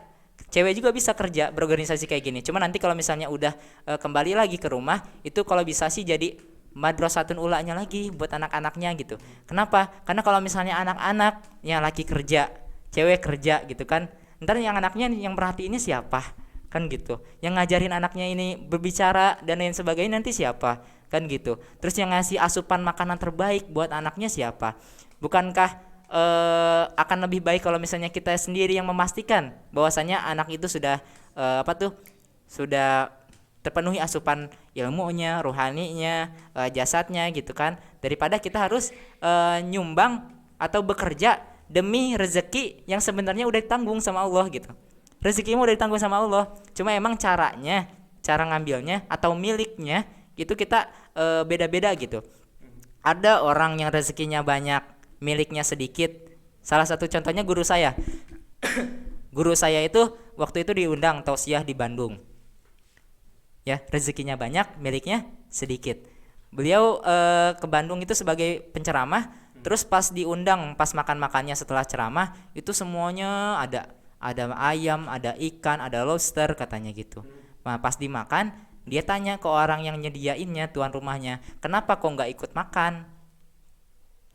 cewek juga bisa kerja berorganisasi kayak gini. Cuma nanti kalau misalnya udah kembali lagi ke rumah, itu kalau bisa sih jadi madrasatun ulanya lagi buat anak-anaknya gitu. Kenapa? Karena kalau misalnya anak-anak yang laki kerja, cewek kerja gitu kan, ntar yang anaknya yang perhatiinnya siapa? Kan gitu. Yang ngajarin anaknya ini berbicara dan lain sebagainya nanti siapa? Kan gitu. Terus yang ngasih asupan makanan terbaik buat anaknya siapa? Bukankah akan lebih baik kalau misalnya kita sendiri yang memastikan bahwasanya anak itu sudah sudah terpenuhi asupan ilmunya, rohaninya, jasadnya gitu kan, daripada kita harus nyumbang atau bekerja demi rezeki yang sebenarnya udah ditanggung sama Allah gitu. Rezekimu udah ditanggung sama Allah, cuma emang cara ngambilnya atau miliknya itu kita beda-beda gitu. Ada orang yang rezekinya banyak, miliknya sedikit. Salah satu contohnya guru saya. Guru saya itu waktu itu diundang tausiah di Bandung. Ya, rezekinya banyak, miliknya sedikit. Beliau ke Bandung itu sebagai penceramah. Terus pas diundang, pas makan-makannya setelah ceramah, itu semuanya ada ayam, ada ikan, ada lobster katanya gitu. Nah, pas dimakan, dia tanya ke orang yang nyediainnya, tuan rumahnya, kenapa kok nggak ikut makan?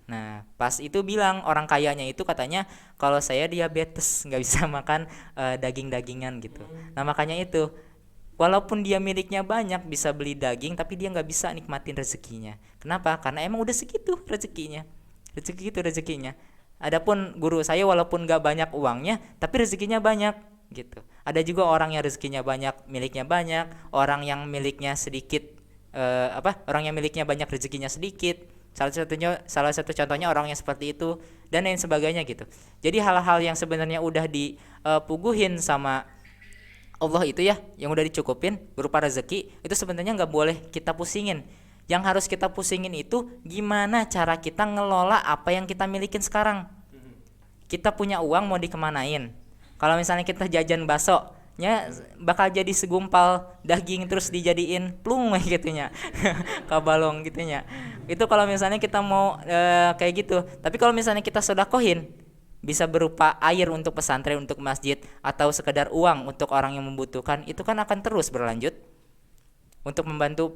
Nah, pas itu bilang orang kayanya itu katanya kalau saya diabetes nggak bisa makan daging-dagingan gitu. Nah makanya itu walaupun dia miliknya banyak bisa beli daging tapi dia nggak bisa nikmatin rezekinya. Kenapa? Karena emang udah segitu rezekinya. Adapun guru saya walaupun nggak banyak uangnya tapi rezekinya banyak gitu. Ada juga orang yang rezekinya banyak, miliknya banyak, orang yang miliknya sedikit orang yang miliknya banyak rezekinya sedikit. Salah satu contohnya orang yang seperti itu dan lain sebagainya gitu. Jadi hal-hal yang sebenarnya udah dipuguhin sama Allah itu ya, yang udah dicukupin berupa rezeki, itu sebenarnya nggak boleh kita pusingin. Yang harus kita pusingin itu gimana cara kita ngelola apa yang kita milikin sekarang. Kita punya uang mau dikemanain? Kalau misalnya kita jajan bakso, nya bakal jadi segumpal daging terus dijadiin plung gitunya kabalong gitunya. Itu kalau misalnya kita mau kayak gitu. Tapi kalau misalnya kita sedekahin, bisa berupa air untuk pesantren, untuk masjid, atau sekedar uang untuk orang yang membutuhkan, itu kan akan terus berlanjut untuk membantu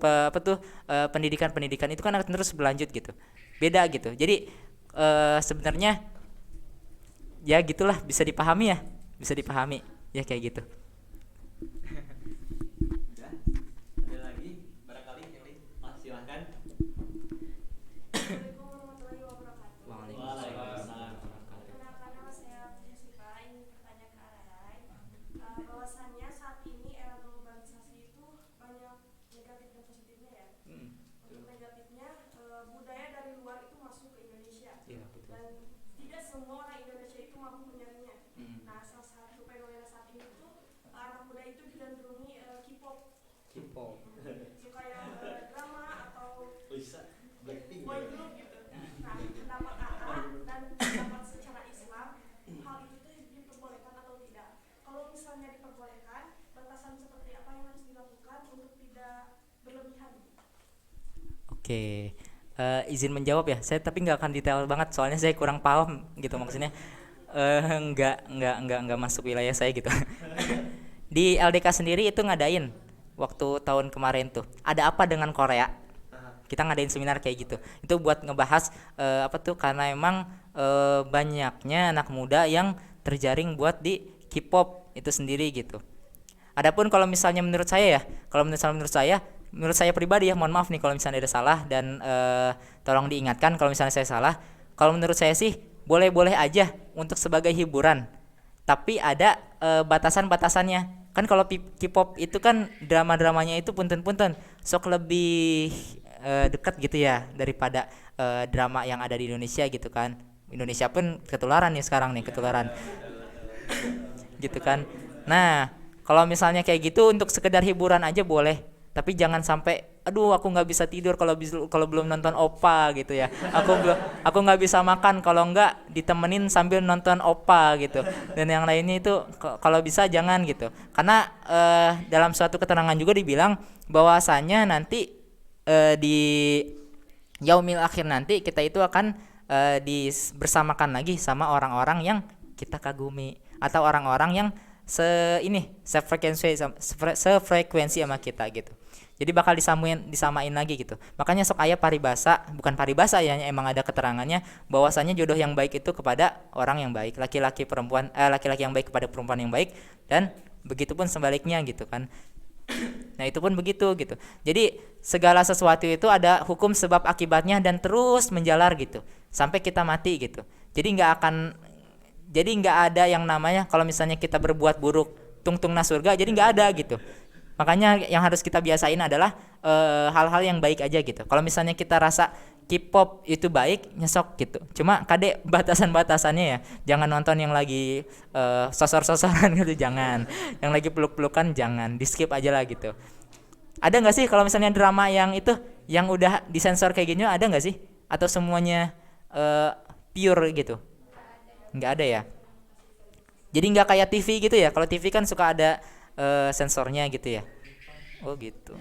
pendidikan itu kan akan terus berlanjut gitu. Beda gitu. Jadi sebenarnya ya gitulah, bisa dipahami ya kayak gitu. Ada lagi barangkali yang lain? Silahkan. Assalamualaikum warahmatullahi wabarakatuh. Waalaikumsalam. Karena saya Musifah ingin bertanya ke Ararai, bahwasannya saat ini era globalisasi itu banyak negatif dan positifnya ya. Untuk negatifnya, budaya dari luar itu masuk ke Indonesia dan tidak semua orang Indonesia itu mampu menyarinya. Nah, salah satu fenomena saat ini itu anak muda itu digandrungi K-pop, K-pop. ya kayak drama atau Bisa Blackpink. boy group gitu. Nah, pendapat kakak dan pendapat secara Islam, hal itu tuh diperbolehkan atau tidak? Kalau misalnya diperbolehkan, batasan seperti apa yang harus dilakukan untuk tidak berlebihan? Oke, izin menjawab ya. Saya tapi nggak akan detail banget soalnya saya kurang paham gitu maksudnya. Nggak masuk wilayah saya gitu. Di LDK sendiri itu ngadain waktu tahun kemarin tuh. Ada apa dengan Korea? Kita ngadain seminar kayak gitu. Itu buat ngebahas apa tuh karena emang banyaknya anak muda yang terjaring buat di K-pop itu sendiri gitu. Adapun kalau misalnya menurut saya ya, menurut saya pribadi ya, mohon maaf nih kalau misalnya ada salah dan tolong diingatkan kalau misalnya saya salah. Kalau menurut saya sih boleh-boleh aja untuk sebagai hiburan. Tapi ada batasan-batasannya. Kan kalau K-pop itu kan drama-dramanya itu punten-punten sok lebih dekat gitu ya daripada drama yang ada di Indonesia gitu kan. Indonesia pun ketularan nih sekarang nih, ketularan. Gitu kan. Nah, kalau misalnya kayak gitu untuk sekedar hiburan aja boleh, tapi jangan sampai aduh aku nggak bisa tidur kalau belum nonton opa gitu ya. Aku nggak bisa makan kalau nggak ditemenin sambil nonton opa gitu. Dan yang lainnya itu kalau bisa jangan gitu. Karena dalam suatu keterangan juga dibilang bahwasanya nanti di yaumil akhir nanti kita itu akan bersamakan lagi sama orang-orang yang kita kagumi atau orang-orang yang sefrekuensi sama kita gitu. Jadi bakal disamain lagi gitu. Makanya sok aya bukan paribasa ya, emang ada keterangannya bahwasanya jodoh yang baik itu kepada orang yang baik, laki-laki yang baik kepada perempuan yang baik, dan begitupun sebaliknya gitu kan. Nah, itu pun begitu gitu. Jadi segala sesuatu itu ada hukum sebab akibatnya dan terus menjalar gitu sampai kita mati gitu. Jadi nggak ada yang namanya kalau misalnya kita berbuat buruk tungtungna surga, jadi nggak ada gitu. Makanya yang harus kita biasain adalah hal-hal yang baik aja gitu. Kalau misalnya kita rasa K-pop itu baik, nyesok gitu. Cuma kade batasan-batasannya ya. Jangan nonton yang lagi sosor-sosoran gitu, jangan. Yang lagi peluk-pelukan jangan, di skip aja lah gitu. Ada nggak sih kalau misalnya drama yang itu yang udah disensor kayak gini, ada nggak sih? Atau semuanya pure gitu? Nggak ada ya. Jadi nggak kayak TV gitu ya. Kalau TV kan suka ada sensornya gitu ya. Oh gitu.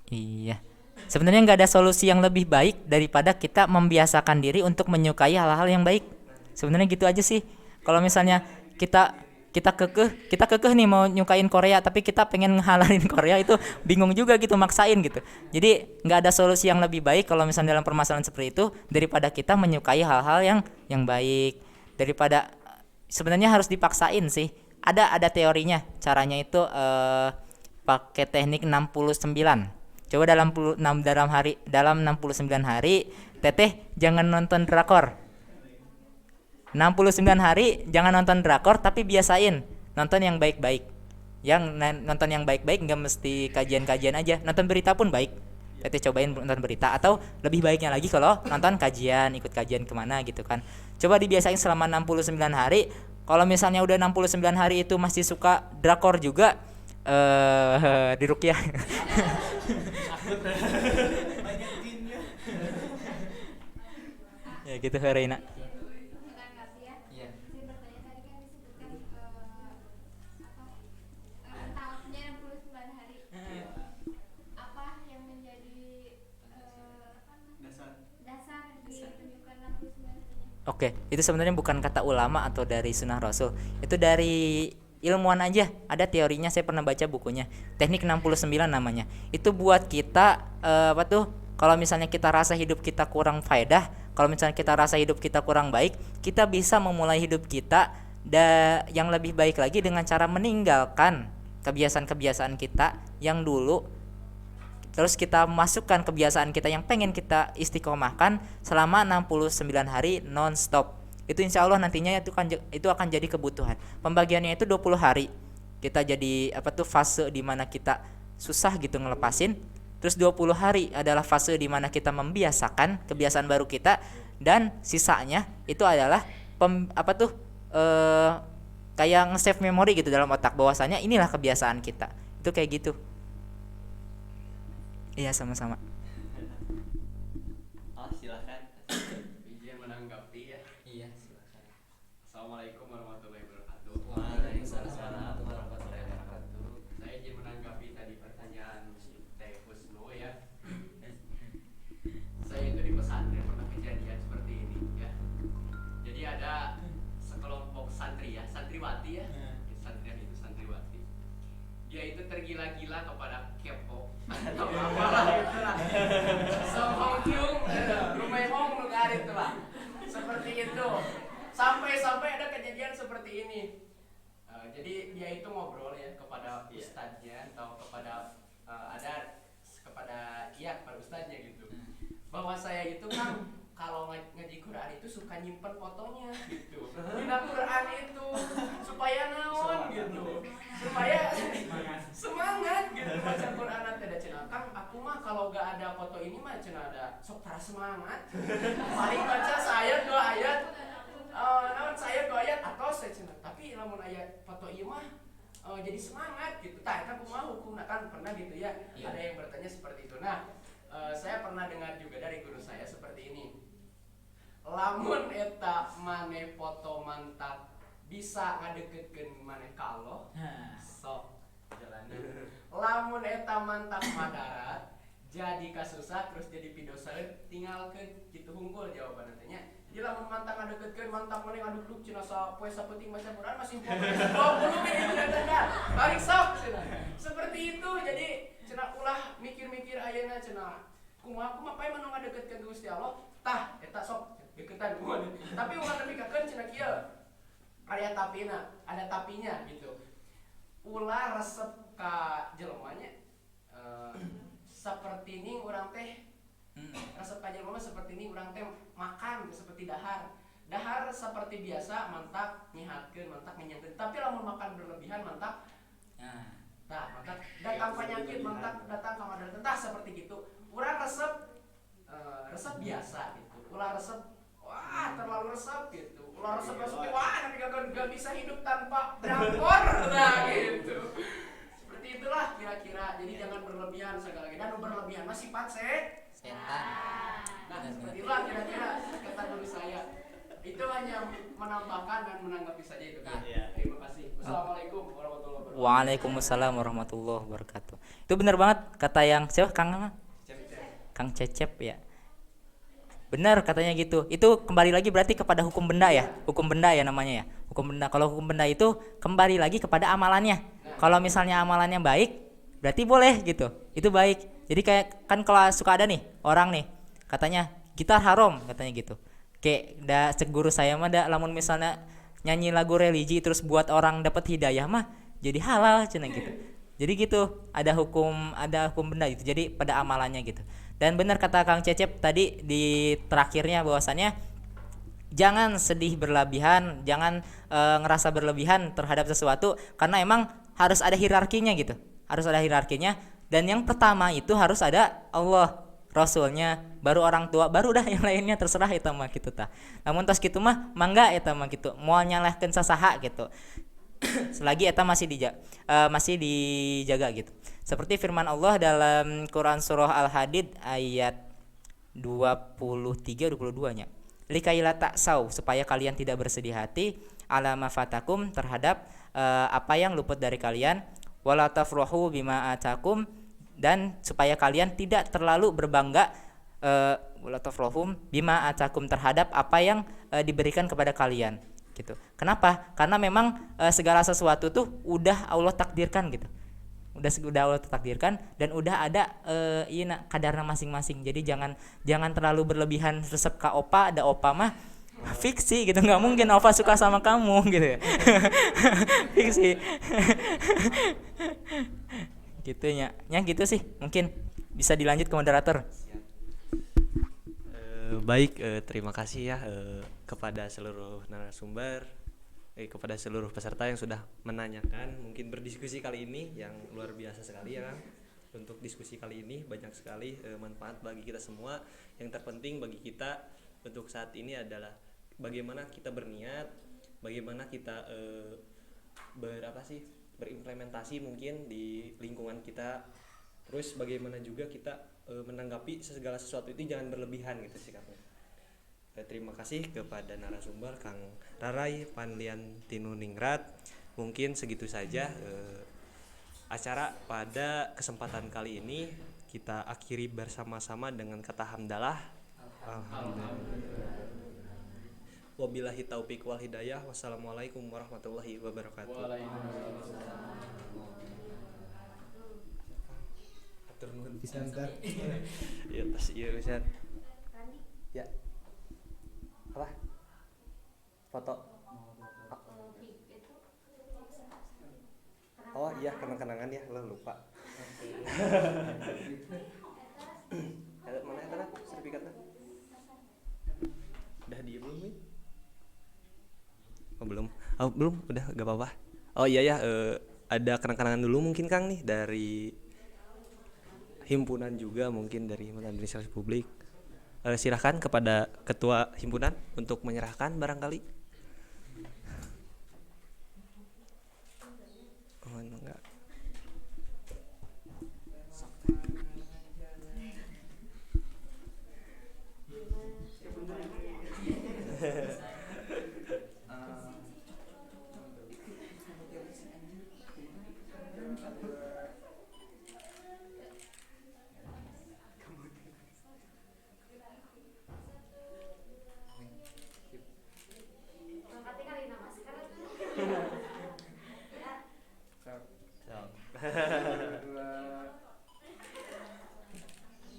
Iya. Sebenarnya nggak ada solusi yang lebih baik daripada kita membiasakan diri untuk menyukai hal-hal yang baik. Sebenarnya gitu aja sih. Kalau misalnya kita kekeh nih mau nyukain Korea tapi kita pengen ngehalalin Korea, itu bingung juga gitu, maksain gitu. Jadi nggak ada solusi yang lebih baik kalau misalnya dalam permasalahan seperti itu daripada kita menyukai hal-hal yang baik, daripada sebenarnya harus dipaksain sih. Ada teorinya. Caranya itu pakai teknik 69. Coba dalam 69 hari teteh jangan nonton drakor. 69 hari jangan nonton drakor, tapi biasain nonton yang baik-baik. Nonton yang baik-baik enggak mesti kajian-kajian aja. Nonton berita pun baik. Teteh cobain nonton berita, atau lebih baiknya lagi kalau nonton kajian, ikut kajian kemana gitu kan. Coba dibiasain selama 69 hari. Kalau misalnya udah 69 hari itu masih suka drakor juga, diruqyah. Ya gitu Reina. Iya. Saya bertanya tadi kan disebutkan tahapnya 69 hari. Apa yang menjadi dasar ditentukan 69 hari? Oke, itu sebenarnya bukan kata ulama atau dari sunnah Rasul. Itu dari ilmuwan aja. Ada teorinya, saya pernah baca bukunya. Teknik 69 namanya. Itu buat kita kalau misalnya kita rasa hidup kita kurang faedah, kalau misalnya kita rasa hidup kita kurang baik, kita bisa memulai hidup kita yang lebih baik lagi dengan cara meninggalkan kebiasaan-kebiasaan kita yang dulu terus kita masukkan kebiasaan kita yang pengen kita istiqomahkan selama 69 hari non-stop. Itu insya Allah nantinya itu akan jadi kebutuhan. Pembagiannya itu 20 hari. Kita jadi fase di mana kita susah gitu ngelepasin. Terus 20 hari adalah fase di mana kita membiasakan kebiasaan baru kita, dan sisanya itu adalah kayak nge-save memori gitu dalam otak bahwasanya inilah kebiasaan kita. Itu kayak gitu. Iya, sama-sama. Oh, silakan. Izin menanggapi ya. Iya, silakan. Assalamualaikum warahmatullahi wabarakatuh. Waalaikumsalam warahmatullahi wabarakatuh. Saya izin menanggapi tadi pertanyaan si Teh Husnu ya. Saya itu di pesantren pernah kejadian seperti ini ya. Jadi ada sekelompok santri ya, santriwati ya. Santriwan itu santriwati. Dia itu tergila-gila kepada K-pop atau apalah itulah. Songhong Rumehong Nugar itulah. Seperti itu. Sampai ada kejadian seperti ini. Jadi dia itu ngobrol ya kepada ustadznya atau kepada kepada ustadznya gitu. Bahwa saya itu kan kalau ngaji Quran itu suka nyimpen fotonya gitu. Di Quran itu supaya naon gitu. Supaya semangat gitu baca Quran tidak cenah. Kan aku mah kalau gak ada foto ini mah cenah ada sok tara semangat. Paling baca saya 2 ayat. Saya 2 ayat atau saya cenah. Tapi lamun ayat foto ieu mah jadi semangat gitu. Tah eta kumaha hukumna kan pernah gitu ya. Ada yang bertanya seperti itu. Nah, saya pernah dengar juga dari guru saya seperti ini. Lamun eta maneh foto mantap bisa ngadeketkeun maneh ka Allah, sok jalanan. Lamun eta mantap madarat jadi kasusah terus jadi pidosaeun tinggalkeun kitu hungkul jawaban tanya. Jadi lamun mantap ngadeketkeun mantap maneh ngaduk-duk cenah sapoe sapenting baca Quran masih 20 menit cenah. Balik sok cenah. Seperti itu jadi cenah ulah mikir-mikir ayeuna cenah. Kumaha pae manu ngadeketkeun ka Gusti Allah, tah eta sok deketan gua. Tapi ulah nepikeun cenah kieu. Aya tapinya gitu. Ulah resep ka jelemanya seperti ini urang teh resep ka jelema seperti ini urang teh makan seperti dahar. Dahar seperti biasa mantap nyihatkeun, mantap ngenyangkeun. Tapi lamun makan berlebihan mantap mantap datang penyakit, mantap datang ka madarat. Entah seperti gitu. Urang resep biasa gitu. Ulah resep terlalu resep gitu. Ulah resep nanti gak bisa hidup tanpa drakor nah gitu. Seperti itulah kira-kira. Jadi jangan berlebihan segala dan berlebihan masih sifat setan. Nah, seperti itulah kira-kira kata guru saya. Itu hanya menambahkan dan menanggapi saja itu kan. Terima kasih. Wassalamualaikum warahmatullahi wabarakatuh. Waalaikumsalam warahmatullahi wabarakatuh. Itu benar banget kata yang siapa Kang Cecep ya. Benar katanya gitu. Itu kembali lagi berarti kepada hukum benda ya. Hukum benda ya namanya ya. Hukum benda. Kalau hukum benda itu kembali lagi kepada amalannya. Kalau misalnya amalannya baik, berarti boleh gitu. Itu baik. Jadi kayak kan kalau suka ada nih orang nih katanya gitar haram katanya gitu. Kayak cek guru saya mah lamun misalnya nyanyi lagu religi terus buat orang dapat hidayah mah jadi halal cenah gitu. Jadi gitu, ada hukum benda gitu. Jadi pada amalannya gitu. Dan benar kata Kang Cecep tadi di terakhirnya bahwasannya jangan sedih berlebihan, jangan ngerasa berlebihan terhadap sesuatu karena emang harus ada hierarkinya gitu. Harus ada hierarkinya dan yang pertama itu harus ada Allah, Rasulnya, baru orang tua, baru dah yang lainnya terserah eta mah gitu tah. Namun tos kitu mah mangga eta mah gitu. Moal nyalahkeun sasaha gitu. Selagi eta masih dijaga gitu. Seperti firman Allah dalam Quran surah Al-Hadid ayat 23-22-nya. Likaila ta'sau, supaya kalian tidak bersedih hati ala ma fatakum terhadap apa yang luput dari kalian, wala tafrahu bima atakum, dan supaya kalian tidak terlalu berbangga wala tafrahum bima atakum terhadap apa yang diberikan kepada kalian gitu. Kenapa? Karena memang segala sesuatu tuh udah Allah takdirkan gitu. Udah Allah takdirkan dan udah ada kadarnya masing-masing. Jadi jangan terlalu berlebihan resep ka opa, ada opa mah fiksi gitu, nggak mungkin opa suka sama kamu gitu. Fiksi. Gitunya. Yang gitu sih mungkin Bisa dilanjut ke moderator. Baik, terima kasih ya kepada seluruh narasumber, kepada seluruh peserta yang sudah menanyakan, mungkin berdiskusi kali ini yang luar biasa sekali ya Kang. Untuk diskusi kali ini banyak sekali manfaat bagi kita semua. Yang terpenting bagi kita untuk saat ini adalah bagaimana kita berniat, bagaimana kita berimplementasi mungkin di lingkungan kita. Terus bagaimana juga kita menanggapi segala sesuatu itu jangan berlebihan gitu sikapnya. Terima kasih kepada narasumber Kang Raray Panlian Tinuningrat. Mungkin segitu saja acara pada kesempatan kali ini. Kita akhiri bersama-sama dengan kata hamdalah. Alhamdulillah. Wabillahi taufiq wal hidayah. Wassalamualaikum warahmatullahi wabarakatuh. Waalaikumsalam. Bisa ntar. Ya tas iya bisa. Ya. Apa? Foto. Oh iya, kenang-kenangan ya, lo lupa. Mana ya tanah sertifikatnya? Udah dia belum nih? Oh belum. Oh belum, udah gak apa-apa. Oh iya ya, ada kenang-kenangan dulu mungkin Kang nih dari himpunan juga, mungkin dari Himpunan Indonesia Republik. Silahkan kepada ketua himpunan untuk menyerahkan barangkali. Oh enggak.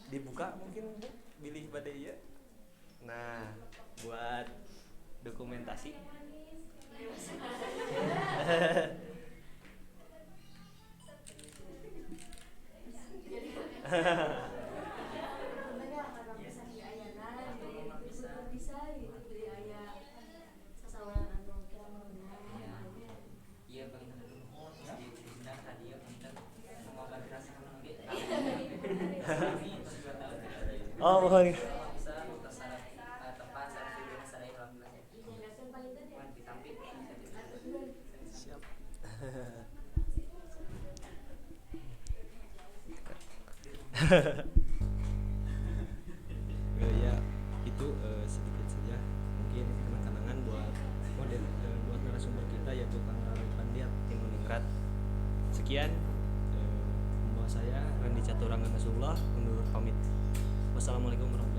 Dibuka mungkin Bu, pilih pada iya. Nah, buat dokumentasi. Oh, mohon. Siap. Ya, itu sedikit saja mungkin kenang-kenangan buat buat narasumber kita yaitu Kang Raray Panlian Tinuningrat. Sekian membawa saya Randi Caturangga Nasrullah undur pamit. Wassalamualaikum warahmatullahi wabarakatuh.